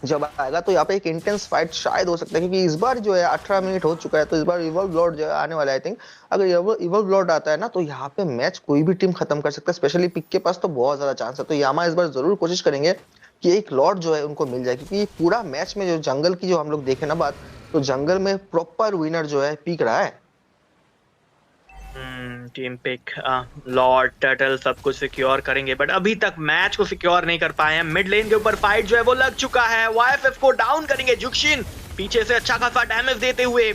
जब आएगा, तो यहाँ पे एक इंटेंस फाइट शायद हो सकता है, क्योंकि इस बार जो है 18 मिनट हो चुका है, तो इस बार इवॉल्व लॉर्ड जो है आने वाला है। आई थिंक अगर इवॉल्व लॉर्ड आता है ना, तो यहाँ पे मैच कोई भी टीम खत्म कर सकता है, स्पेशली पिक के पास तो बहुत ज्यादा चांस है। तो यामा इस बार जरूर कोशिश करेंगे कि एक लॉर्ड जो है उनको मिल जाए, क्योंकि पूरा मैच में जो जंगल की जो हम लोग देखे ना बात, तो जंगल में प्रॉपर विनर जो है पीक रहा है। टीम पिक लॉर्ड टर्टल सब कुछ सिक्योर करेंगे, बट अभी तक मैच को सिक्योर नहीं कर पाए हैं। मिड लेन के ऊपर फाइट जो है वो लग चुका है। वाईएफएफ को डाउन करेंगे जुक्शिन पीछे से अच्छा खासा डैमेज देते हुए।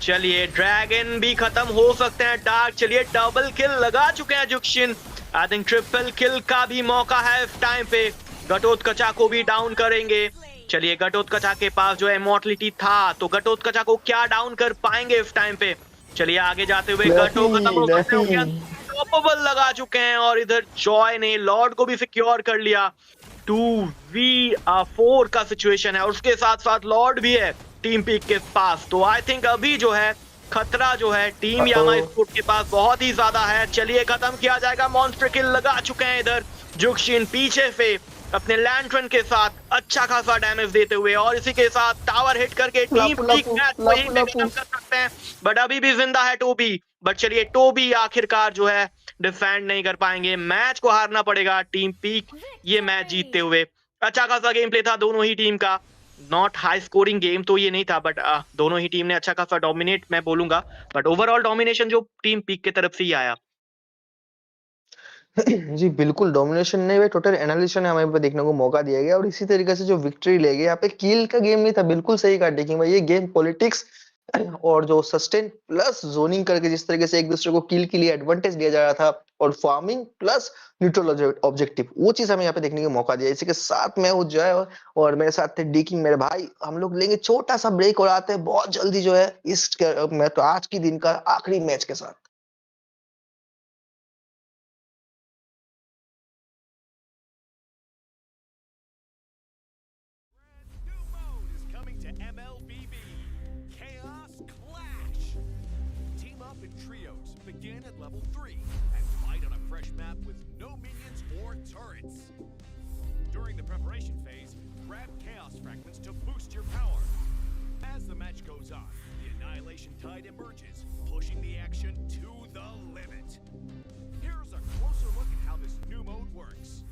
चलिए ड्रैगन भी खत्म हो सकते हैं डार्क। चलिए डबल किल लगा चुके हैं जुक्शिन, आई थिंक ट्रिपल किल का भी मौका है इस टाइम पे। घटोत्कचा को भी डाउन करेंगे। चलिए घटोत्कचा के पास जो है इमॉर्टलिटी था, तो घटोत्कचा को क्या डाउन कर पाएंगे इस टाइम पे। चलिए आगे जाते हुए गटो खत्म हो सकते हैं, अनस्टॉपेबल लगा चुके हैं। और इधर जॉय ने लॉर्ड को भी सिक्योर कर लिया। 2v4 का सिचुएशन है, और उसके साथ साथ लॉर्ड भी है टीम पीक के पास। तो आई थिंक अभी जो है खतरा जो है टीम यामा स्पोर्ट के पास बहुत ही ज्यादा है। चलिए खत्म किया जाएगा। मॉन्स्टर किल लगा चुके हैं इधर जुक्शिन पीछे से अपने लैंटर्न के साथ अच्छा खासा डैमेज देते हुए, और इसी के साथ टावर हिट करके टीम पीक मैच को यहीं पे खत्म कर सकते हैं। बट अभी भी जिंदा है टोबी, बट चलिए टोबी आखिरकार जो है डिफेंड नहीं कर पाएंगे। मैच को हारना पड़ेगा टीम पीक ये मैच जीतते हुए। अच्छा खासा गेम प्ले था दोनों ही टीम का, नॉट हाई स्कोरिंग गेम तो ये नहीं था, बट दोनों ही टीम ने अच्छा खासा डोमिनेट मैं बोलूंगा, बट ओवरऑल डोमिनेशन जो टीम पीक की तरफ से ही आया। जी बिल्कुल, डोमिनेशन नहीं भाई, टोटल एनालिसिस हमें पे देखने को मौका दिया गया, और इसी तरीके से जो विक्ट्री ले गए यहाँ पे किल का गेम नहीं था। बिल्कुल सही कहा, देखिए भाई ये गेम पॉलिटिक्स और जो सस्टेन प्लस जोनिंग करके जिस तरीके से एक दूसरे को किल के लिए एडवांटेज दिया जा रहा था, और फार्मिंग प्लस न्यूट्रल ऑब्जेक्टिव, वो चीज हमें यहाँ पे देखने का मौका दिया। इसी के साथ मैं जो है, और मेरे साथ थे डी किंग मेरे भाई। हम लोग लेंगे छोटा सा ब्रेक और आते हैं बहुत जल्दी जो है इस मैं तो आज की दिन का आखिरी मैच के साथ। New mode is coming to MLBB. Chaos Clash. Team up in trios, begin at level 3, and fight on a fresh map with no minions or turrets. During the preparation phase, grab chaos fragments to boost your power. As the match goes on, the Annihilation Tide emerges, pushing the action to the limit. Here's a closer look at how this new mode works.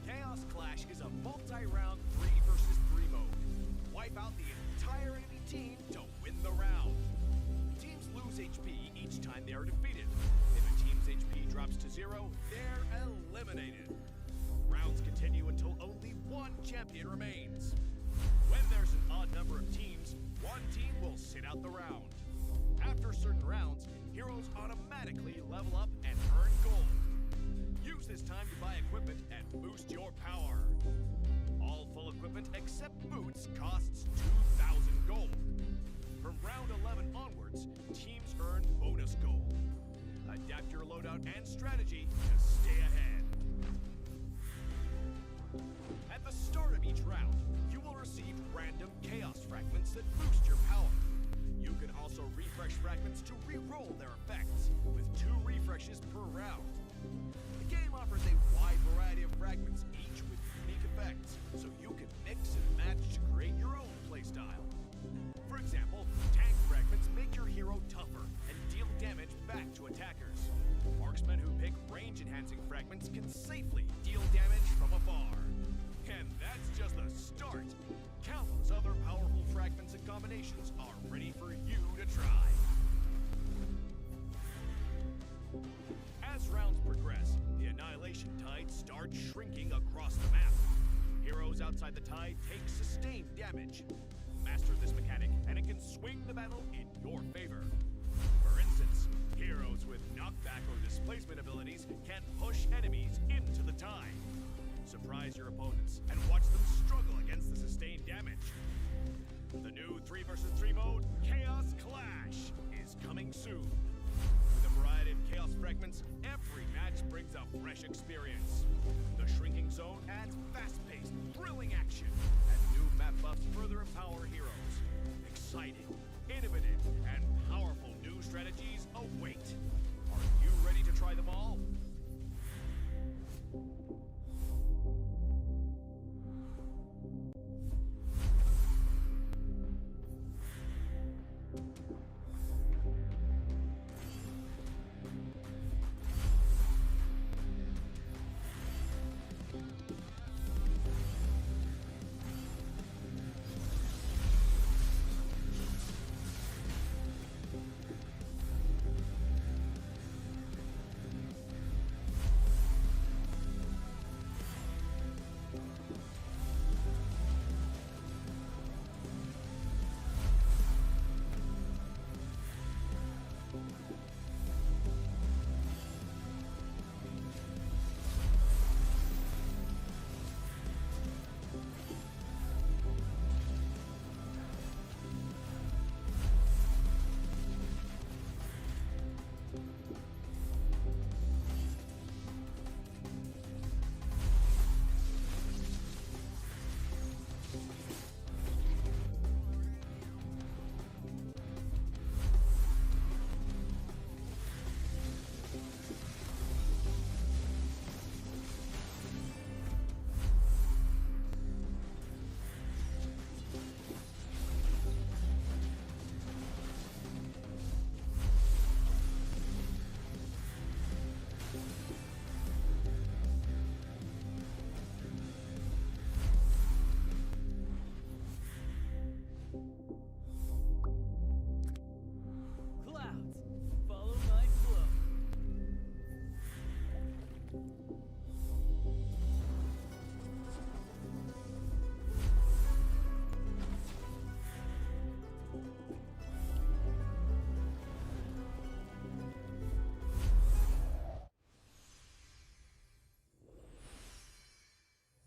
Chaos Clash is a multi-round 3 versus 3 mode. Wipe out the entire enemy team to win the round. Teams lose HP each time they are defeated. If a team's HP drops to 0, they're eliminated. Rounds continue until only one champion remains. When there's an odd number of teams, one team will sit out the round. After certain rounds, heroes automatically level up and earn gold. Use this time to buy equipment and boost your power. All full equipment except boots costs 2,000 gold. From round 11 onwards, teams earn bonus gold. Adapt your loadout and strategy to stay ahead. At the start of each round, you will receive random chaos fragments that boost your power. You can also refresh fragments to re-roll their effects, with 2 refreshes per round. The game offers a wide variety of fragments, each with unique effects, so you can mix and match to create your own playstyle. For example, tank fragments make your hero tougher and deal damage back to attackers. Marksmen who pick range-enhancing fragments can safely deal damage from afar. And that's just the start. Countless other powerful fragments and combinations are ready for you to try. As rounds progress, the Annihilation Tide starts shrinking across the map. Heroes outside the tide take sustained damage. Master this mechanic, and it can swing the battle in your favor. For instance, heroes with knockback or displacement abilities can push enemies into the tide. Surprise your opponents and watch them struggle against the sustained damage. The new 3 versus 3 mode, Chaos Clash, is coming soon. With a variety of chaos fragments, every match brings a fresh experience. The shrinking zone adds fast-paced, thrilling action, and new map buffs further empower heroes. Exciting, innovative, and powerful new strategies await. Are you ready to try them all?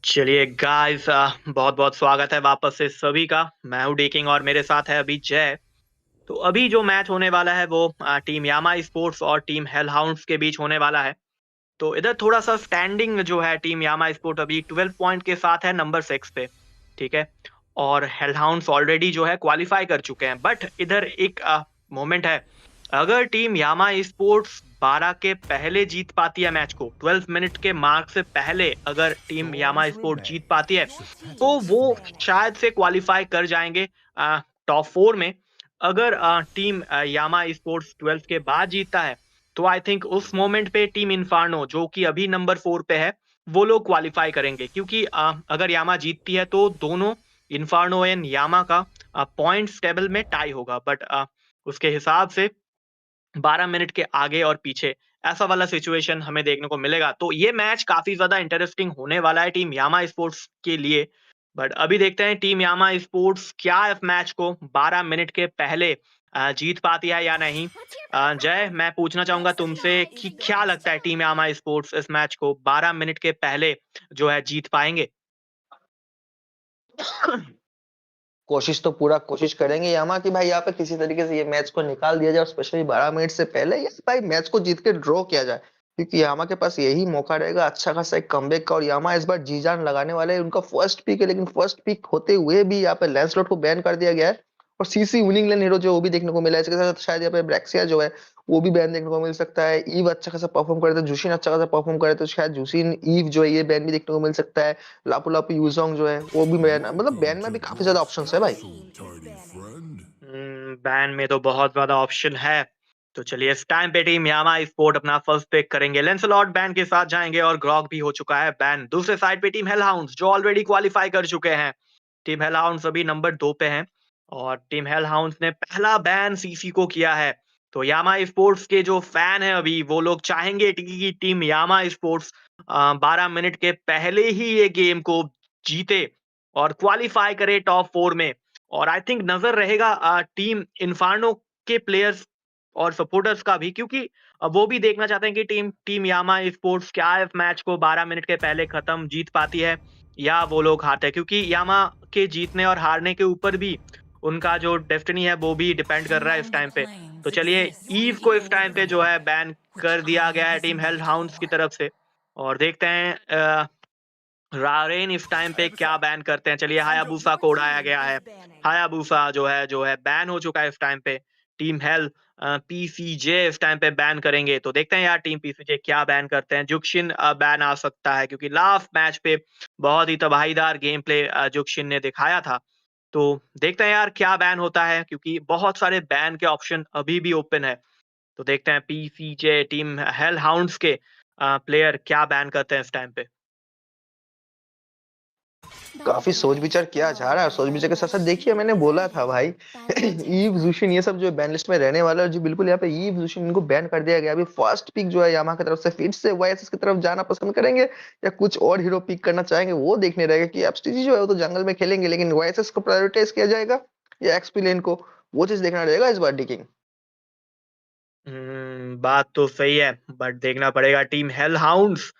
चलिए guys, बहुत बहुत स्वागत है वापस से सभी का। मैं हूँ डेकिंग और मेरे साथ है अभी जय। तो अभी जो मैच होने वाला है वो टीम यामा स्पोर्ट्स और टीम हेल हाउंड्स के बीच होने वाला है। तो इधर थोड़ा सा स्टैंडिंग जो है, टीम यामा स्पोर्ट अभी 12 पॉइंट के साथ है नंबर 6 पे, ठीक है। और हेल हाउंड्स ऑलरेडी जो है क्वालिफाई कर चुके हैं। बट इधर एक मोमेंट है, अगर टीम यामा स्पोर्ट्स 12 के पहले जीत पाती है मैच को, 12 मिनट के मार्क से पहले अगर टीम यामा स्पोर्ट जीत पाती है, तो वो शायद से क्वालिफाई कर जाएंगे टॉप 4 में। अगर टीम यामा स्पोर्ट्स 12 के बाद जीतता है, तो आई थिंक उस मोमेंट पे टीम इन्फार्नो जो कि अभी नंबर 4 पे है, वो लोग क्वालिफाई करेंगे। क्योंकि अगर यामा जीतती है तो दोनों इन्फार्नो एंड यामा का पॉइंट्स टेबल में टाई होगा। बट उसके हिसाब से 12 मिनट के आगे और पीछे ऐसा वाला सिचुएशन हमें देखने को मिलेगा। तो ये मैच काफ़ी ज़्यादा इंटरेस्टिंग होने वाला है टीम यामा स्पोर्ट्स के लिए। बट अभी देखते हैं टीम यामा स्पोर्ट्स क्या इस मैच को 12 मिनट के पहले जीत पाती है या नहीं। जय, मैं पूछना चाहूँगा तुमसे कि क्या लगता है टीम यामा स्पोर्ट्स इस मैच को 12 मिनट के पहले जो है जीत पाएँगे? कोशिश तो पूरा कोशिश करेंगे यामा कि भाई यहाँ पे किसी तरीके से ये मैच को निकाल दिया जाए, और स्पेशली 12 मिनट से पहले या भाई मैच को जीत के ड्रॉ किया जाए, क्योंकि यामा के पास यही मौका रहेगा अच्छा खासा एक कमबैक का। और यामा इस बार जी जान लगाने वाले हैं। उनका फर्स्ट पिक है, लेकिन फर्स्ट पिक होते हुए भी यहाँ पे लैंसलॉट को बैन कर दिया गया है। और सीसी विनिंग लेन हीरो जो वो भी देखने को मिला है। इसके साथ शायद यहाँ पे ब्रेक्सिया जो है वो भी बैन देखने को मिल सकता है। ईव अच्छा खासा परफॉर्म करे तो जुशिन अच्छा खासा परफॉर्म करे तो शायद जुशिन ईव जो है ये बैन भी देखने को मिल सकता है। लापू लापू यूजोंग जो है वो भी बैन, मतलब बैन में भी काफी ज्यादा ऑप्शंस है भाई। बैन में तो बहुत ज़्यादा ऑप्शन है। तो चलिए इस टाइम पे टीम यामा स्पोर्ट अपना फर्स्ट पिक करेंगे। लेंसलॉट बैन के साथ जाएँगे और ग्रॉग भी हो चुका है बैन। दूसरे साइड पे टीम हेल हाउंड्स जो ऑलरेडी क्वालीफाई कर चुके हैं। टीम हेल हाउंड्स अभी नंबर 2 पे हैं और टीम हेल हाउंड्स ने पहला बैन सीसी को किया है। तो यामा स्पोर्ट्स के जो फैन हैं अभी, वो लोग चाहेंगे कि टीम यामा स्पोर्ट्स 12 मिनट के पहले ही ये गेम को जीते और क्वालीफाई करे टॉप 4 में। और आई थिंक नज़र रहेगा टीम इन्फार्नो के प्लेयर्स और सपोर्टर्स का भी, क्योंकि वो भी देखना चाहते हैं कि टीम टीम यामा स्पोर्ट्स क्या इस मैच को 12 मिनट के पहले खत्म जीत पाती है या वो लोग हारते हैं। क्योंकि यामा के जीतने और हारने के ऊपर भी उनका जो डेस्टिनी है वो भी डिपेंड कर रहा है इस टाइम पे। तो चलिए ईव को इस टाइम पे जो है बैन कर दिया गया है टीम हेल हाउंड्स की तरफ से। और देखते हैं रारेन इस टाइम पे क्या बैन करते हैं। चलिए हायाबुसा को उड़ाया गया है। हायाबुसा जो है बैन हो चुका है इस टाइम पे। टीम हेल पीसीजे इस टाइम पे बैन करेंगे। तो देखते हैं यार टीम पीसीजे क्या बैन करते हैं। जुक्शिन बैन आ सकता है, क्योंकि लास्ट मैच पे बहुत ही तबाहीदार गेम प्ले जुक्शिन ने दिखाया था। तो देखते हैं यार क्या बैन होता है, क्योंकि बहुत सारे बैन के ऑप्शन अभी भी ओपन है। तो देखते हैं पीसीजे टीम हेल हाउंड्स के प्लेयर क्या बैन करते हैं इस टाइम पे। काफी सोच विचार किया जा रहा है। सोच विचार के साथ साथ देखिए, मैंने बोला था भाई ईव जुशिन ये सब जो बैन लिस्ट में रहने वाला है, जो बिल्कुल यहाँ पे ईव जुशिन इनको बैन कर दिया गया। अभी फर्स्ट पिक जो है यामा की तरफ से फिर से वाईएसएस की तरफ जाना पसंद करेंगे या कुछ और हीरो पिक करना चाहेंगे, वो देखने रहेगा। कि एफटीजी जो है वो तो जंगल में खेलेंगे, लेकिन वाईएसएस को प्रायोरिटाइज किया जाएगा या एक्सपी लेन को, वो चीज देखना रहेगा इस बार डिकिंग। बात तो सही है, बट देखना पड़ेगा टीम हेल हाउंड्स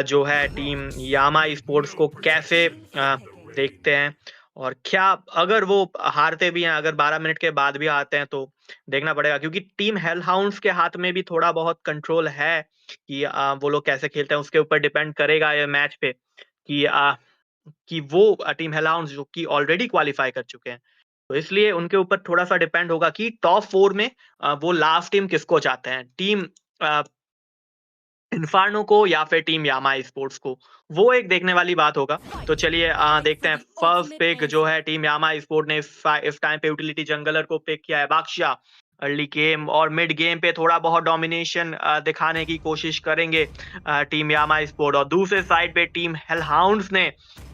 जो है टीम यामा स्पोर्ट्स को कैसे देखते हैं। और क्या अगर वो हारते भी हैं, अगर 12 मिनट के बाद भी आते हैं, तो देखना पड़ेगा। क्योंकि टीम हेल हाउंड्स के हाथ में भी थोड़ा बहुत कंट्रोल है कि वो लोग कैसे खेलते हैं। उसके ऊपर डिपेंड करेगा ये मैच पे कि वो टीम हेल हाउंड्स जो कि ऑलरेडी क्वालिफाई कर चुके हैं, तो इसलिए उनके ऊपर थोड़ा-सा डिपेंड होगा कि टॉप 4 में वो लास्ट टीम किसको चाहते हैं, टीम अ, इन्फार्नो को या फिर टीम यामा स्पोर्ट्स को, वो एक देखने वाली बात होगा। तो चलिए देखते हैं फर्स्ट पिक जो है टीम यामा स्पोर्ट ने इस टाइम पे यूटिलिटी जंगलर को पिक किया है बादशाह। अर्ली गेम और मिड गेम पे थोड़ा बहुत डोमिनेशन दिखाने की कोशिश करेंगे टीम यामा स्पोर्ट। और दूसरे साइड पे टीम हेल हाउंड्स ने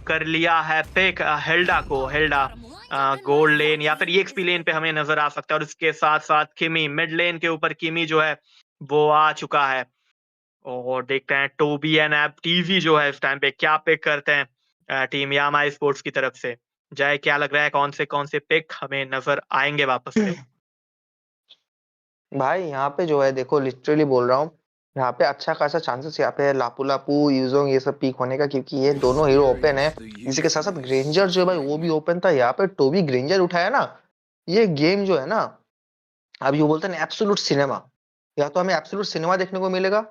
कर लिया है पिक हेल्डा को। हेल्डा गोल्ड लेन या फिर ईएक्सपी लेन पे हमें नजर आ सकता है। और इसके साथ-साथ किमी मिड लेन के ऊपर किमी जो है वो आ चुका है। और देखते हैं टोबी एंड ऐप टीवी जो है इस टाइम पे क्या पिक करते हैं टीम यामा स्पोर्ट्स की तरफ से। जय, क्या लग रहा है कौन से पिक हमें नजर आएंगे वापस से? भाई यहाँ पे जो है देखो, लिटरली बोल रहा हूँ, यहाँ पे अच्छा खासा चांसेस यहाँ पे लापू लापू यूजोंग ये सब पीक होने का, क्योंकि ये दोनों हीरो ओपन है। इसी के साथ साथ ग्रेंजर जो है भाई वो भी ओपन था। यहाँ पे टोबी ग्रेंजर उठाया ना, ये गेम जो है ना, अब ये बोलते हैं ना एब्सोल्यूट सिनेमा, या तो हमें एब्सोल्यूट सिनेमा देखने को मिलेगा,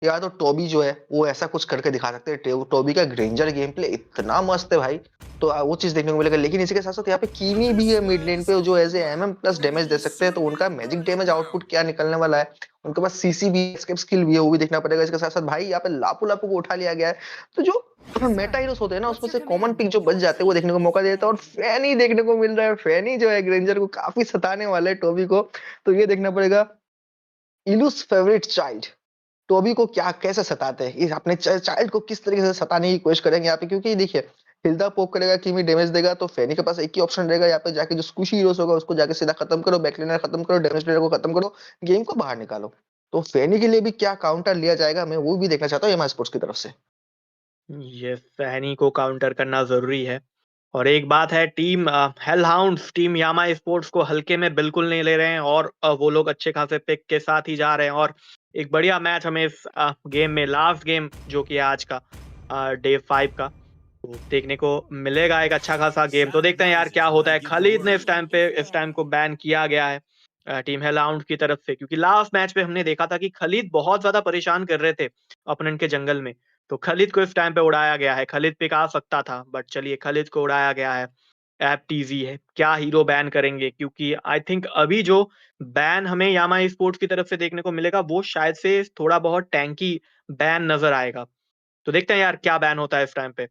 या तो टोबी जो है वो ऐसा कुछ करके दिखा सकते हैं। टोबी का ग्रेंजर गेम प्ले इतना मस्त है भाई, तो वो चीज देखने को मिलेगा। लेकिन इसी के साथ साथ यहाँ पे कीमी भी है मिड लेन पे, जो as a MM plus damage दे सकते हैं। तो उनका मैजिक डैमेज आउटपुट क्या निकलने वाला है, उनके पास सीसी भी एस्केप स्किल भी है, वो भी देखना पड़ेगा। इसके साथ साथ भाई यहाँ पे लापू लापू को उठा लिया गया है। तो जो मेटा हीरोस होते हैं ना, उसमें से कॉमन पिक जो बच जाते हैं वो देखने को मौका देता है। और फैनी देखने को मिल रहा है, फैनी जो है ग्रेंजर को काफी सताने वाला है टोबी को। तो ये देखना पड़ेगा इलूस फेवरेट चाइल्ड टोबी को क्या कैसे सताते हैं, इस अपने चाइल्ड को किस तरीके से सताने की कोशिश करेंगे यहाँ पे। क्योंकि देखिए हिल्दा पोक करेगा, कीमी डैमेज देगा, तो फेनी के पास एक ही ऑप्शन रहेगा यहाँ पे, जाके जो स्क्विशी हीरोस होगा उसको जाके सीधा खत्म करो, बैकलाइनर खत्म करो, डैमेज डीलर को खत्म करो, गेम को बाहर निकालो। तो फेनी के लिए भी क्या काउंटर लिया जाएगा, मैं वो भी देखना चाहता हूँ एम स्पोर्ट्स की तरफ से। ये फैनी को काउंटर करना जरूरी है। और एक बात है, team Hell Hounds team Yama sports को हल्के में बिल्कुल नहीं ले रहे हैं, और वो लोग अच्छे खासे पिक के साथ ही जा रहे हैं। और एक बढ़िया मैच हमें इस गेम में, लास्ट गेम जो कि आज का डे 5 का, तो देखने को मिलेगा एक अच्छा खासा गेम। तो देखते हैं यार क्या होता है। खालिद ने इस टाइम को बैन किया गया है टीम हेल हाउंड की तरफ से, क्योंकि लास्ट मैच पे हमने देखा था कि खालिद बहुत ज्यादा परेशान कर रहे थे ओपोनेंट के जंगल में। तो खालिद को इस टाइम पे उड़ाया गया है। खालिद पिक आ सकता था, बट चलिए खालिद को उड़ाया गया है। ऐप टीजी है, क्या हीरो बैन करेंगे, क्योंकि आई थिंक अभी जो बैन हमें यामा स्पोर्ट्स की तरफ से देखने को मिलेगा वो शायद से थोड़ा बहुत टैंकी बैन नजर आएगा। तो देखते हैं यार क्या बैन होता है इस टाइम पे।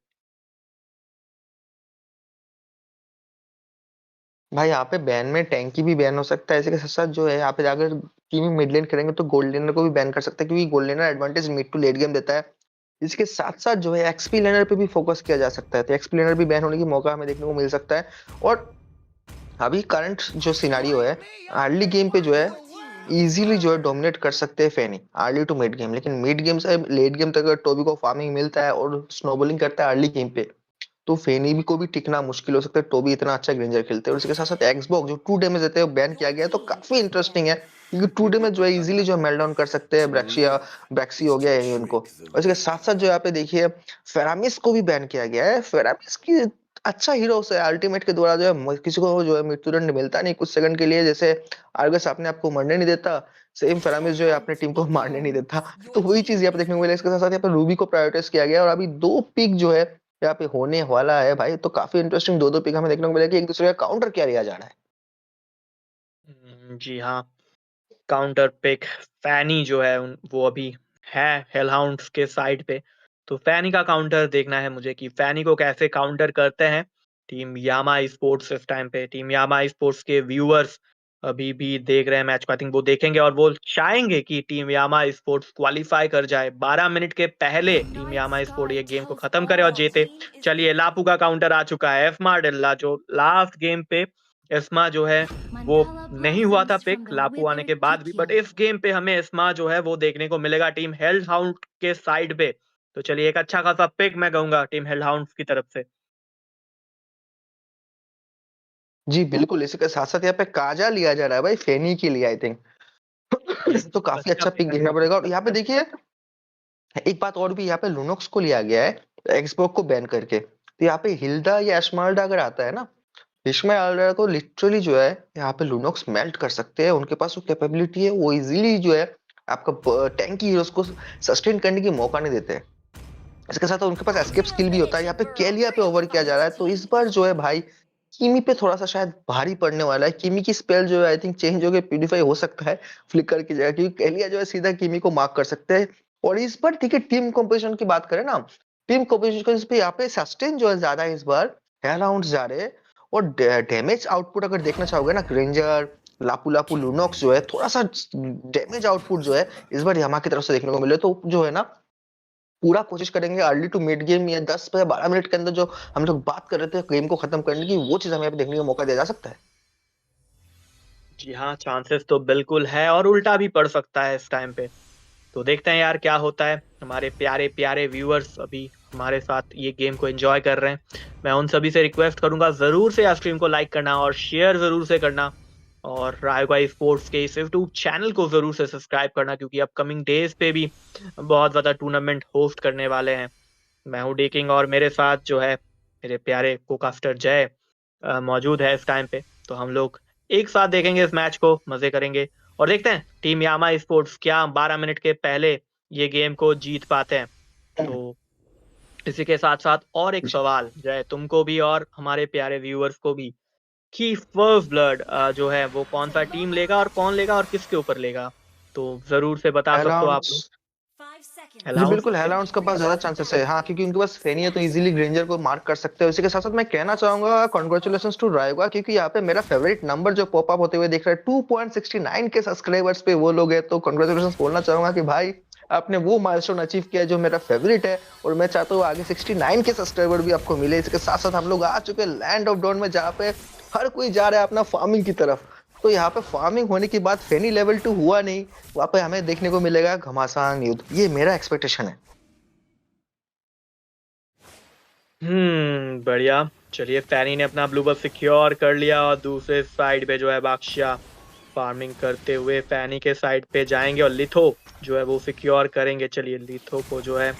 भाई यहाँ पे बैन में टैंकी भी बैन हो सकता है। इसी के साथ साथ जो है यहाँ पे अगर टीम मिड लेन करेंगे तो गोल्ड लेनर को भी बैन कर सकते हैं, क्योंकि gold laner advantage mid to late game देता है। इसके साथ साथ जो है एक्सपी लेनर पे भी फोकस किया जा सकता है, तो एक्सपी लेनर भी बैन होने की मौका हमें देखने को मिल सकता है। और अभी करंट जो सिनारियो है, अर्ली गेम पे जो है इजीली जो है डोमिनेट कर सकते हैं फैनी अर्ली टू मिड गेम। लेकिन मिड गेम से लेट गेम तक अगर टोबी को फार्मिंग मिलता है और स्नोबॉलिंग करता है अर्ली गेम पे, तो फेनी भी को भी टिकना मुश्किल हो सकता है। टोबी इतना अच्छा ग्रेंजर खेलते हैं। और इसके साथ साथ एक्सबॉक्स जो 2 डैमेज देते हैं वो बैन किया गया है, तो काफी इंटरेस्टिंग है, क्योंकि 2 डैमेज जो है इजीली जो है मेल्ट डाउन कर सकते हैं। ब्रैक्सिया ब्रैक्सी हो गया है उनको। और इसके साथ साथ जो यहाँ पे देखिए फेरामिस को भी बैन किया गया है। फेरामिस की अच्छा हीरो से अल्टीमेट के द्वारा जो है किसी को जो है मृत्युदंड मिलता नहीं कुछ सेकंड के लिए, जैसे आर्गस अपने आपको मरने नहीं देता, सेम फेरामिस जो है अपने टीम को मारने नहीं देता। तो वही चीज यहाँ पे देखने को मिला। इसके साथ साथ यहाँ पे रूबी को प्रायोरिटाइज किया गया, और अभी 2 पिक जो है यहाँ पे होने वाला है भाई। तो काफी इंटरेस्टिंग 2-2 पिक हमें देखने को मिलेगा कि एक दूसरे का काउंटर क्या लिया जा रहा है। जी हाँ, काउंटर पिक फैनी जो है वो अभी है हेलहाउंड्स के साइड पे। तो फैनी का काउंटर देखना है मुझे कि फैनी को कैसे काउंटर करते हैं टीम यामा स्पोर्ट्स इस टाइम पे। टीम यामा स्पोर्ट्स के व्यूअर्स अभी भी देख रहे हैं मैच को, आई थिंक वो देखेंगे और वो चाहेंगे कि टीम यामा स्पोर्ट्स क्वालिफाई कर जाए। 12 मिनट के पहले टीम यामा स्पोर्ट ये गेम को खत्म करे और जीते। चलिए लापू का काउंटर आ चुका है। एफमा डिल्ला जो लास्ट गेम पे एस्मा जो है वो नहीं हुआ था पिक लापू आने के बाद भी, बट इस गेम पे हमें एस्मा जो है वो देखने को मिलेगा टीम हेल्ड हाउंड के साइड पे। तो चलिए एक अच्छा खासा पिक मैं कहूंगा टीम हेल्ड हाउंड की तरफ से। जी बिल्कुल, इसी के साथ साथ यहाँ पे काजा लिया जा रहा है भाई फेनी के लिए, आई थिंक। तो काफी अच्छा अच्छा पिक पिक। देखना पड़ेगा। और यहाँ पे देखिए एक बात और भी, यहाँ पे लुनोक्स को लिया गया है एक्सबॉक्स को बैन करके। तो यहाँ पे हिल्डा या एस्मर्ल्डा अगर आता है ना, इश्माइल को लिटरली जो है यहाँ पे लुनोक्स मेल्ट कर सकते हैं। उनके पास वो कैपेबिलिटी है, वो इजीली जो है आपका टैंकी हीरोज को सस्टेन करने की मौका नहीं देते हैं। इसके साथ उनके पास एस्केप स्किल भी होता है। यहाँ पे केलिया पे ओवर किया जा रहा है, तो इस बार जो है भाई किमी पे थोड़ा सा शायद भारी पड़ने वाला है। किमी की स्पेल जो है आई थिंक चेंज होकर प्यूरिफाई हो सकता है फ्लिकर की जगह, क्योंकि केलिया जो है सीधा किमी को मार्क कर सकते हैं। और इस बार ठीक है टीम कॉम्पोजिशन की बात करें ना, टीम कॉम्पोजिशन पे यहाँ पे सस्टेन जो है ज्यादा है इस बार, राउंड जा रहे हैं। और डैमेज आउटपुट अगर देखना चाहोगे ना, ग्रेंजर लापू लापू लुनोक्स जो है थोड़ा सा डैमेज आउटपुट जो है इस बार यामा की तरफ से देखने को मिले। तो जो है ना पूरा कोशिश करेंगे अर्ली टू मिड गेम या 10 से 12 मिनट के अंदर जो हम लोग बात कर रहे थे गेम को खत्म करने की, वो चीज हमें यहाँ पे देखने का मौका दिया जा सकता है। जी हाँ, चांसेस तो बिल्कुल है और उल्टा भी पड़ सकता है इस टाइम पे। तो देखते हैं यार क्या होता है। हमारे प्यारे प्यारे व्यूअर्स अभी हमारे साथ ये गेम को एंजॉय कर रहे हैं। मैं उन सभी से रिक्वेस्ट करूंगा जरूर से यार स्ट्रीम को लाइक करना और शेयर जरूर से करना। और रायुगा स्पोर्ट्स के इस यूट्यूब चैनल को जरूर से सब्सक्राइब करना, क्योंकि अपकमिंग डेज पे भी बहुत ज़्यादा टूर्नामेंट होस्ट करने वाले हैं। मैं हूँ डेकिंग और मेरे साथ जो है मेरे प्यारे कोकास्टर जय मौजूद है इस टाइम पे। तो हम लोग एक साथ देखेंगे इस मैच को, मजे करेंगे और देखते हैं टीम यामा स्पोर्ट्स क्या 12 मिनट के पहले ये गेम को जीत पाते हैं। तो इसी के साथ साथ और एक सवाल जय तुमको भी और हमारे प्यारे व्यूअर्स को भी, कि फर्स्ट ब्लड जो है वो कौन सा टीम लेगा और कौन लेगा और किसके ऊपर लेगा, तो जरूर से बता सकते हो आप लोग। जी अलाउंस बिल्कुल, हेलाउंड्स के पास ज्यादा चांसेस है, हाँ, क्योंकि उनके पास फेनी है तो इजीली ग्रेंजर को मार्क कर सकते हैं। इसी के साथ साथ मैं कहना चाहूंगा कॉन्ग्रेचुलेशंस टू रायोगा, क्योंकि यहाँ पे मेरा फेवरेट नंबर जो पॉप अप होते हुए दिख रहा है 2.69 के सब्सक्राइबर्स पे वो लोग है। तो कॉन्ग्रेचुलेशंस बोलना चाहूंगा कि भाई आपने वो माइलस्टोन अचीव किया जो मेरा फेवरेट है, और मैं चाहता हूँ आगे 69 के सब्सक्राइबर भी आपको मिले। इसके साथ साथ हम लोग आ चुके लैंड ऑफ डॉन में, जहाँ पे हर कोई जा रहा है अपना फार्मिंग की तरफ। तो यहाँ पे फार्मिंग होने के बाद फेनी लेवल 2 हुआ नहीं, वहाँ पे हमें देखने को मिलेगा घमासान युद्ध, ये मेरा एक्सपेक्टेशन है। बढ़िया। चलिए फैनी ने अपना ब्लू बफ सिक्योर कर लिया और दूसरे साइड पे जो है बादशाह फार्मिंग करते हुए फैनी के साइड पे जाएंगे और लिथो जो है वो सिक्योर करेंगे। चलिए लिथो को जो है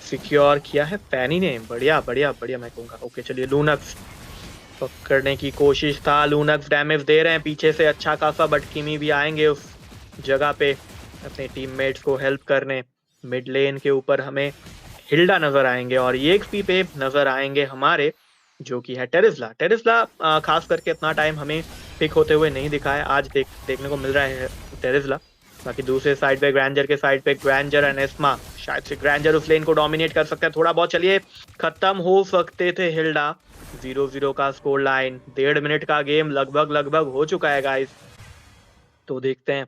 सिक्योर किया है फैनी ने, बढ़िया बढ़िया बढ़िया मैं कहूँगा। ओके चलिए लूनक्स पकड़ने की कोशिश था, लूनक्स डैमेज दे रहे हैं पीछे से अच्छा खासा, बट किमी भी आएंगे उस जगह पे अपने टीममेट्स को हेल्प करने। मिड लेन के ऊपर हमें हिल्डा नजर आएंगे और EXP पे नजर आएंगे हमारे जो कि है टेरिस्ला खास करके अपना टाइम हमें पिक होते हुए नहीं दिखा है, आज देखने को मिल रहा है टेरिस्ला। बाकी दूसरे साइड पे ग्रैंजर के साइड पे ग्रैंजर एंड एस्मा, शायद से ग्रैंजर उस लेन को डोमिनेट कर सकता है थोड़ा बहुत। चलिए खत्म हो सकते थे हिल्डा, 0-0 का स्कोर लाइन, 1.5 मिनट का गेम लगभग हो चुका है गाइस। तो देखते हैं,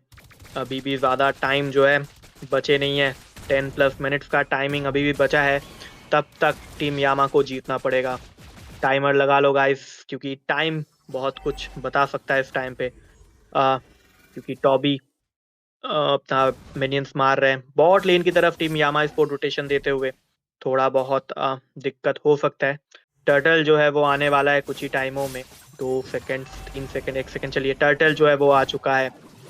अभी भी ज्यादा टाइम जो है बचे नहीं है, 10+ मिनट्स का टाइमिंग अभी भी बचा है, तब तक टीम यामा को जीतना पड़ेगा। टाइमर लगा लो गाइस, क्योंकि टाइम बहुत कुछ बता सकता है इस टाइम पे। क्योंकि टॉबी अपना मिनियंस मार रहे हैं बॉट लेन की तरफ, टीम यामा स्पोर्ट रोटेशन देते हुए थोड़ा बहुत दिक्कत हो सकता है। टर्टल जो है वो आने वाला है कुछ ही टाइमों में, 2 सेकंड 3 सेकंड 1 सेकंड। चलिए टर्टल जो है वो आ चुका है,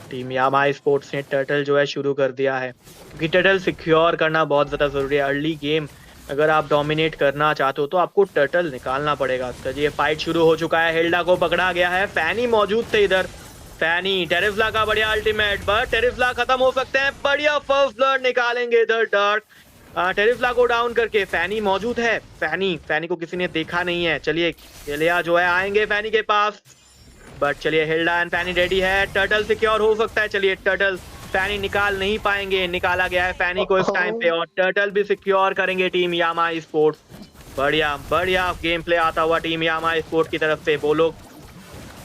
टीम यामा स्पोर्ट्स ने टर्टल जो है शुरू कर दिया है, क्योंकि टर्टल सिक्योर करना बहुत ज़्यादा ज़रूरी है। अर्ली गेम अगर आप डोमिनेट करना चाहते हो तो आपको टर्टल निकालना पड़ेगा। चलिए फाइट शुरू हो चुका है, हिल्डा को पकड़ा गया है, फैनी मौजूद थे इधर, फैनी टेरिस्ला का बढ़िया अल्टीमेट, बट टेरिस्ला खत्म हो सकते हैं, बढ़िया फर्स्ट ब्लड निकालेंगे इधर डार्क टेरिस्ला को डाउन करके। फैनी मौजूद है, फैनी को किसी ने देखा नहीं है। चलिए केलिया जो है आएंगे फैनी के पास, बट चलिए हिल्डा एंड फैनी रेडी है, टर्टल सिक्योर हो सकता है। चलिए टर्टल फैनी निकाल नहीं पाएंगे, निकाला गया है फैनी को इस टाइम पे, और टर्टल भी सिक्योर करेंगे टीम यामा स्पोर्ट्स। बढ़िया बढ़िया गेम प्ले आता हुआ टीम यामा स्पोर्ट्स की तरफ से। वो लोग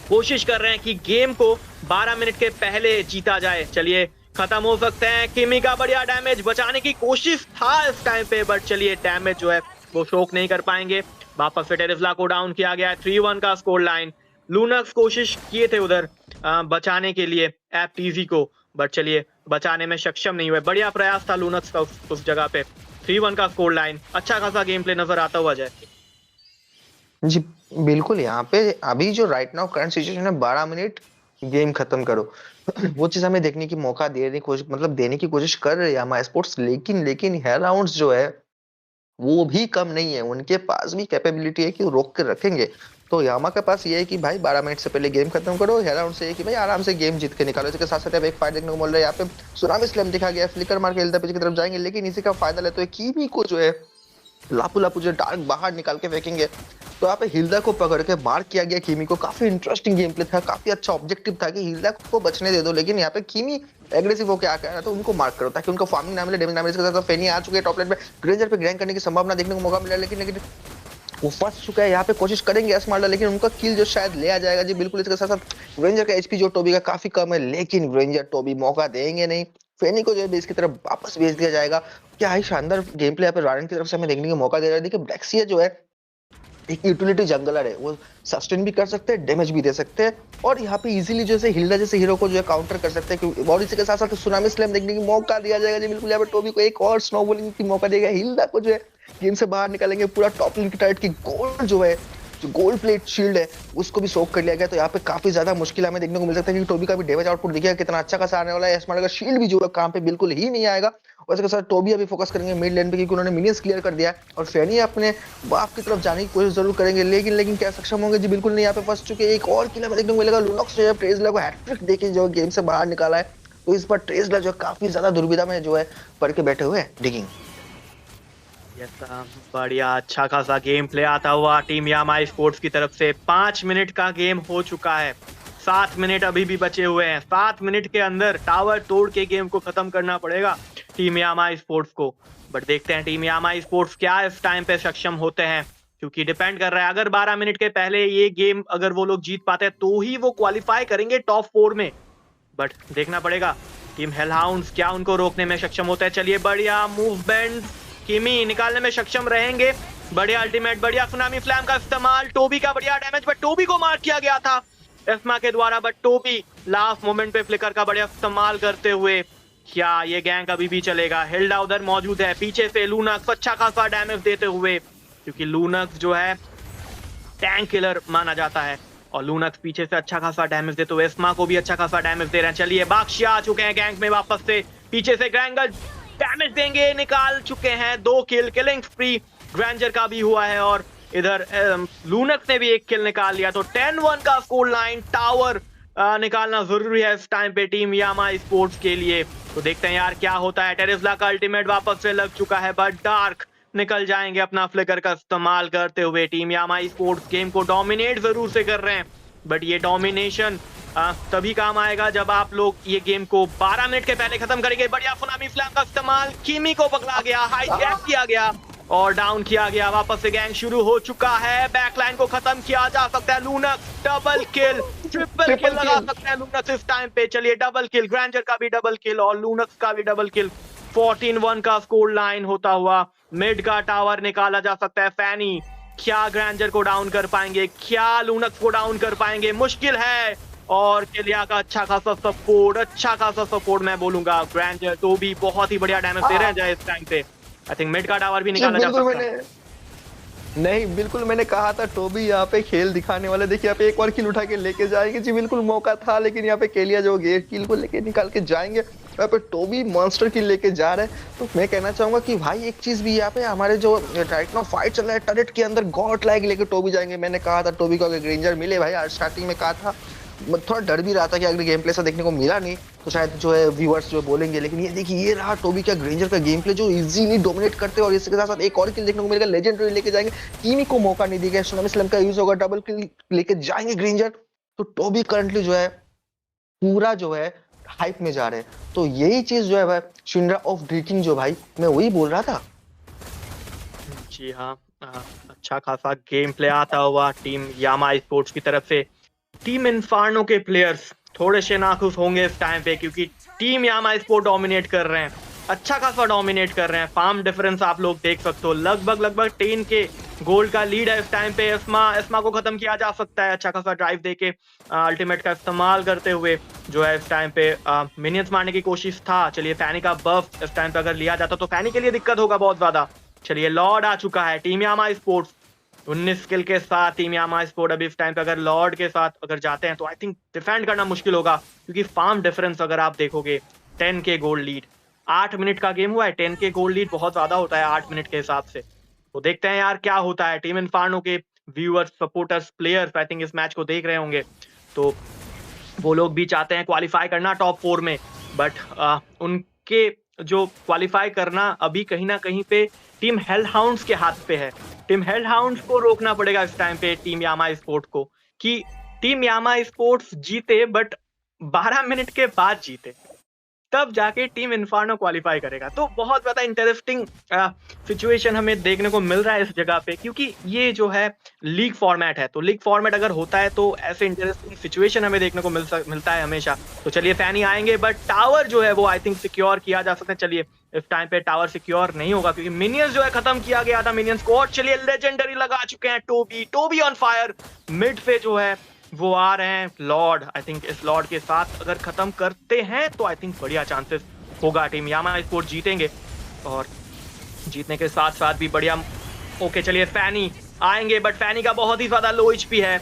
कोशिश कर रहे हैं कि गेम को 12 मिनट के पहले जीता जाए। चलिए खत्म हो सकते हैं, किमी का बढ़िया डैमेज, बचाने की कोशिश था इस टाइम पे, बट चलिए डैमेज जो है वो शोक नहीं कर पाएंगे। वापस से टेरिस्ला को डाउन किया गया है, 3-1 का स्कोर लाइन। लूनक्स कोशिश किए थे उधर बचाने के लिए FTZ को, बट चलिए बचाने में सक्षम नहीं हुए। बढ़िया प्रयास था लूनक्स का उस जगह पे। 3-1 का स्कोर लाइन, अच्छा खासा गेम प्ले नजर आता हुआ जाए। जी बिल्कुल, यहाँ पे अभी जो राइट नाउ करंट सिचुएशन है 12 मिनट गेम खत्म करो वो चीज हमें देखने की मौका देने की कोशिश, मतलब देने की कोशिश कर रहे हैं हमारे स्पोर्ट्स, लेकिन हेयर राउंड्स जो है वो भी कम नहीं है, उनके पास भी कैपेबिलिटी है कि वो रोक के रखेंगे। तो यामा के पास ये है कि भाई 12 मिनट से पहले गेम खत्म करो, हेयर राउंड से है कि भाई आराम से गेम जीत के निकालो। इसके साथ साथ अब एक फाइट देखने को मिल रहा है, यहाँ पे सुनामी स्लैम दिखा गया, फ्लिकर मार के हिल्डा पीछे की तरफ जाएंगे, लेकिन इसी का फायदा लेते हुए कीवी को जो है लापू जो डार्क बाहर निकाल के फेंकेंगे। तो यहाँ पे हिल्डा को पकड़ के मार किया गया कीमी को, काफी इंटरेस्टिंग गेम प्ले था, काफी अच्छा ऑब्जेक्टिव था कि हिल्डा को बचने दे दो, लेकिन यहाँ पे कीमी एग्रेसिव होकर आ रहा था, तो उनको मार्क करो ताकि उनको फार्मिंग ना मिले, डैमेज ना मिले। इसके साथ फेनी आ चुके हैं टॉप लाइन पे, ग्रेंजर पे ग्रैंक करने की संभावना देखने को मौका मिला, लेकिन वो फंस चुका है। यहाँ पे कोशिश करेंगे एस्मार्डा, लेकिन उनका किल जो शायद ले आ जाएगा। जी बिल्कुल, इसके साथ साथ ग्रेंजर का एचपी जो टोबी का काफी कम है, लेकिन ग्रेंजर टोबी मौका देंगे नहीं, फेनी को जो है बेस की तरफ वापस भेज दिया जाएगा। क्या ही शानदार गेम प्ले यहाँ पे रायन की तरफ से हमें देखने का मौका दे रहा है। देखिए ब्लैक्सिया जो है एक यूटिलिटी जंगलर है, वो सस्टेन भी कर सकते हैं, डैमेज भी दे सकते हैं, और यहाँ पे इजीली जैसे हिल्डा जैसे हीरो को जो है काउंटर कर सकते हैं। और इसी के साथ साथ सुनामी स्लैम देखने की मौका दिया जाएगा। जी बिल्कुल, यहाँ पे टोबी को एक और स्नोबॉलिंग की मौका देगा, हिल्डा को जो है गेम से बाहर निकालेंगे। पूरा टॉप लेन की टाइट की गोल जो है जो गोल्ड प्लेट शील्ड है उसको भी सोक कर लिया गया। तो यहाँ पे काफी ज्यादा मुश्किल हमें देखने को मिल सकता है, क्योंकि टोबी का भी डैमेज आउटपुट देखिएगा कितना अच्छा खासा आने वाला है। स्मार्ट का शील्ड भी जो है काम पे बिल्कुल ही नहीं आएगा। और इसके साथ टोबी अभी फोकस करेंगे मिड लेन पे, क्योंकि उन्होंने मिनियंस क्लियर कर दिया है और फैनी अपने बाप की तरफ जाने की कोशिश जरूर करेंगे, लेकिन क्या सक्षम होंगे जी? बिल्कुल नहीं। यहाँ पे फंस चुके। एक और किल हमें देखने को मिलेगा। लुनॉक्स जो है ट्रेजलर को हैट्रिक देके जो गेम से बाहर निकाला है। तो इस पर ट्रेजलर जो काफी ज्यादा दुविधा में जो है पड़ के बैठे हुए हैं डिगिंग। बढ़िया अच्छा खासा गेम प्ले आता हुआ टीम यामा स्पोर्ट्स की तरफ से। 5 मिनट का गेम हो चुका है, 7 मिनट अभी भी बचे हुए हैं। 7 मिनट के अंदर टावर तोड़ के गेम को खत्म करना पड़ेगा टीम यामा स्पोर्ट्स को। बट देखते हैं टीम यामा स्पोर्ट्स क्या इस टाइम पे सक्षम होते हैं, क्योंकि डिपेंड कर रहा है। अगर 12 मिनट के पहले ये गेम अगर वो लोग जीत पाते हैं तो ही वो क्वालिफाई करेंगे टॉप 4 में। बट देखना पड़ेगा टीम हेलहाउंड्स क्या उनको रोकने में सक्षम होता है। चलिए बढ़िया मूवमेंट, किमी निकालने में सक्षम रहेंगे। बढ़िया अल्टीमेट, बढ़िया सुनामी फ्लैम का इस्तेमाल। टोबी का बढ़िया डैमेज, बट टोबी को मार किया गया था एस्मा के द्वारा। बट टोबी लास्ट मोमेंट पे फ्लिकर का बढ़िया इस्तेमाल करते हुए, क्या ये गैंग अभी भी चलेगा? हिल्डा उधर मौजूद है, पीछे से लूनक्स अच्छा खासा डैमेज देते हुए, क्योंकि लूनक्स जो है टैंक किलर माना जाता है और लूनक्स पीछे से अच्छा खासा डैमेज देते हुए एस्मा को भी अच्छा खासा डैमेज दे रहे हैं। चलिए बाक्शिया आ चुके हैं गैंग में वापस से, पीछे से ग्रैंगल डैमेज देंगे, निकाल चुके हैं 2 किल। किलिंग स्प्री ग्रैंजर का भी हुआ है और इधर लूनक्स ने भी 1 किल निकाल लिया। तो 10-1 का स्कोर लाइन। टावर निकालना जरूरी है इस टाइम पे टीम यामा स्पोर्ट्स के लिए। तो देखते हैं यार क्या होता है। टेरिस्ला का अल्टीमेट वापस से लग चुका है, बट डार्क निकल जाएंगे अपना फ्लिकर का इस्तेमाल करते हुए। टीम यामा स्पोर्ट्स गेम को डोमिनेट जरूर से कर रहे हैं, बट ये डोमिनेशन तभी काम आएगा जब आप लोग ये गेम को 12 मिनट के पहले खत्म करेंगे। बढ़िया सुनामी फ्लैम का इस्तेमाल, किमी को पकड़ा गया, हाईजैक किया गया और डाउन किया गया। वापस से गैंग शुरू हो चुका है, बैकलाइन को खत्म किया जा सकता है। लूनक्स डबल किल, ट्रिपल किल लगा सकते हैं लूनक्स इस टाइम पे। चलिए डबल किल, ग्रैंजर का भी डबल किल और लूनक्स का भी डबल किल। 14-1 का स्कोर लाइन होता हुआ मिड का टावर निकाला जा सकता है। फैनी क्या ग्रैंजर को डाउन कर पाएंगे, क्या लूनक्स को डाउन कर पाएंगे? मुश्किल है। और किलिया का अच्छा खासा सपोर्ट मैं बोलूंगा। ग्रैंजर तो भी बहुत ही बढ़िया डैमेज दे रहे हैं इस टाइम पे। आई थिंक मिड का टावर भी निकाला जा सकता है। नहीं बिल्कुल मैंने कहा था टोबी यहाँ पे खेल दिखाने वाले। देखिए यहाँ पे एक और किल उठा के लेके जाएंगे जी, बिल्कुल मौका था, लेकिन यहाँ पे केलिया जो गेट किल को लेके निकाल के जाएंगे। यहाँ पे टोबी मॉन्स्टर किल लेके जा रहे हैं। तो मैं कहना चाहूंगा कि भाई एक चीज भी यहाँ पे हमारे जो राइट नाउ फाइट चल रहा है टरेट के अंदर, गॉड लाइक लेके टोबी जाएंगे। मैंने कहा था टोबी को अगर ग्रेंजर मिले भाई, स्टार्टिंग में कहा था, थोड़ा डर भी रहा था कि अगर गेम प्ले से देखने को मिला नहीं तो शायद जो है व्यूअर्स जो बोलेंगे, लेकिन ये देखिए ये रहा टोबी का ग्रेंजर का गेम प्ले जो इजीली डोमिनेट करते हैं। और इसके साथ साथ एक और किल देखने को मिलेगा, लेजेंडरी लेके जाएंगे। किमी को मौका नहीं दिया, सुनामी स्लैम का यूज होगा, डबल किल लेके जाएंगे ग्रेंजर। तो टोबी करंटली जो है पूरा जो है हाइप में जा रहे हैं। तो यही चीज जो है भाई शिंड्रा ऑफ ड्रिकिंग जो भाई मैं वही बोल रहा था। जी हाँ, अच्छा खासा गेम प्ले आता हुआ टीम यामा स्पोर्ट्स की तरफ से। टीम इन्फार्नो के प्लेयर्स थोड़े से नाखुश होंगे इस टाइम पे, क्योंकि टीम यामा स्पोर्ट डोमिनेट कर रहे हैं, अच्छा खासा डोमिनेट कर रहे हैं। फार्म डिफरेंस आप लोग देख सकते हो, लगभग 10 के गोल्ड का लीड है इस टाइम पे। एस्मा को खत्म किया जा सकता है अच्छा खासा ड्राइव देके, अल्टीमेट का इस्तेमाल करते हुए जो है इस टाइम पे मिनियंस मारने की कोशिश था। चलिए फैनी का बफ इस टाइम पे अगर लिया जाता तो फैनी के लिए दिक्कत होगा बहुत ज्यादा। चलिए लॉर्ड आ चुका है टीम यामा स्पोर्ट्स 19 किल के साथ। टीम यामा स्पोर्ट अभी इस टाइम पे अगर लॉर्ड के साथ अगर जाते हैं तो आई थिंक डिफेंड करना मुश्किल होगा, क्योंकि फार्म डिफरेंस अगर आप देखोगे 10 के गोल्ड लीड, 8 मिनट का गेम हुआ है, 10 के गोल्ड लीड बहुत ज्यादा होता है 8 मिनट के हिसाब से। तो देखते हैं यार क्या होता है। टीम इन्फार्नो के viewers, supporters, players I think इस मैच को देख रहे होंगे, तो वो लोग भी चाहते हैं क्वालिफाई करना टॉप 4 में, बट उनके जो क्वालिफाई करना अभी कहीं ना कहीं पे टीम हेलहाउंड्स के हाथ पे है। टीम हेलहाउंड्स को रोकना पड़ेगा इस टाइम पे टीम यामा स्पोर्ट को, कि टीम यामा स्पोर्ट्स जीते बट 12 मिनट के बाद जीते, तब जाके टीम इन्फार्नो क्वालिफाई करेगा। तो बहुत ज्यादा इंटरेस्टिंग सिचुएशन हमें देखने को मिल रहा है इस जगह पे, क्योंकि ये जो है लीग फॉर्मेट है, तो लीग फॉर्मेट अगर होता है तो ऐसे इंटरेस्टिंग सिचुएशन हमें देखने को मिलता है हमेशा। तो चलिए फैनी आएंगे, बट टावर जो है वो आई थिंक सिक्योर किया जा सकता है। चलिए इस टाइम पे टावर सिक्योर नहीं होगा, क्योंकि मिनियंस जो है खत्म किया गया था मिनियंस को। और चलिए लेजेंडरी लगा चुके हैं टोबी ऑन फायर। मिड पे जो है वो आ रहे हैं लॉर्ड। आई थिंक इस लॉर्ड के साथ अगर खत्म करते हैं तो आई थिंक बढ़िया चांसेस होगा टीम यामा स्पोर्ट जीतेंगे, और जीतने के साथ साथ भी बढ़िया। ओके चलिए फैनी आएंगे, बट फैनी का बहुत ही ज्यादा लो एचपी है।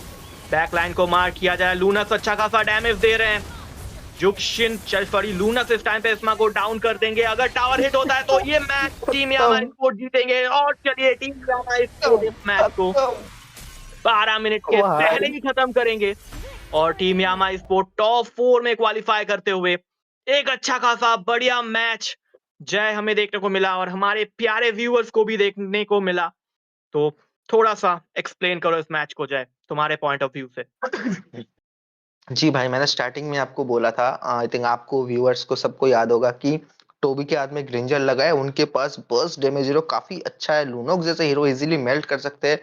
बैकलाइन को मार किया जाए, लूनक्स अच्छा खासा डैमेज दे रहे हैं। जुक्शिन सॉरी लूनक्स इस टाइम पे इस्मा को डाउन कर देंगे। अगर टावर हिट होता है तो ये मैच टीम यामा स्पोर्ट जीतेंगे। और चलिए टीम यामा स्पोर्ट इस मैच को 12 मिनट के पहले ही खत्म करेंगे और टीम यामा स्पोर्ट टॉप 4 में क्वालिफाई करते हुए एक अच्छा खासा बढ़िया मैच जय हमें देखने को मिला और हमारे प्यारे व्यूअर्स को भी देखने को मिला। तो थोड़ा सा एक्सप्लेन करो इस मैच को जय, तुम्हारे पॉइंट ऑफ व्यू से। जी भाई, मैंने स्टार्टिंग में आपको बोला था, आई थिंक आपको व्यूअर्स को सबको याद होगा कि टोबी के हाथ में ग्रेंजर लगा है, उनके पास बर्स्ट डैमेज हीरो काफी अच्छा है, लूनोक्स जैसे हीरो इजीली मेल्ट कर सकते हैं।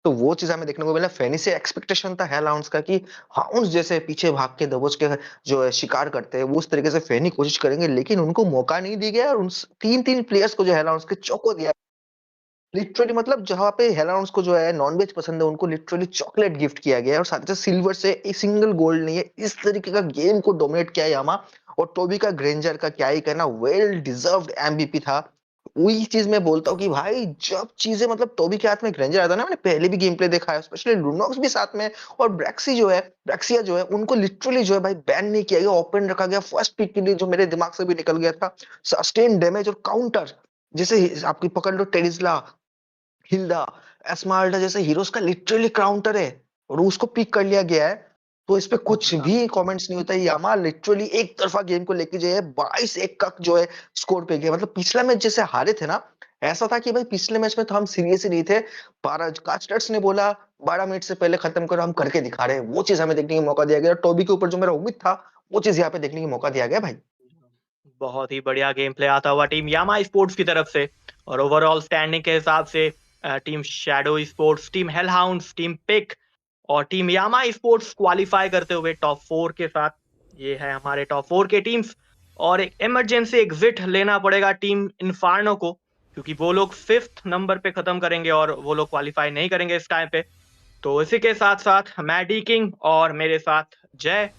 तो वो चीज हमें देखने को मिला। फेनी से एक्सपेक्टेशन था हेल हाउंड्स का कि हाउंड्स जैसे पीछे भाग के दबोच के जो है शिकार करते हैं, वो उस तरीके से फेनी कोशिश करेंगे, लेकिन उनको मौका नहीं दिया गया और उन तीन तीन प्लेयर्स को जो हेल हाउंड्स के चौको दिया। लिटरली मतलब जहाँ पे हेलाउंस को जो है नॉनवेज पसंद है, उनको लिटरली चॉकलेट गिफ्ट किया गया है और साथ ही साथ सिल्वर से एक सिंगल गोल्ड नहीं है। इस तरीके का गेम को डोमिनेट किया है यामा। और टोबी का ग्रेंजर का क्या ही कहना, वेल डिजर्व्ड एमवीपी था। वही चीज मैं बोलता हूँ कि भाई जब चीजें मतलब टोबी के हाथ में ग्रेंजर आता है ना, मैंने पहले भी गेम प्ले देखा है, स्पेशली लुनॉक्स भी साथ में और ब्रैक्सी जो है, ब्रैक्सिया जो है, उनको लिटरली जो है भाई बैन नहीं किया गया, ओपन रखा गया फर्स्ट पिक के लिए, जो मेरे दिमाग से भी निकल गया था। सस्टेन डैमेज और काउंटर, जैसे आपकी पकड़ लो टेरिस्ला, हिल्डा, एस्माल्डा जैसे हीरोज का लिटरली काउंटर है और उसको पिक कर लिया गया है। तो इस पे कुछ भी कमेंट्स नहीं होता है। यामा लिटरली एक तरफा गेम को लेके जाए, 22-1 का जो है स्कोर पे गया। मतलब पिछला मैच जैसे हारे थे ना, ऐसा था कि भाई पिछले मैच में तो हम सीरियस ही नहीं थे। 12 कास्टर्स ने बोला 12 मिनट से पहले खत्म करो, हम करके दिखा रहे हैं। वो चीज हमें देखने का मौका दिया गया। टोबी के ऊपर जो मेरा उम्मीद था, वो चीज यहाँ पे देखने का मौका दिया गया भाई। बहुत ही बढ़िया गेम प्ले आता हुआ टीम यामा स्पोर्ट्स की तरफ से और ओवरऑल स्टैंडिंग के हिसाब से Team Shadow Sports, Team Hell Hounds, Team Pick और टीम यामा स्पोर्ट्स क्वालिफाई करते हुए टॉप 4 के साथ। ये है हमारे टॉप 4 के टीम्स और एक इमरजेंसी एग्जिट लेना पड़ेगा टीम इन्फार्नो को, क्योंकि वो लोग 5th नंबर पे खत्म करेंगे और वो लोग क्वालिफाई नहीं करेंगे इस टाइम पे। तो इसी के साथ साथ मैं डी किंग और मेरे साथ जय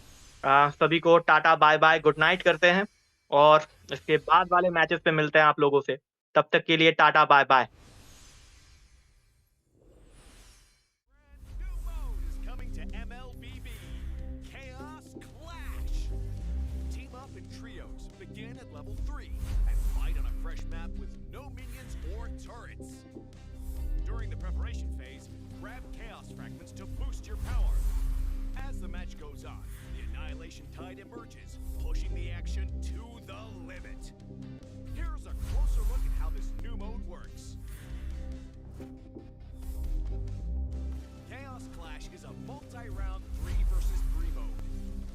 सभी को tata bye bye good night करते हैं और इसके बाद वाले मैचेस पे मिलते हैं आप लोगों से। तब तक के लिए tata bye bye. New mode is coming to MLBB. Chaos Clash. Team up in trios, begin at level 3, and fight on a fresh map with no minions or turrets. During the preparation phase, grab chaos fragments to boost your power. As the match goes on, the annihilation tide emerges, pushing the action to the limit. Here's a closer look at how this new mode works. Chaos Clash is a multi-round 3 versus 3 mode.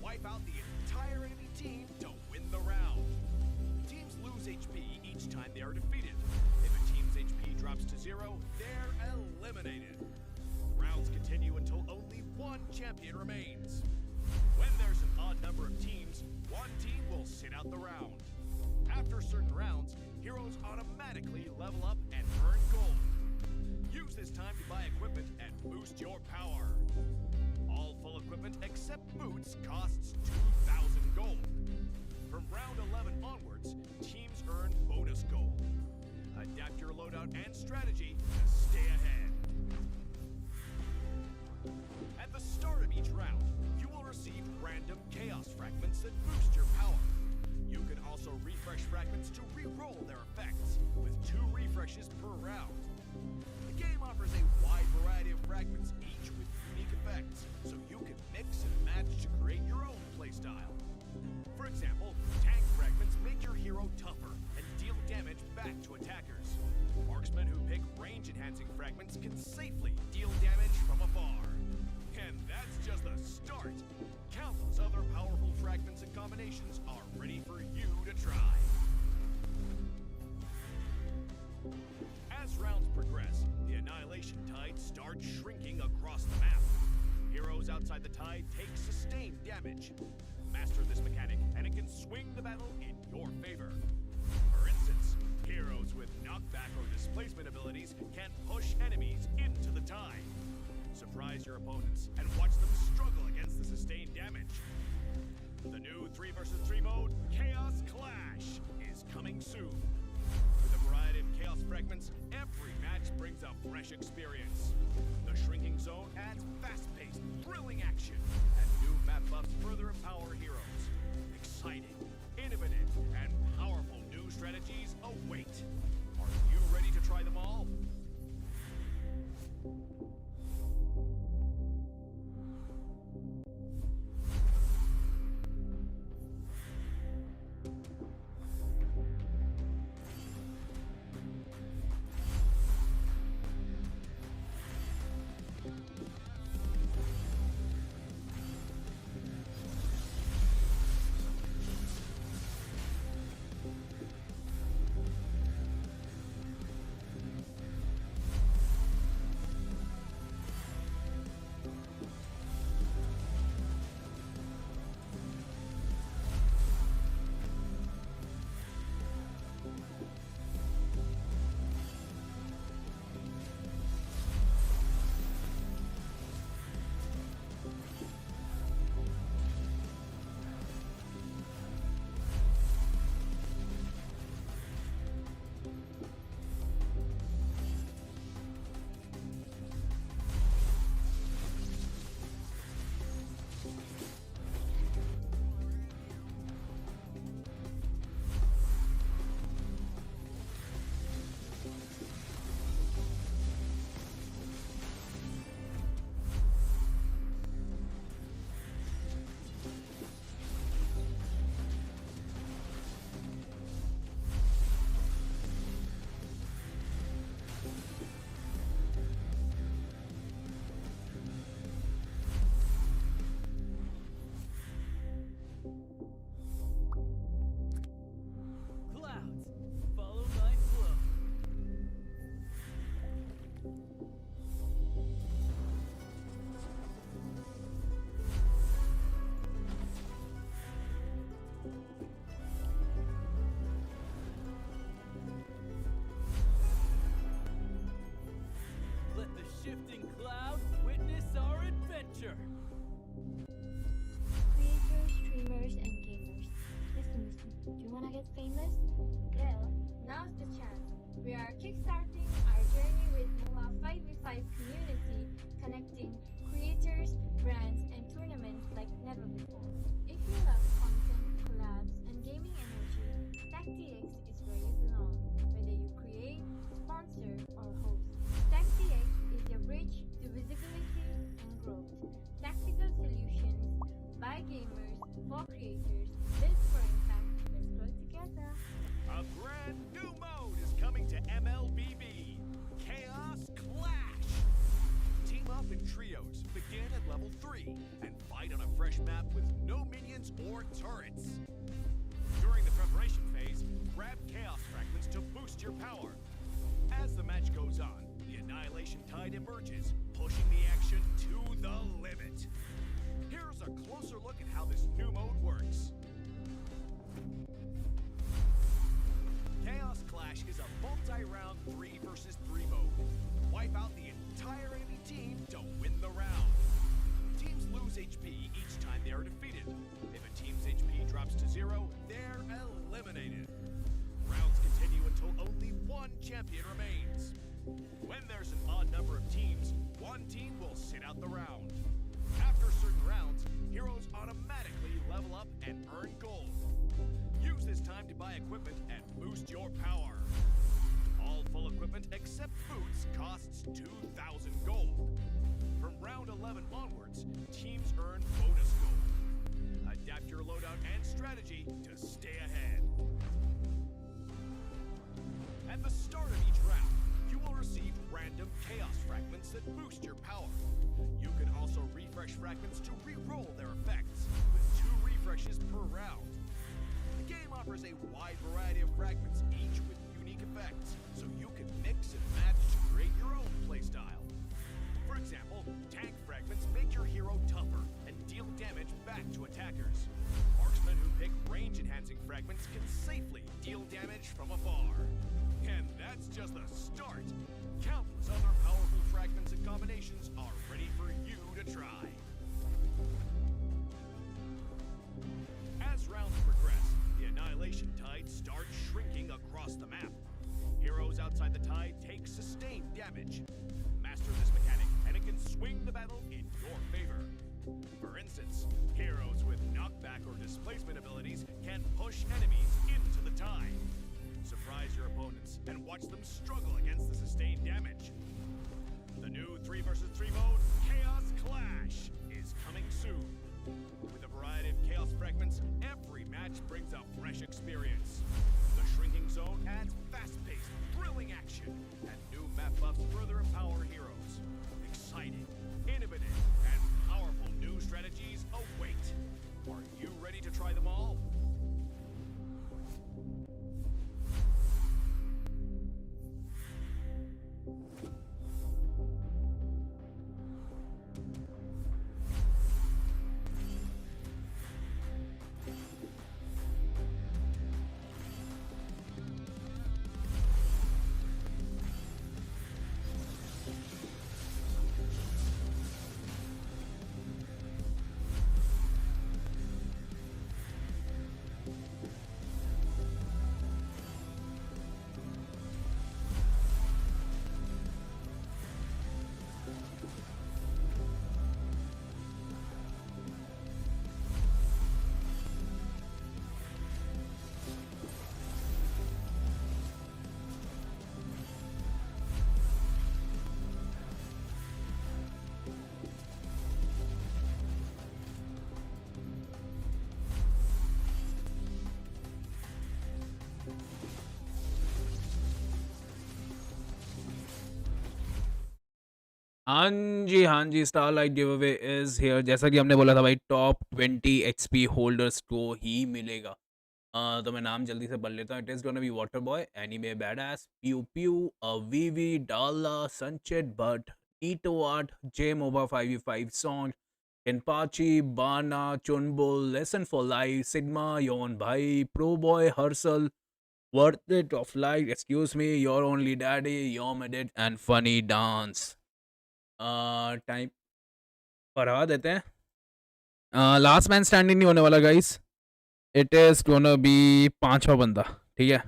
Wipe out the entire enemy team to win the round. Teams lose HP each time they are defeated. If a team's HP drops to 0, they're eliminated. Rounds continue until only one champion remains. When there's an odd number of teams, one team will sit out the round. After certain rounds, heroes automatically level up and earn gold. Use this time to buy equipment and boost your power. All full equipment except boots costs 2,000 gold. From round 11 onwards, teams earn bonus gold. Adapt your loadout and strategy to stay ahead. At the start of each round, you will receive random chaos fragments that boost your power. You can also refresh fragments to re-roll their effects, with 2 refreshes per round. The game offers a wide variety of fragments, each with unique effects, so you can mix and match to create your own playstyle. For example, tank fragments make your hero tougher and deal damage back to attackers. Marksmen who pick range-enhancing fragments can safely deal damage from afar. And that's just the start. Countless other powerful fragments and combinations are ready for you to try. As rounds progress, the annihilation tide starts shrinking across the map. Heroes outside the tide take sustained damage. Master this mechanic, and it can swing the battle in your favor. For instance, heroes with knockback or displacement abilities can push enemies into the tide. Surprise your opponents and watch them struggle against the sustained damage. The new 3 versus 3 mode, Chaos Clash, is coming soon. With a variety of chaos fragments, every match brings a fresh experience. The shrinking zone adds fast-paced, thrilling action, and new map buffs further empower heroes. Exciting, innovative, and powerful new strategies await. Are you ready to try them all? Clouds, follow my flow. Let the shifting cloud witness our adventure. Creators, streamers, and gamers. Listen. Do you wanna get famous? Well, now's the chance. We are kickstarting our journey with Moba 5v5 community, connecting creators, brands, and tournaments like never before. If you love content, collabs, and gaming energy, TechDX is where you belong. Whether you create, sponsor, or host, TechDX is your bridge to visibility and growth. Tactical solutions by gamers for creators, built for impact. Let's grow together. A brand new mode is coming to MLBB. Chaos Clash. Team up in trios, begin at level 3, and fight on a fresh map with no minions or turrets. During the preparation phase, grab Chaos Fragments to boost your power. As the match goes on, the Annihilation Tide emerges, pushing the action to the limit. Here's a closer look at how this new mode works. Chaos Clash is a multi-round 3 versus 3 mode. Wipe out the entire enemy team to win the round. Teams lose HP each time they are defeated. If a team's HP drops to 0, they're eliminated. Rounds continue until only one champion remains. When there's an odd number of teams, one team will sit out the round. After certain rounds, heroes automatically level up and earn gold. Use this time to buy equipment and boost your power. All full equipment except boots costs 2,000 gold. From round 11 onwards, teams earn bonus gold. Adapt your loadout and strategy to stay ahead. At the start of each round, you will receive random chaos fragments that boost your power. You can also refresh fragments to re-roll their effects, with 2 refreshes per round. The game offers a wide variety of fragments, each with unique effects, so you can mix and match to create your own playstyle. For example, tank fragments make your hero tougher and deal damage back to attackers. Marksmen who pick range-enhancing fragments can safely deal damage from afar. And that's just the start. Countless other powerful fragments and combinations are ready for you to try. As rounds progress, the Annihilation Tide starts shrinking across the map. Heroes outside the tie takes sustained damage. Master this mechanic, and it can swing the battle in your favor. For instance, heroes with knockback or displacement abilities can push enemies into the tie. Surprise your opponents and watch them struggle against the sustained damage. The new 3 vs 3 mode, Chaos Clash, is coming soon. With a variety of chaos fragments, every match brings a fresh experience. The shrinking zone adds fast-paced, thrilling action, and new map buffs further empower heroes. Exciting, innovative, and powerful new strategies await. Are you ready to try them all? हाँ जी, starlight give away is here. जैसा कि हमने बोला था भाई, top 20 XP holders को ही मिलेगा। तो मैं नाम जल्दी से पढ़ लेता हूँ। It is gonna be water boy, anime badass, pew pew, VV, डाला, Sanchit Bhatt, Neeto art, J MOBA 5v5 song, Kenpachi, बाना, चुनबुल, लेसन फॉर लाइफ, सिग्मा, योन भाई, प्रो बॉय, हर्सल, worth it of life, excuse me, your only daddy, योम edit and funny dance. Time बढ़ा देते हैं। लास्ट मैन स्टैंडिंग नहीं होने वाला guys. It is gonna be पांचवा बंदा, ठीक है?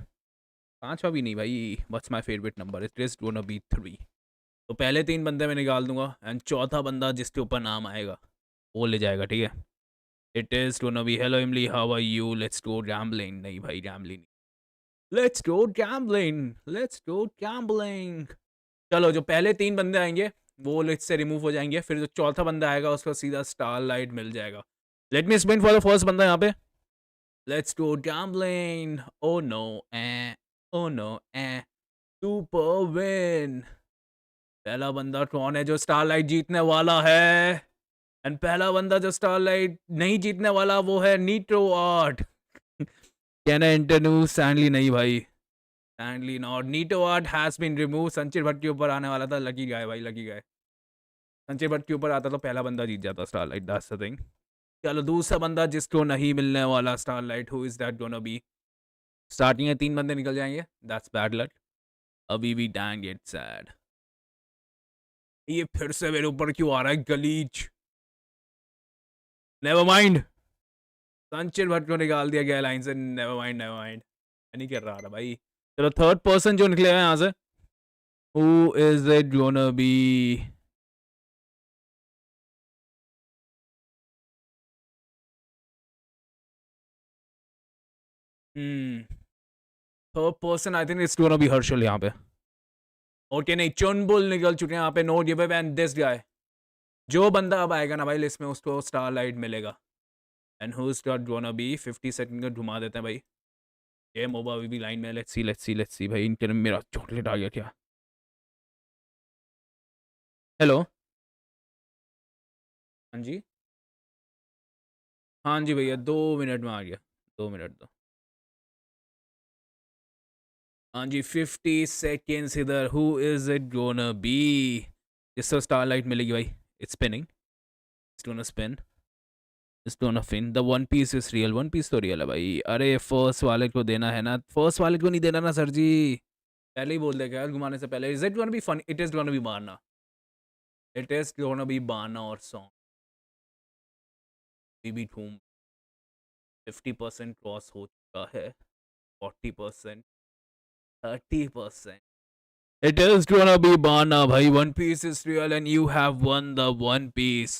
पांचवा भी नहीं भाई, what's my favourite number, it is gonna B 3। तो पहले 3 बंदे मैं निकाल दूंगा एंड चौथा बंदा जिसके ऊपर नाम आएगा वो ले जाएगा, ठीक है? It is gonna be hello Imli, how are you, let's go gambling. नहीं भाई, गैम्बलिंग नहीं, let's go gambling, let's go gambling. चलो, जो पहले 3 बंदे आएंगे वो लिस्ट से रिमूव हो जाएंगे, फिर जो चौथा बंदा आएगा उसको सीधा स्टारलाइट मिल जाएगा। Let me spin for the first बंदा यहाँ पे। Let's go gambling. Oh no, oh no, super win. पहला बंदा कौन है जो स्टारलाइट जीतने वाला है? एंड पहला बंदा जो स्टारलाइट नहीं जीतने वाला वो है Nitro art. Can I interview Sandly? नहीं भाई, Sandly not. Neeto art has been remove. Sanchit Bhatt के ऊपर आने वाला था, लकी गाय भाई, लकी गाय। संचित भट्ट के ऊपर आता तो पहला बंदा जीत जाता स्टारलाइट, दैट्स द थिंग। चलो, दूसरा बंदा जिसको नहीं मिलने वाला starlight, who is that gonna be? Starting में 3 बंदे निकल जाएंगे, दैट्स बैड लक। अभी भी डैंग इट सैड। ये फिर से मेरे ऊपर क्यों आ रहा है गलीच? नेवर माइंड, संचित भट्ट को निकाल दिया गया लाइन से। नेवर माइंड, नेवर माइंड, नहीं कर रहा था भाई। चलो, थर्ड पर्सन जो निकले हैं यहाँ से, who is it gonna B? Third person I think it's gonna be Harshal यहाँ पे। ओके, नहीं, चुनबुल निकल चुके हैं यहाँ पे। Know give away and this guy. जो बंदा अब आएगा ना भाई लिस्ट में, उसको स्टारलाइट मिलेगा। And who is gonna B? 50 second का घुमा देते हैं भाई। ये मोबा भी लाइन में। Let's see, let's see, let's see भाई। इनके मेरा चॉकलेट आ गया क्या? हेलो, हाँ जी, हाँ जी भैया, 2 मिनट में आ गया, 2 मिनट दो। हाँ जी, 50 सेकेंड्स इधर। Who is it gonna be? जिससे स्टारलाइट मिलेगी भाई। It's spinning, it's gonna spin, it's gonna fin. The One Piece is real, One Piece तो रियल है भाई। अरे फर्स्ट वाले को देना है ना, फर्स्ट वाले को नहीं देना ना सर जी, पहले ही बोल देगा यार घुमाने से पहले। Is it gonna be fun? It is gonna be Bana, it is gonna be Bana और सॉन्ग। बीबी ठूम 50% क्रॉस हो चुका है, 40%, 30%, It is gonna be Bana, bhai. One Piece is real and you have won the One Piece.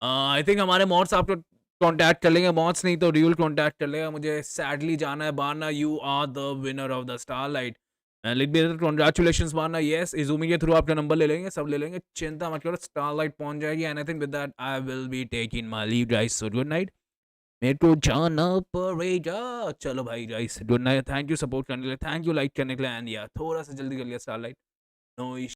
I think हमारे mods आपको contact कर लेंगे. Mods नहीं तो रियल कांटेक्ट कर लेगा. मुझे सैडली जाना है. Bana, you are the winner of the starlight. लिख भी कॉन्ग्रेचुलेशन बाना. यस, इजूमी के थ्रू आपका नंबर ले लेंगे. सब ले लेंगे. चिंता मत करो. स्टारलाइट पहुंच जाएगी. And I think with that I will be taking my leave guys. So good night. मेरे को जाना पड़ेगा. चलो भाई guys, good night. Thank you support करने के लिए. थैंक यू लाइक करने के लिए. एंड या थोड़ा सा जल्दी कर लिया स्टारलाइट. नो